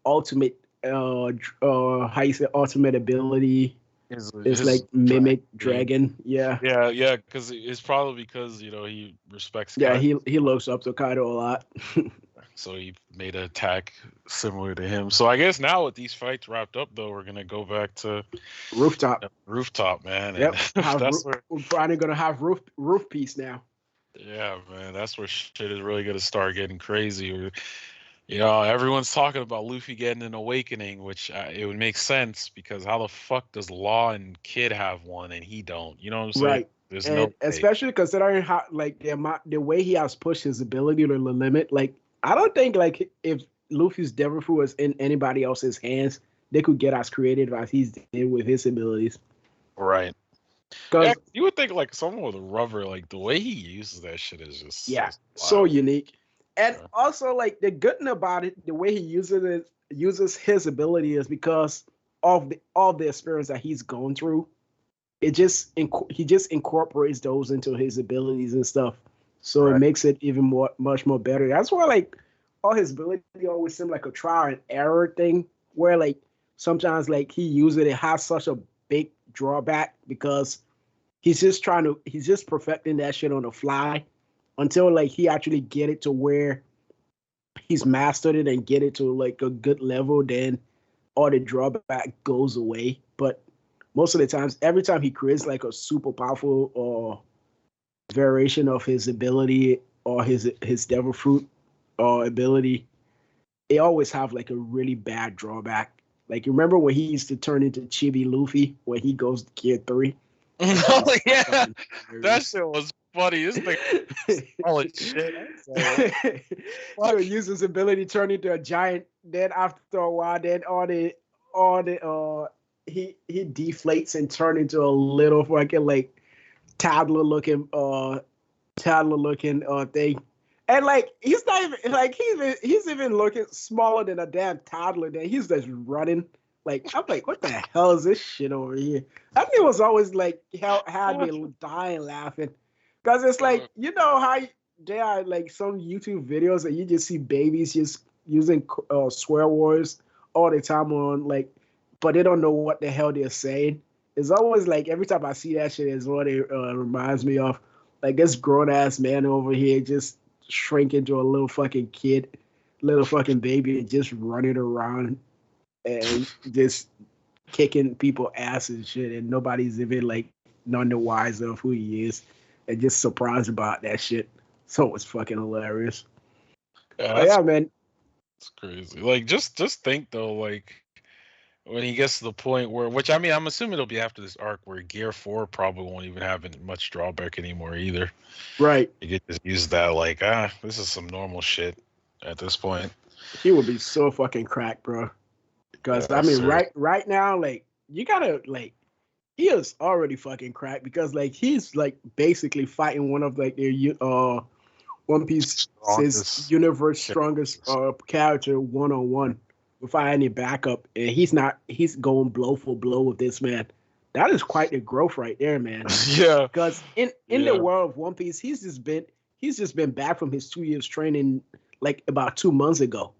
ultimate ultimate ability is like mimic dragon. Yeah, because it's probably because he respects Kaido. Yeah, he looks up to Kaido a lot. So he made an attack similar to him. So I guess now with these fights wrapped up, though, we're gonna go back to rooftop, man. Yep, we're probably gonna have roof piece now. Yeah, man, that's where shit is really gonna start getting crazy. You know, everyone's talking about Luffy getting an awakening, which it would make sense because how the fuck does Law and Kid have one and he don't? You know what I'm saying? Right. There's And no way. especially considering how like the way he has pushed his ability to the limit, like I don't think like if Luffy's Devil Fruit was in anybody else's hands, they could get as creative as he's did with his abilities. Right. Yeah, Because you would think like someone with a rubber, like the way he uses that shit is just yeah, is so wild. unique. And Yeah. also like the good thing about it, the way he uses his ability is because of the experience that he's going through. It just he just incorporates those into his abilities and stuff. So it Right. makes it even much more better. That's why like all his ability always seem like a trial and error thing, where like sometimes like he uses it has such a big drawback because he's just perfecting that shit on the fly until like he actually get it to where he's mastered it and get it to like a good level, then all the drawback goes away. But most of the times, every time he creates like a super powerful or variation of his ability or his devil fruit or ability, they always have like a really bad drawback. Like you remember when he used to turn into Chibi Luffy when he goes to Gear 3? Oh yeah, that Hilarious. shit was funny. This nigga solid shit. I was like, So what he uses his ability to turn into a giant. Then after a while, then all the he deflates and turn into a little fucking like toddler looking thing. And like he's not even like he's even looking smaller than a damn toddler. Then he's just running. Like I'm like, what the hell is this shit over here? That thing was always like hell had me dying laughing. Cause it's like, you know how there are like some YouTube videos that you just see babies just using swear words all the time on like, but they don't know what the hell they're saying. It's always like every time I see that shit is what it reminds me of. Like this grown ass man over here just shrink into a little fucking kid, little fucking baby, and just running around and just kicking people ass and shit, and nobody's even like none the wiser of who he is, and just surprised about that shit. So it's fucking hilarious. Yeah, But yeah, man. that's crazy. Like just think though, like when he gets to the point where, which I mean, I'm assuming it'll be after this arc where Gear 4 probably won't even have much drawback anymore either. Right. You get to use that like, this is some normal shit at this point. He would be so fucking cracked, bro. Because I Yeah, mean, sir. right now, like you gotta like he is already fucking cracked because like he's like basically fighting one of like their One Piece says Strongest universe strongest characters. character 1-on-1 without any backup, and he's going blow for blow with this man. That is quite the growth right there, man. Yeah. Because in the Yeah. world of One Piece, he's just been back from his 2 years training like about 2 months ago.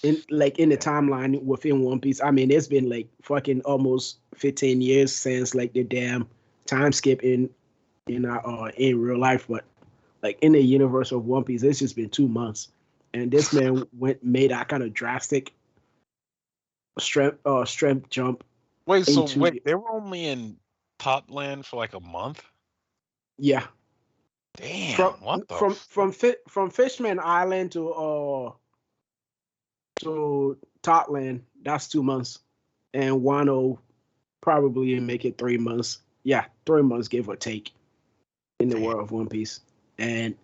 In the timeline within One Piece, I mean, it's been like fucking almost 15 years since like the damn time skip in real life, but like in the universe of One Piece, it's just been 2 months, and this man made that kind of drastic strength jump Wait, so into they were only in Topland for like a month? yeah Damn, what the from Fishman Island to Totland. That's 2 months, and Wano probably make it 3 months. Yeah, 3 months give or take in the Damn. world of One Piece, and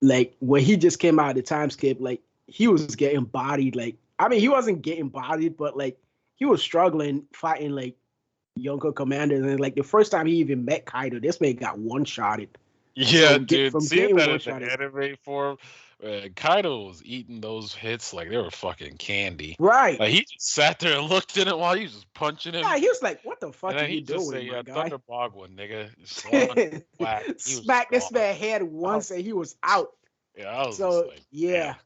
like when he just came out of the time skip, like he was getting bodied. Like I mean, he wasn't getting bodied, but like he was struggling fighting like younger commanders. And like the first time he even met Kaido, this man got one shotted. Yeah, So dude. from Seeing getting that one in the shotted, anime form, Kaido was eating those hits like they were fucking candy. right? Like he just sat there and looked at it while he was just punching him. Yeah, he was like, "What the And fuck are then you he just doing, say, my guy?" Thunder Bogwa, nigga. Swan black. He was just Smack this gone. man head once, and he was out. Yeah, I was just So like, yeah, damn.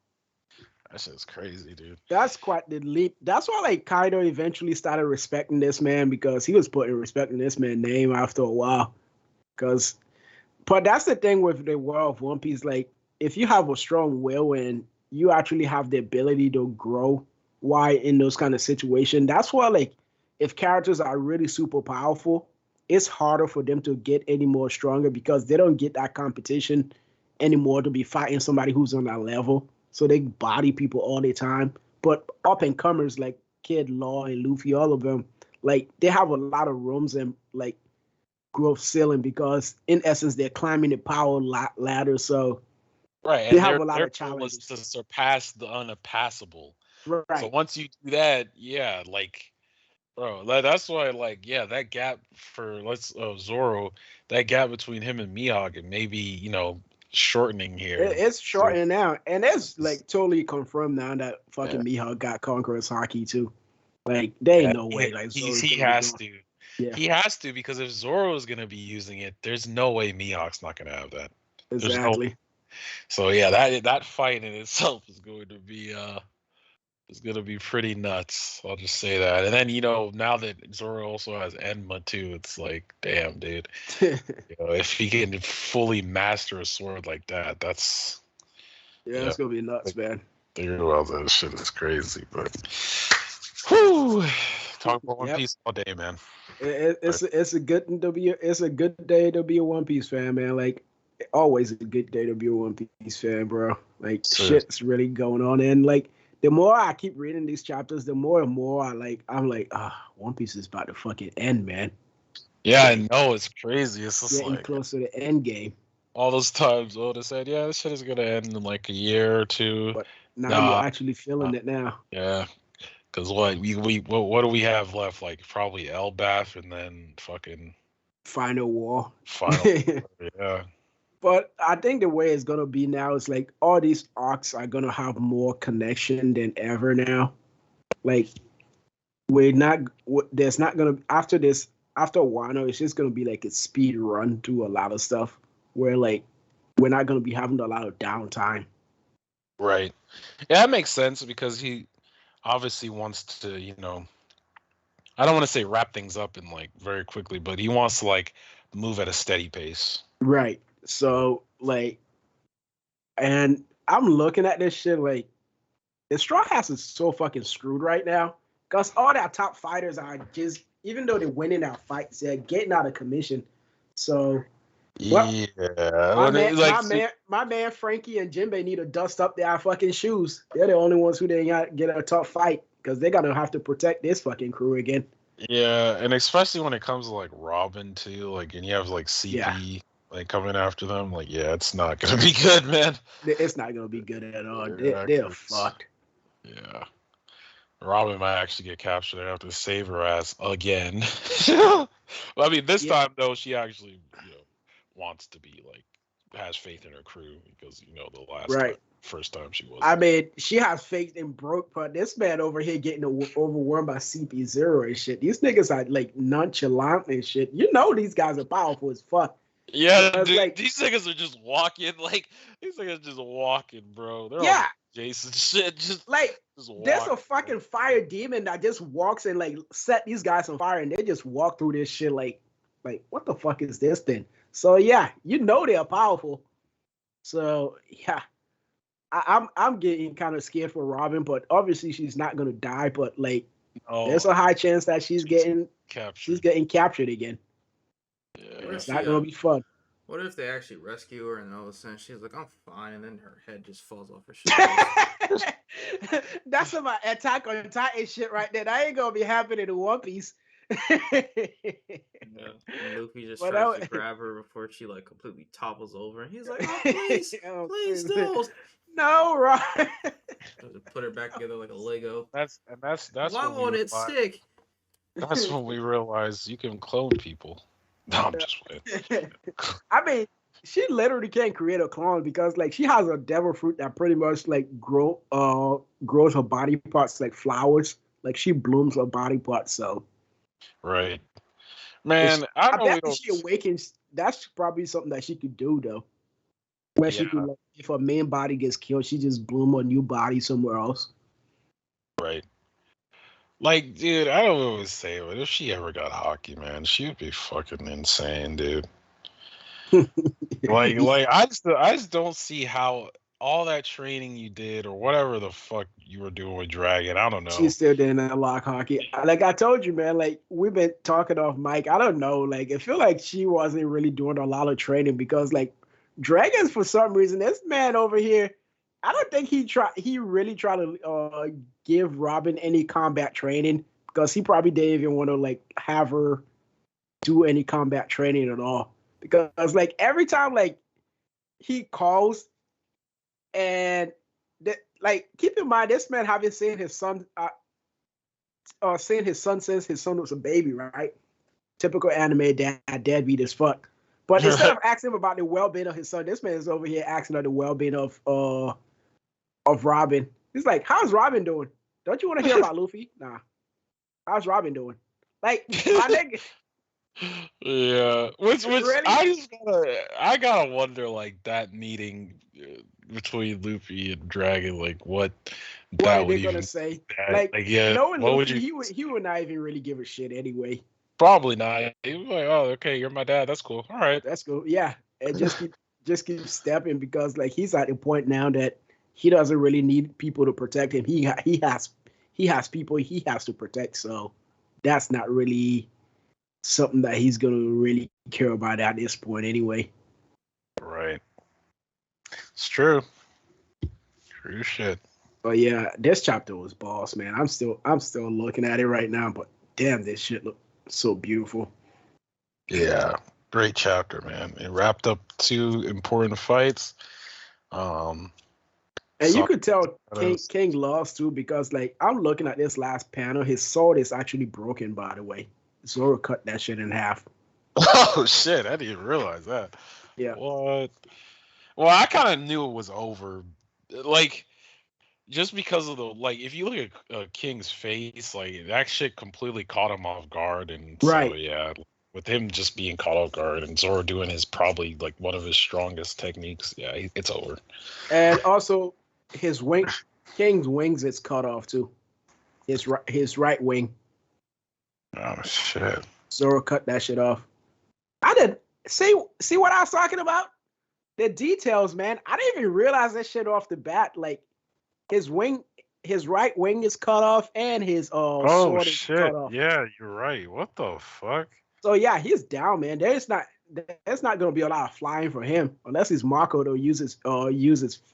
That shit's crazy, dude. that's quite the leap. That's why like Kaido eventually started respecting this man because he was putting respect in this man's name after a while. Because, but that's the thing with the world of One Piece. Like, if you have a strong will and you actually have the ability to grow, why in those kind of situations, that's why like if characters are really super powerful, it's harder for them to get any more stronger because they don't get that competition anymore to be fighting somebody who's on that level. so they body people all the time. But up and comers like Kid Law and Luffy, all of them, like they have a lot of rooms and like growth ceiling because in essence they're climbing the power ladder. So Right, they and have a lot their of goal was challenges. to surpass the unpassable. So Right. once you do that, yeah, like, bro, that's why, like, yeah, that gap for Zoro, that gap between him and Mihawk, and maybe shortening here. It's So, shortening now, and it's it's- like totally confirmed now that yeah, fucking Mihawk got Conqueror's Haki too. Like there ain't yeah, no way like Zoro's he gonna be has doing. to, Yeah, because if Zoro is gonna be using it, there's no way Mihawk's not gonna have that. There's no. exactly. So yeah, that fight in itself is going to be pretty nuts. I'll just say that. And then now that Zoro also has Enma too, it's like, damn, dude. If he can fully master a sword like that, that's Yeah, it's gonna be nuts, man. thinking about that shit is crazy. But whew, talk about One Yep. Piece all day, man. It's a good day to be a One Piece fan, man. Like always a good day to be a One Piece fan, bro. Like Seriously. shit's really going on, and like the more I keep reading these chapters, the more and more I'm like, One Piece is about to fucking end, man. Yeah, Like, I know, it's crazy. It's just getting like close to the end game. all those times Oda said, yeah, this shit is gonna end in like a year or two. But now you're Nah, actually feeling it now. yeah. Because what do we have left? Like probably Elbath and then fucking Final war. final. Yeah, But I think the way it's gonna be now is like all these arcs are gonna have more connection than ever now. Like there's not gonna after this after Wano, it's just gonna be like a speed run to a lot of stuff where like we're not gonna be having a lot of downtime. right. Yeah, that makes sense because he obviously wants to, I don't want to say wrap things up in like very quickly, but he wants to like move at a steady pace. Right. So like, and I'm looking at this shit like the Straw Hats is so fucking screwed right now because all their top fighters are just, even though they're winning our fights, they're getting out of commission. So, well, Yeah, my man Frankie and Jinbei need to dust up their fucking shoes. They're the only ones who didn't get a tough fight because they're gonna have to protect this fucking crew again. yeah, and especially when it comes to like Robin too, like, and you have like CP like coming after them, like, yeah, it's not gonna be good, man. It's not gonna be good at all. Yeah, They're fucked. Yeah. Robin might actually get captured. They have to save her ass again. Well, I mean, this time though, she actually, wants to be like, has faith in her crew because the first time she was. I mean, she has faith in Broke, but this man over here getting overwhelmed by CP0 and shit. These niggas are like nonchalant and shit. You know these guys are powerful as fuck. Yeah, dude, like, these niggas are just walking. Like, these niggas just walking, bro. They're on Jason shit. Just there's a fucking fire demon that just walks and like set these guys on fire, and they just walk through this shit like what the fuck is this thing? So yeah, they're powerful. So yeah, I'm getting kind of scared for Robin, but obviously she's not gonna die. But like, there's a high chance that she's getting captured again. Yeah, it's not gonna be fun. What if they actually rescue her and all of a sudden she's like, I'm fine, and then her head just falls off her shoulders? That's some Attack on Titan shit right there. That ain't gonna be happening in One Piece. And Luffy just tries to grab her before she like completely topples over, and he's like, "Oh, please don't." No, right. Put her back together like a Lego. That's why won't it stick? That's when we realize you can clone people. No, I'm just playing. I mean, she literally can't create a clone because like she has a devil fruit that pretty much like grows her body parts like flowers. Like she blooms her body parts. So right, man. I bet if she awakens, that's probably something that she could do though. Where she could, like, if her main body gets killed, she just bloom a new body somewhere else. Right. Like, dude, I don't always say, but if she ever got hockey, man, she would be fucking insane, dude. like, I just don't see how all that training you did or whatever the fuck you were doing with Dragon, I don't know. She still didn't unlock hockey. Like I told you, man, like we've been talking off mic. I don't know. Like I feel like she wasn't really doing a lot of training because like Dragons, for some reason, this man over here, I don't think he really tried to give Robin any combat training because he probably didn't even want to like have her do any combat training at all. Because like every time like he calls and like keep in mind this man having seen his son since his son was a baby, right? Typical anime dad, deadbeat as fuck. But instead of asking him about the well-being of his son, this man is over here asking about the well-being of Robin. He's like, "How's Robin doing? Don't you want to hear about Luffy? Nah. How's Robin doing? Like, my nigga." Yeah, which Really? I gotta wonder like that meeting between Luffy and Dragon, like what that What would they gonna even say? like yeah, knowing what would Luffy, you he would not even really give a shit anyway. probably not. He was like, oh, okay, you're my dad. That's cool. All right. That's cool. Yeah, and just keep stepping because like he's at the point now that he doesn't really need people to protect him. He has people he has to protect. So that's not really something that he's gonna really care about at this point anyway. Right. It's true. True shit. But yeah, this chapter was boss, man. I'm still looking at it right now, but damn, this shit look so beautiful. Yeah. Great chapter, man. It wrapped up 2 important fights. And you could tell King lost too because like I'm looking at this last panel, his sword is actually broken, by the way. Zoro cut that shit in half. Oh shit, I didn't realize that. Yeah. What? Well, I kind of knew it was over. Like just because of the like if you look at King's face, like that shit completely caught him off guard, and Right. so yeah, with him just being caught off guard and Zoro doing his probably like one of his strongest techniques, yeah, it's over. And also his King's wings is cut off too. His right wing. Oh shit. Zoro cut that shit off. I did see what I was talking about? The details, man. I didn't even realize that shit off the bat. Like his right wing is cut off and his sword is cut off. Yeah, you're right. What the fuck? So yeah, he's down, man. There's not gonna be a lot of flying for him unless he's Mako to uses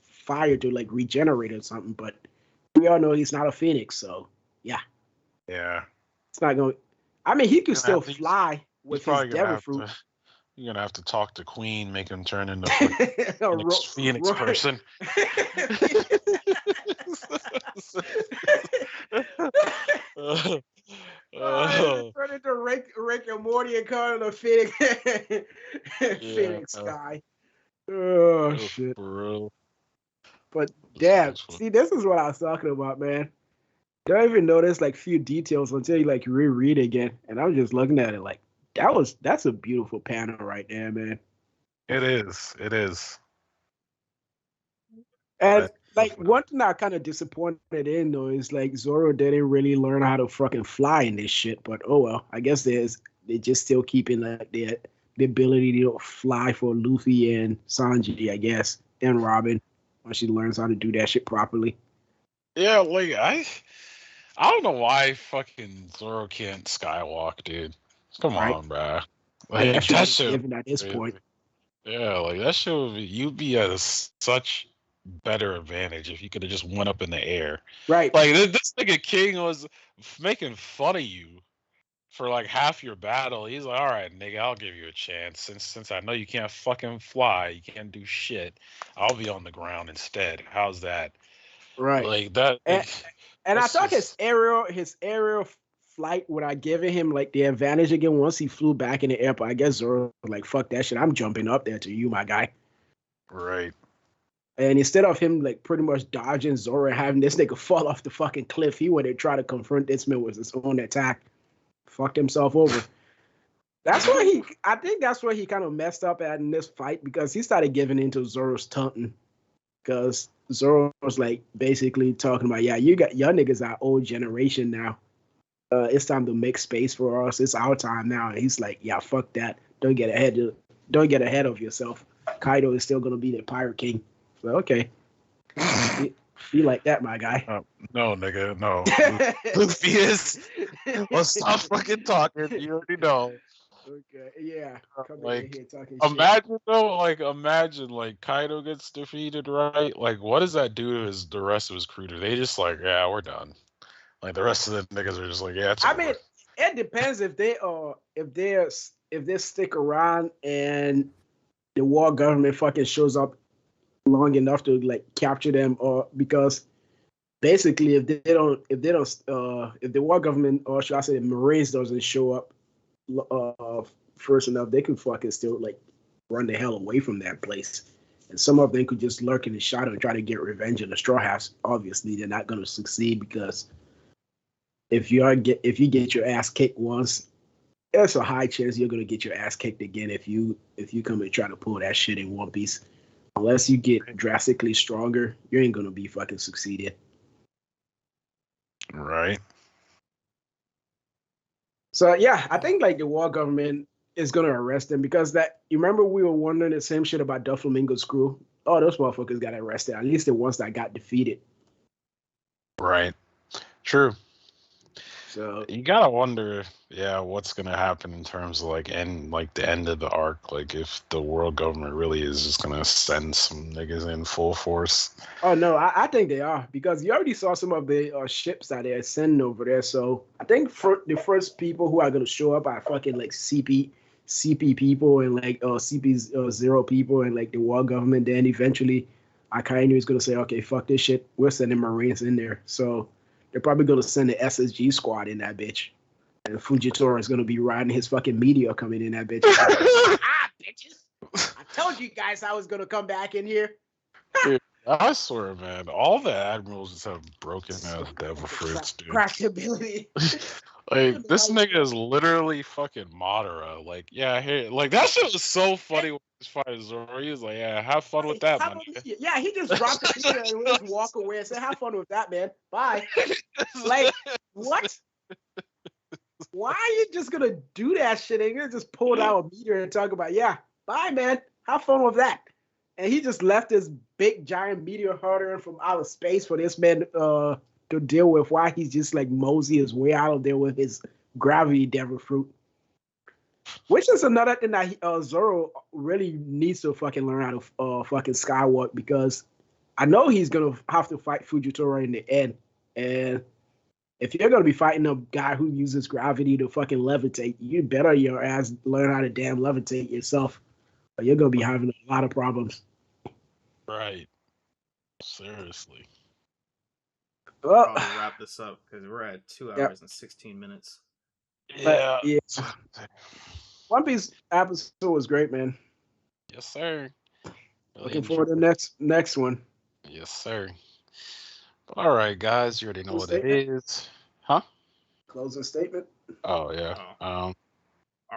fire to like regenerate or something. But we all know he's not a phoenix, so yeah. Yeah. It's not going. I mean, he could still fly with his devil fruit. You're gonna have to talk to Queen, make him turn into a Phoenix person. Turn into Rick and Morty and call it a Phoenix, Phoenix guy. Oh shit! Bro. But damn, see, this is what I was talking about, man. Don't even notice like few details until you like reread it again, and I'm just looking at it like that's a beautiful panel right there, man. It is. It is. And like one thing I'm kind of disappointed in though is like Zoro didn't really learn how to fucking fly in this shit. But oh well, I guess they're just still keeping like the ability to fly for Luffy and Sanji, I guess, and Robin when she learns how to do that shit properly. Yeah, like I don't know why fucking Zoro can't skywalk, dude. Come on, bro. Like that shit even at this point. Yeah, like that shit you'd be at such better advantage if you could have just went up in the air. Right. Like this nigga King was making fun of you for like half your battle. He's like, all right, nigga, I'll give you a chance. Since I know you can't fucking fly, you can't do shit. I'll be on the ground instead. How's that? Right. Like that. And I thought his aerial flight would have given him like the advantage again once he flew back in the air. But I guess Zoro was like, fuck that shit. I'm jumping up there to you, my guy. Right. And instead of him like pretty much dodging Zoro and having this nigga fall off the fucking cliff, he went and try to confront this man with his own attack. Fucked himself over. I think that's where he kind of messed up at in this fight because he started giving into Zoro's taunting. Because Zoro was like basically talking about, yeah, your niggas are old generation now. It's time to make space for us. It's our time now. And he's like, yeah, fuck that. Don't get ahead of yourself. Kaido is still gonna be the pirate king. So okay. Be like that, my guy. No, nigga, no. Luffy is. Well, stop fucking talking. You already know. Okay, yeah, coming in Like, here talking shit. imagine though, imagine Kaido gets defeated, right? Like, what does that do to the rest of his crew? Do they just yeah, we're done? Like the rest of the niggas are just like, yeah, it's I mean, over. it depends if they stick around and the war government fucking shows up long enough to like capture them, or because basically if the war government, or should I say the Marines, doesn't show up first enough, they could fucking still like run the hell away from that place. And some of them could just lurk in the shadow and try to get revenge on the Straw Hats. Obviously, they're not going to succeed because if you get your ass kicked once, there's a high chance you're going to get your ass kicked again if you come and try to pull that shit in One Piece. Unless you get drastically stronger, you ain't going to be fucking succeeded. Right. So yeah, I think like the war government is gonna arrest them because that you remember we were wondering the same shit about Doflamingo's crew. Oh, those motherfuckers got arrested. At least the ones that got defeated. Right. True. So You gotta wonder, yeah, what's gonna happen in terms of the end of the arc. Like if the world government really is just gonna send some niggas in full force. oh no, I think they are because you already saw some of the ships that they're sending over there. So I think for the first people who are gonna show up are fucking like CP people and like CP zero people and like the world government. Then eventually, Akainu is gonna say, okay, fuck this shit. We're sending Marines in there. So they're probably gonna send the SSG squad in that bitch. And Fujitora is gonna be riding his fucking meteor coming in that bitch. Ah, bitches! I told you guys I was gonna come back in here. Dude, I swear, man, all the admirals just have broken ass devil fruits, dude. Crackability. Like this nigga is literally fucking Madara. Like, yeah, hey, like that shit was so funny when he was fighting Zoro. He was like, yeah, have fun with that, man. Yeah, he just dropped the meteor and just walk away and say, have fun with that, man. Bye. Like, what? Why are you just gonna do that shit? And you're gonna just pull out a meteor and talk about, yeah, bye, man. Have fun with that. And he just left this big giant meteor hurtling from outer space for this man to deal with. Why he's just like mosey his way out of there with his gravity devil fruit. Which is another thing that Zoro really needs to fucking learn how to fucking skywalk, because I know he's gonna have to fight Fujitora in the end. And if you're gonna be fighting a guy who uses gravity to fucking levitate, you better your ass learn how to damn levitate yourself, or you're gonna be having a lot of problems. Right. Seriously. Well, probably wrap this up because we're at 2 hours and 16 minutes. Yeah. Yeah. One Piece episode was great, man. Yes, sir. Really Looking forward to the next one. Yes, sir. All right, guys, you already know what it is. Huh? Closing statement. Oh yeah. Are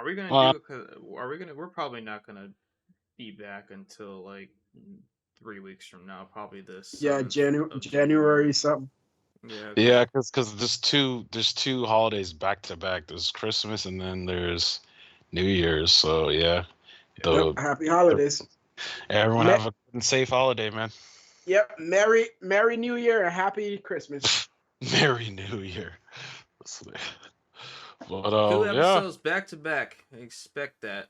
we gonna do it? Cause we're probably not gonna be back until like 3 weeks from now. Probably this. Yeah, January something. Yeah, because there's two holidays back to back. There's Christmas and then there's New Year's. So yeah. Happy holidays. Everyone have a good and safe holiday, man. Yep. Merry New Year and Happy Christmas. Merry New Year. But 2 episodes back to back. Expect that.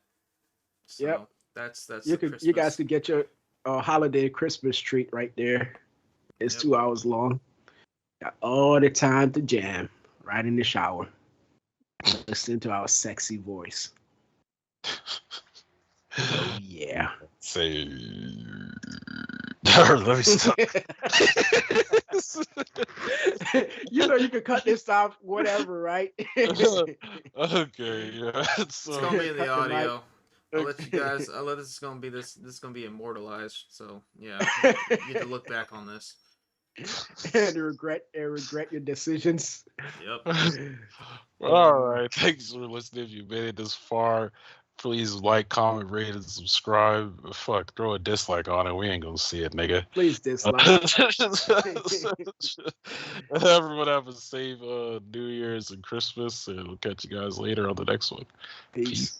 So yep. That's you guys could get your holiday Christmas treat right there. It's 2 hours long. Got all the time to jam right in the shower. Listen to our sexy voice. Oh yeah. Say let me stop. You know you can cut this off, whatever, right? Okay, yeah. It's gonna be in the audio. I'll let you guys. This is gonna be this is gonna be immortalized. So yeah, you get to look back on this and regret your decisions. Yep. All right. Thanks for listening. If you made it this far, please like, comment, rate, and subscribe. Fuck, throw a dislike on it. We ain't gonna see it, nigga. Please dislike. Everyone have a safe New Year's and Christmas, and we'll catch you guys later on the next one. Peace.